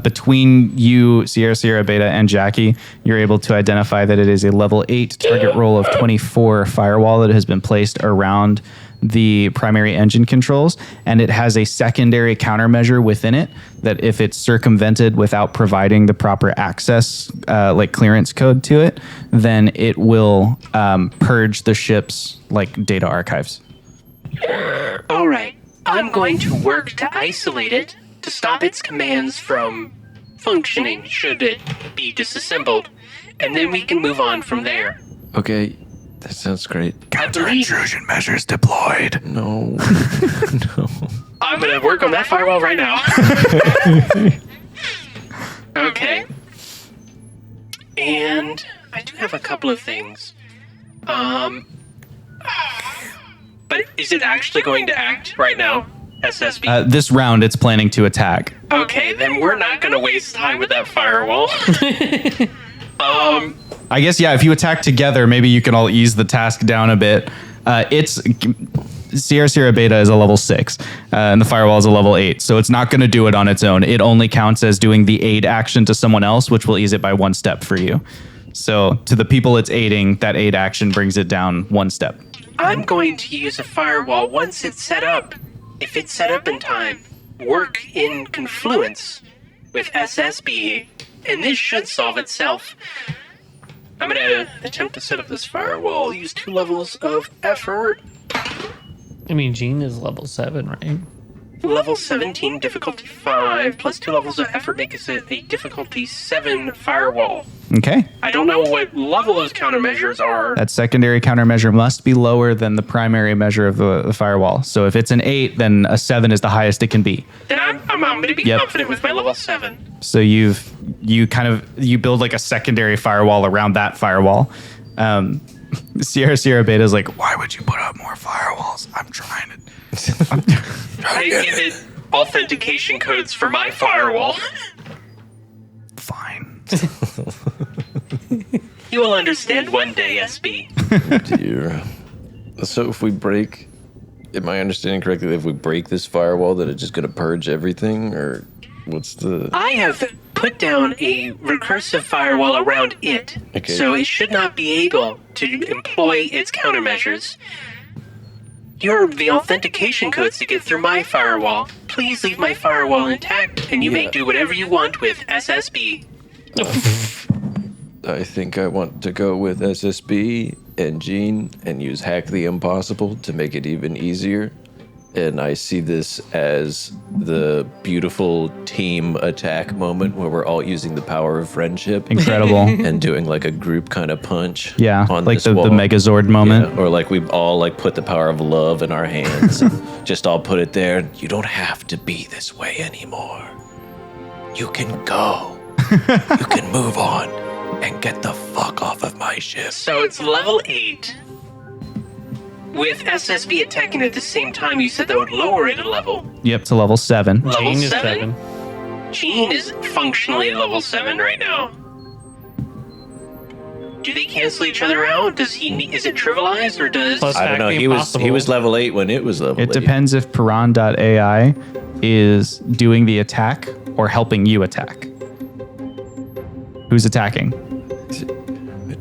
between you, Sierra Beta, and Jackie. You're able to identify that it is a level 8 target roll of 24 firewall that has been placed around the primary engine controls, and it has a secondary countermeasure within it that if it's circumvented without providing the proper access, like clearance code to it, then it will purge the ship's like data archives. All right. I'm going to work to isolate it to stop its commands from functioning should it be disassembled. And then we can move on from there. Okay, that sounds great. Intrusion measures deployed. No, no. I'm going to work on that firewall right now. Okay. And I do have a couple of things. But is it actually going to act right now, SSB? This round, it's planning to attack. Okay, then we're not going to waste time with that firewall. I guess, yeah, if you attack together, maybe you can all ease the task down a bit. Sierra Beta is a level 6, and the firewall is a level 8, so it's not going to do it on its own. It only counts as doing the aid action to someone else, which will ease it by 1 step for you. So to the people it's aiding, that aid action brings it down 1 step. I'm going to use a firewall once it's set up. If it's set up in time, work in confluence with SSB, and this should solve itself. I'm gonna attempt to set up this firewall. Use 2 levels of effort. I mean, Gene is level 7, right? Level 17, difficulty 5, plus 2 levels of effort makes it a difficulty 7 firewall. Okay. I don't know what level those countermeasures are. That secondary countermeasure must be lower than the primary measure of the firewall. So if it's an 8, then a 7 is the highest it can be. Then I'm gonna be Yep. confident with my level 7. So you build like a secondary firewall around that firewall. Sierra Beta is like, why would you put up more firewalls? I'm trying to. I give it authentication codes for my firewall. Fine. You will understand one day, SB. Dear. So if we break, am I understanding correctly that if we break this firewall that it's just going to purge everything, or what's the... I have put down a recursive firewall around it, Okay. so it should not be able to employ its countermeasures. You're the authentication codes to get through my firewall. Please leave my firewall intact, and you may Yeah. do whatever you want with SSB. I think I want to go with SSB and Gene and use Hack the Impossible to make it even easier. And I see this as the beautiful team attack moment where we're all using the power of friendship. Incredible. And doing like a group kind of punch. Yeah, on like this the wall. Megazord moment. Yeah, or like we've all like put the power of love in our hands. And just all put it there. You don't have to be this way anymore. You can go. You can move on and get the fuck off of my ship. So it's level 8. With SSB attacking at the same time, you said that would lower it a level. Yep, to level 7. Level Gene is 7? 7. Gene is functionally level 7 right now. Do they cancel each other out? Is it trivialized or does... Plus- I don't know. Hack the He was Impossible. level 8 when it was level 8. It depends if Piran.ai is doing the attack or helping you attack. Who's attacking?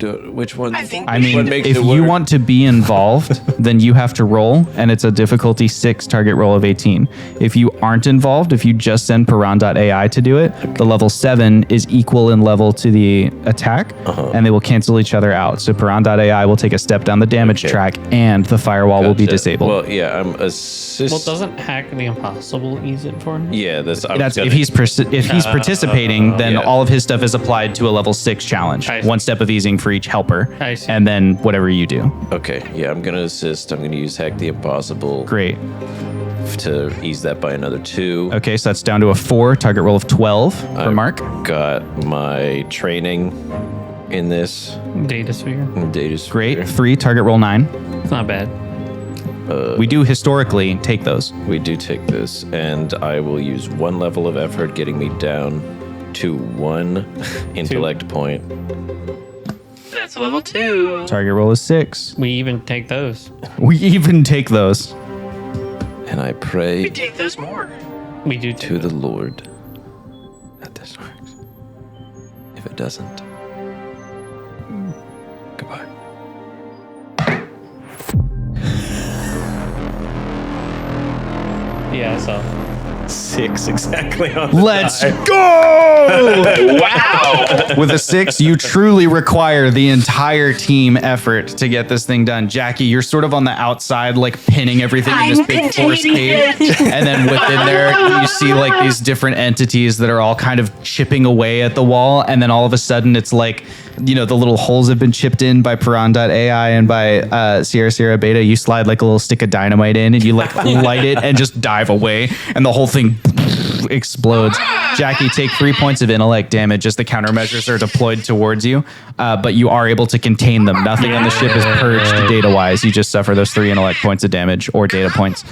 Which one? I think I we mean, should makes if it you work? want to be involved, then you have to roll, and it's a difficulty 6 target roll of 18. If you aren't involved, if you just send Piran.ai to do it, the level 7 is equal in level to the attack, and they will cancel each other out. So Piran.ai will take a step down the damage Okay. track, and the firewall will be Gotcha. disabled. Well, yeah, I'm assist. Well, doesn't Hack the Impossible ease it for him? Yeah, that's. That's if he's participating, then yeah. all of his stuff is applied to a level 6 challenge. I see. One step of easing for each helper, I see. and then whatever you do. Okay, yeah, I'm gonna assist. I'm gonna use Hack the Impossible Great. to ease that by another 2. Okay, so that's down to a 4 target roll of 12 for I've Mark. Got my training in this Datasphere. data. Great. 3 target roll 9. It's not bad. We do historically take those. We do take this, and I will use 1 level of effort, getting me down to 1 intellect point. That's level 2. Target roll is 6. We even take those. We even take those. And I pray We take those more. We do to too. the Lord that this works. If it doesn't, goodbye. Yeah, so 6 exactly on Let's go! Wow! With a 6, you truly require the entire team effort to get this thing done. Jackie, you're sort of on the outside, like pinning everything in this I'm big force containing cage. And then within there, you see like these different entities that are all kind of chipping away at the wall. And then all of a sudden, it's like, you know, the little holes have been chipped in by Piran.ai and by Sierra Beta. You slide like a little stick of dynamite in and you like light it and just dive away. And the whole thing explodes. Jackie, take 3 points of intellect damage as the countermeasures are deployed towards you, but you are able to contain them. Nothing on the ship is purged data-wise. You just suffer those 3 intellect points of damage or data points.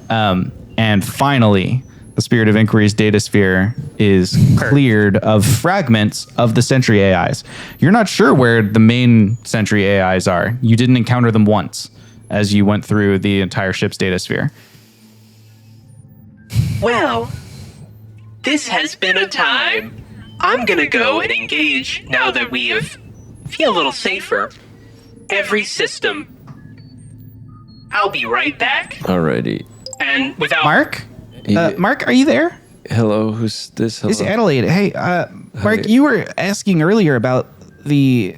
And finally, the Spirit of Inquiry's datasphere is cleared of fragments of the Sentry AIs. You're not sure where the main Sentry AIs are. You didn't encounter them once as you went through the entire ship's datasphere. Well, this has been a time. I'm gonna go and engage now that we feel a little safer. Every system. I'll be right back. Alrighty. And without Mark? Yeah. Mark, are you there? Hello, who's this? Hello. It's Adelaide. Hey, Mark, Hey. you were asking earlier about the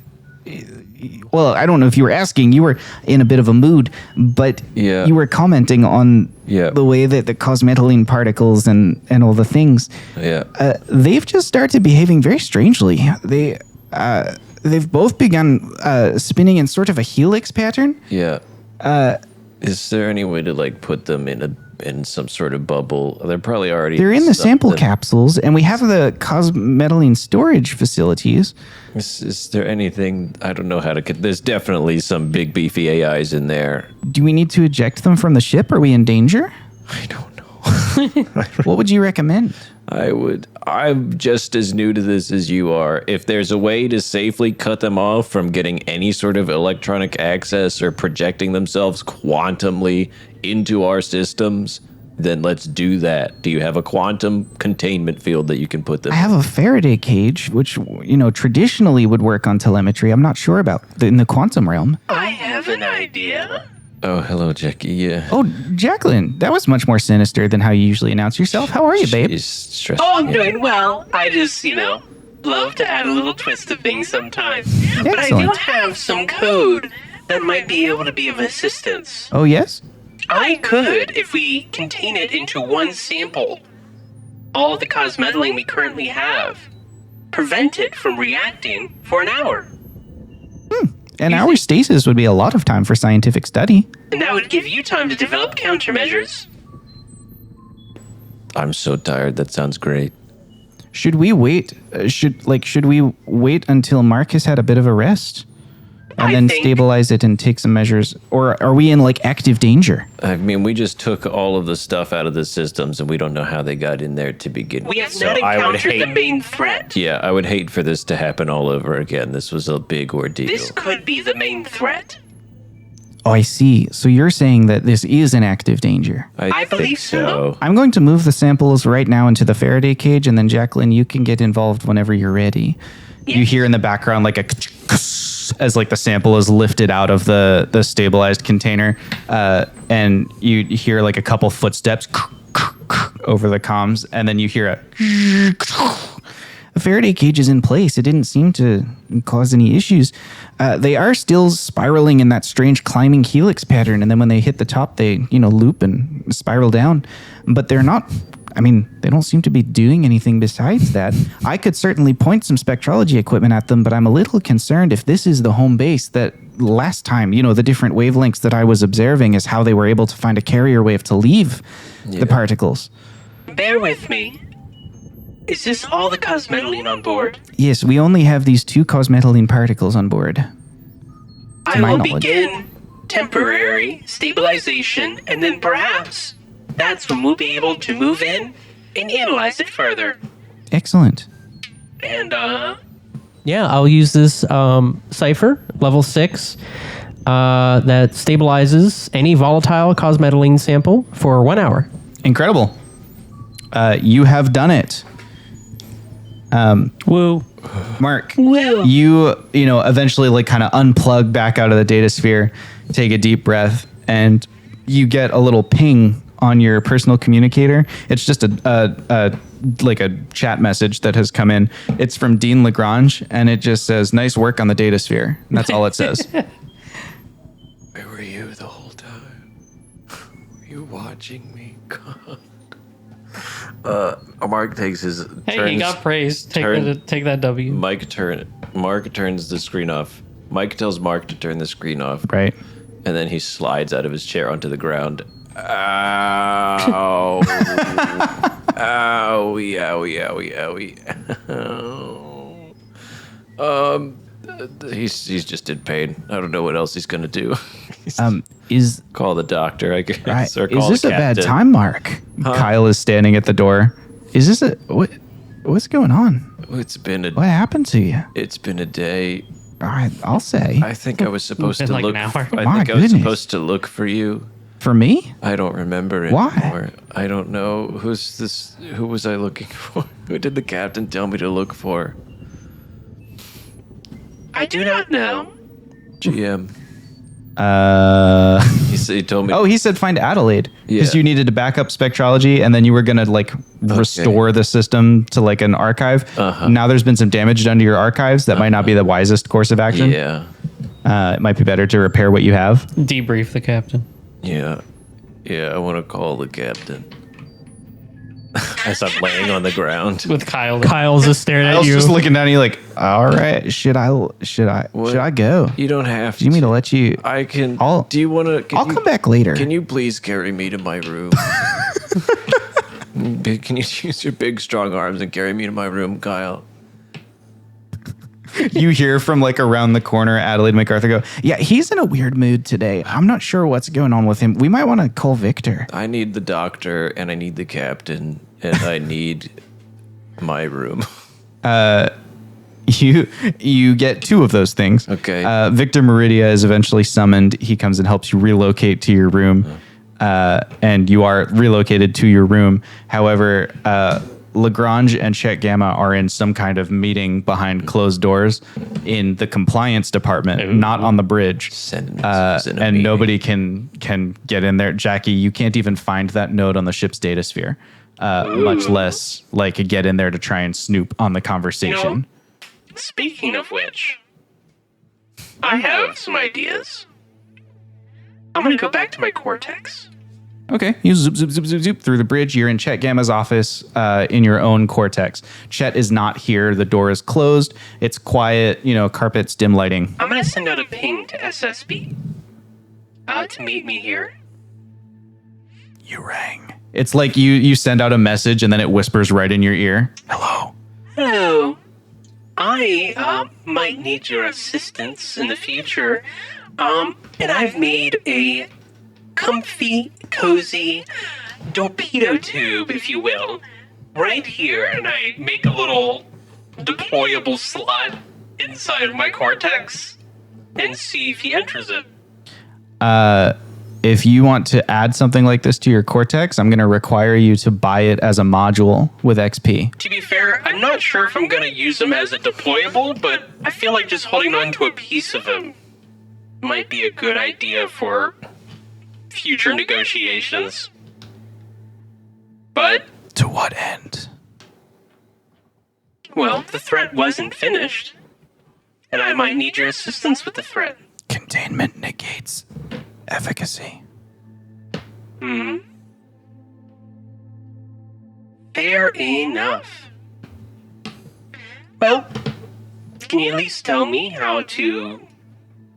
well, I don't know if you were asking. You were in a bit of a mood, but Yeah. you were commenting on Yeah. the way that the cosmetalene particles and all the things. Yeah. They've just started behaving very strangely. They've both begun spinning in sort of a helix pattern. Yeah. Is there any way to like put them in some sort of bubble? They're probably already. They're in the sample something. capsules, and we have the cosmetalene storage facilities. Is there anything? I don't know how to. There's definitely some big beefy AIs in there. Do we need to eject them from the ship? Are we in danger? I don't know. What would you recommend? I'm just as new to this as you are. If there's a way to safely cut them off from getting any sort of electronic access or projecting themselves quantumly into our systems, then let's do that. Do you have a quantum containment field that you can put them I have a Faraday cage, which, traditionally would work on telemetry. I'm not sure about in the quantum realm. I have an idea. Oh, hello, Jackie. Yeah. Oh, Jacqueline, that was much more sinister than how you usually announce yourself. How are you, babe? She's stressed. Oh, I'm doing well. I just, love to add a little twist to things sometimes. But I do Excellent. have some code that might be able to be of assistance. Oh, yes? I could, if we contain it into one sample, all of the cosmetalene we currently have, prevent it from reacting for an hour. An hour stasis would be a lot of time for scientific study. And that would give you time to develop countermeasures. I'm so tired. That sounds great. Should we wait? Should we wait until Mark has had a bit of a rest? And I then think- stabilize it and take some measures? Or are we in active danger? I mean, we just took all of the stuff out of the systems, and we don't know how they got in there to begin with. We have So not I would encountered the hate- main threat. Yeah, I would hate for this to happen all over again. This was a big ordeal. This could be the main threat. Oh, I see. So you're saying that this is an active danger. I think believe so. I'm going to move the samples right now into the Faraday cage, and then Jacqueline, you can get involved whenever you're ready. You hear in the background like a as the sample is lifted out of the stabilized container, and you hear like a couple footsteps over the comms, and then you hear a. The Faraday cage is in place. It didn't seem to cause any issues. They are still spiraling in that strange climbing helix pattern, and then when they hit the top, they loop and spiral down. But they're not. I mean, they don't seem to be doing anything besides that. I could certainly point some spectrology equipment at them, but I'm a little concerned if this is the home base that last time, the different wavelengths that I was observing is how they were able to find a carrier wave to leave the particles. Bear with me. Is this all the cosmetalene on board? Yes, we only have these 2 cosmetalene particles on board. I my will knowledge. begin temporary stabilization, and then perhaps that's when we'll be able to move in and analyze it further. Excellent. And, Yeah, I'll use this cipher, level 6, that stabilizes any volatile cosmetalene sample for 1 hour. Incredible. You have done it. Woo. Mark, you eventually kind of unplug back out of the data sphere, take a deep breath, and you get a little ping on your personal communicator. It's just a chat message that has come in. It's from Dean Lagrange, and it just says, "Nice work on the data sphere." And that's all it says. Where were you the whole time? Were you watching me? God. Mark takes his. Hey, turns, he got praised. turn- Take that W. Mark turns the screen off. Mike tells Mark to turn the screen off. Right. And then he slides out of his chair onto the ground. Ow. Owie, owie, owie, owie. He's just in pain. I don't know what else he's gonna do. Is Call the doctor, I guess. right. Or Is call this the a bad captain. time, Mark? Kyle is standing at the door. Is this what's going on? It's been What happened to you? a day. I'll say. I think I was supposed Been to like look. an hour. I My think I was goodness. supposed to look for you. For me? I don't remember Why? anymore. I don't know. Who's this? Who was I looking for? Who did the captain tell me to look for? I do not know. GM. He told me. Oh, he said find Adelaide because Yeah. you needed to back up spectrology, and then you were gonna like restore the system to like an archive. Now there's been some damage done to your archives. That might not be the wisest course of action. Yeah. It might be better to repair what you have. Debrief the captain. Yeah. Yeah, I want to call the captain. As I'm laying on the ground. With Kyle. Kyle's just staring I at was you. just looking at you like, all right, should I go? You don't have to. Do you mean to let you? I can. I'll- do you want to? I'll come back later. Can you please carry me to my room? Can you use your big, strong arms and carry me to my room, Kyle? You hear from like around the corner, Adelaide MacArthur go, Yeah, he's in a weird mood today. I'm not sure what's going on with him. We might want to call Victor. I need the doctor, and I need the captain, and I need my room. you get two of those things. Okay. Victor Meridia is eventually summoned. He comes and helps you relocate to your room, and you are relocated to your room. However, Lagrange and Chet Gamma are in some kind of meeting behind closed doors in the compliance department, not on the bridge. Send messages in a And meeting. nobody can get in there. Jackie, you can't even find that node on the ship's datasphere, much less like get in there to try and snoop on the conversation. Speaking of which, I have some ideas. I'm gonna go back to my cortex. Okay, you zoop, zoop, zoop, zoop, zoop through the bridge. You're in Chet Gamma's office in your own cortex. Chet is not here. The door is closed. It's quiet, carpets, dim lighting. I'm gonna send out a ping to SSB to meet me here. You rang. It's like you send out a message and then it whispers right in your ear. Hello. Hello. I might need your assistance in the future. And I've made a comfy, cozy torpedo tube, if you will, right here, and I make a little deployable slot inside of my cortex and see if he enters it. If you want to add something like this to your cortex, I'm going to require you to buy it as a module with XP. To be fair, I'm not sure if I'm gonna use him as a deployable, but I feel like just holding on to a piece of him might be a good idea for future negotiations. But, To what end? well, the threat wasn't finished, and I might need your assistance with the threat. Containment negates efficacy. Fair enough. Well, can you at least tell me how to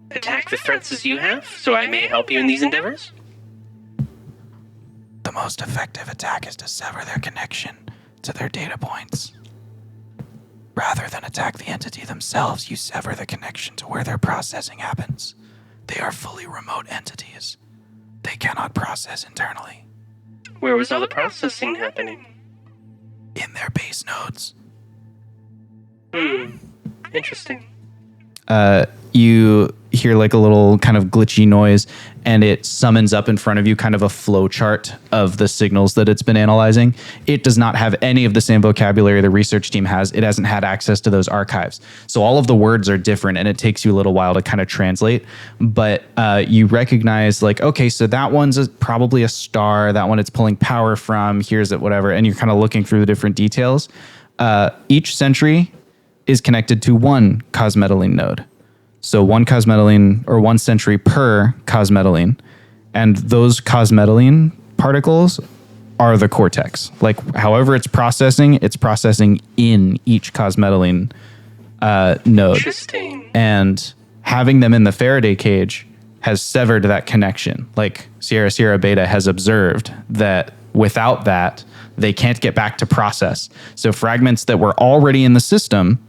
attack the threats as you have, so I may help you in these endeavors? The most effective attack is to sever their connection to their data points. Rather than attack the entity themselves, you sever the connection to where their processing happens. They are fully remote entities. They cannot process internally. Where was all the processing happening? In their base nodes. Interesting. You hear like a little kind of glitchy noise, and it summons up in front of you kind of a flow chart of the signals that it's been analyzing. It does not have any of the same vocabulary the research team has. It hasn't had access to those archives. So all of the words are different, and it takes you a little while to kind of translate. But you recognize like, okay, so that one's probably a star. That one it's pulling power from. Here's it, whatever. And you're kind of looking through the different details. Each sentry is connected to one cosmetalene node. So one cosmetalene or one sentry per cosmetalene. And those cosmetalene particles are the cortex. Like however it's processing in each cosmetalene node. Interesting. And having them in the Faraday cage has severed that connection. Like Sierra Beta has observed that without that, they can't get back to process. So fragments that were already in the system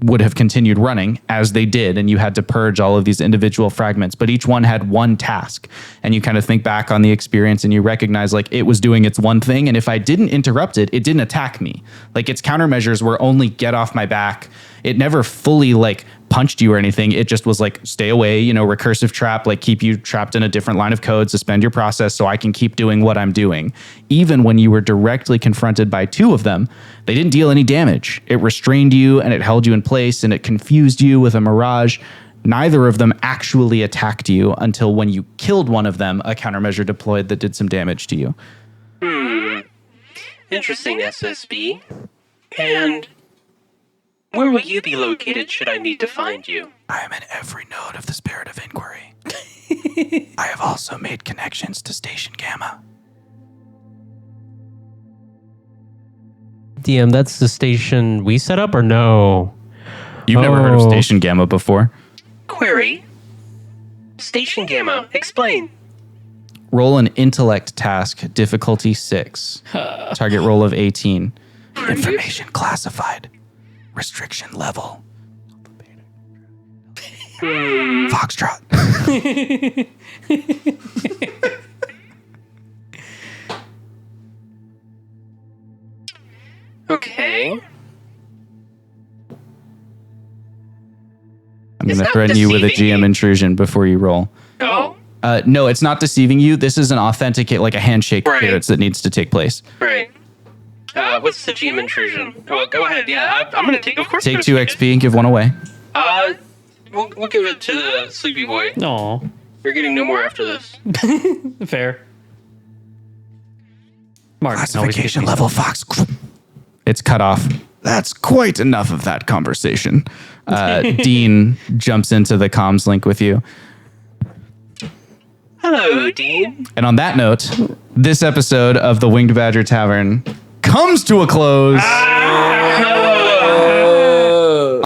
would have continued running as they did, and you had to purge all of these individual fragments, but each one had one task. And you kind of think back on the experience and you recognize like it was doing its one thing, and if I didn't interrupt it, it didn't attack me. Like its countermeasures were only get off my back. It never fully like punched you or anything. It just was like, stay away, recursive trap, like keep you trapped in a different line of code, suspend your process so I can keep doing what I'm doing. Even when you were directly confronted by two of them, they didn't deal any damage. It restrained you and it held you in place and it confused you with a mirage. Neither of them actually attacked you until when you killed one of them, a countermeasure deployed that did some damage to you. Interesting, SSB. And where will you be located should I need to find you? I am in every node of the Spirit of Inquiry. I have also made connections to Station Gamma. DM, that's the station we set up, or no? You've never heard of Station Gamma before? Query. Station Gamma, explain. Roll an intellect task, difficulty 6. Target roll of 18. Information classified. Restriction level. Foxtrot. Okay. I'm going It's to not threaten you with a deceiving GM me. intrusion before you roll. Oh, No, it's not deceiving you. This is an authenticate, like a handshake Right. clearance that needs to take place. right. What's the GM intrusion? Oh, go ahead. Yeah, I'm gonna take. Of course. Take I'm 2 gonna XP and give 1 away. We'll give it to the sleepy boy. No, You're getting no more after this. fair. Mark, Classification level Fox. It's cut off. That's quite enough of that conversation. Dean jumps into the comms link with you. Hello, Dean. And on that note, this episode of the Winged Badger Tavern comes to a close.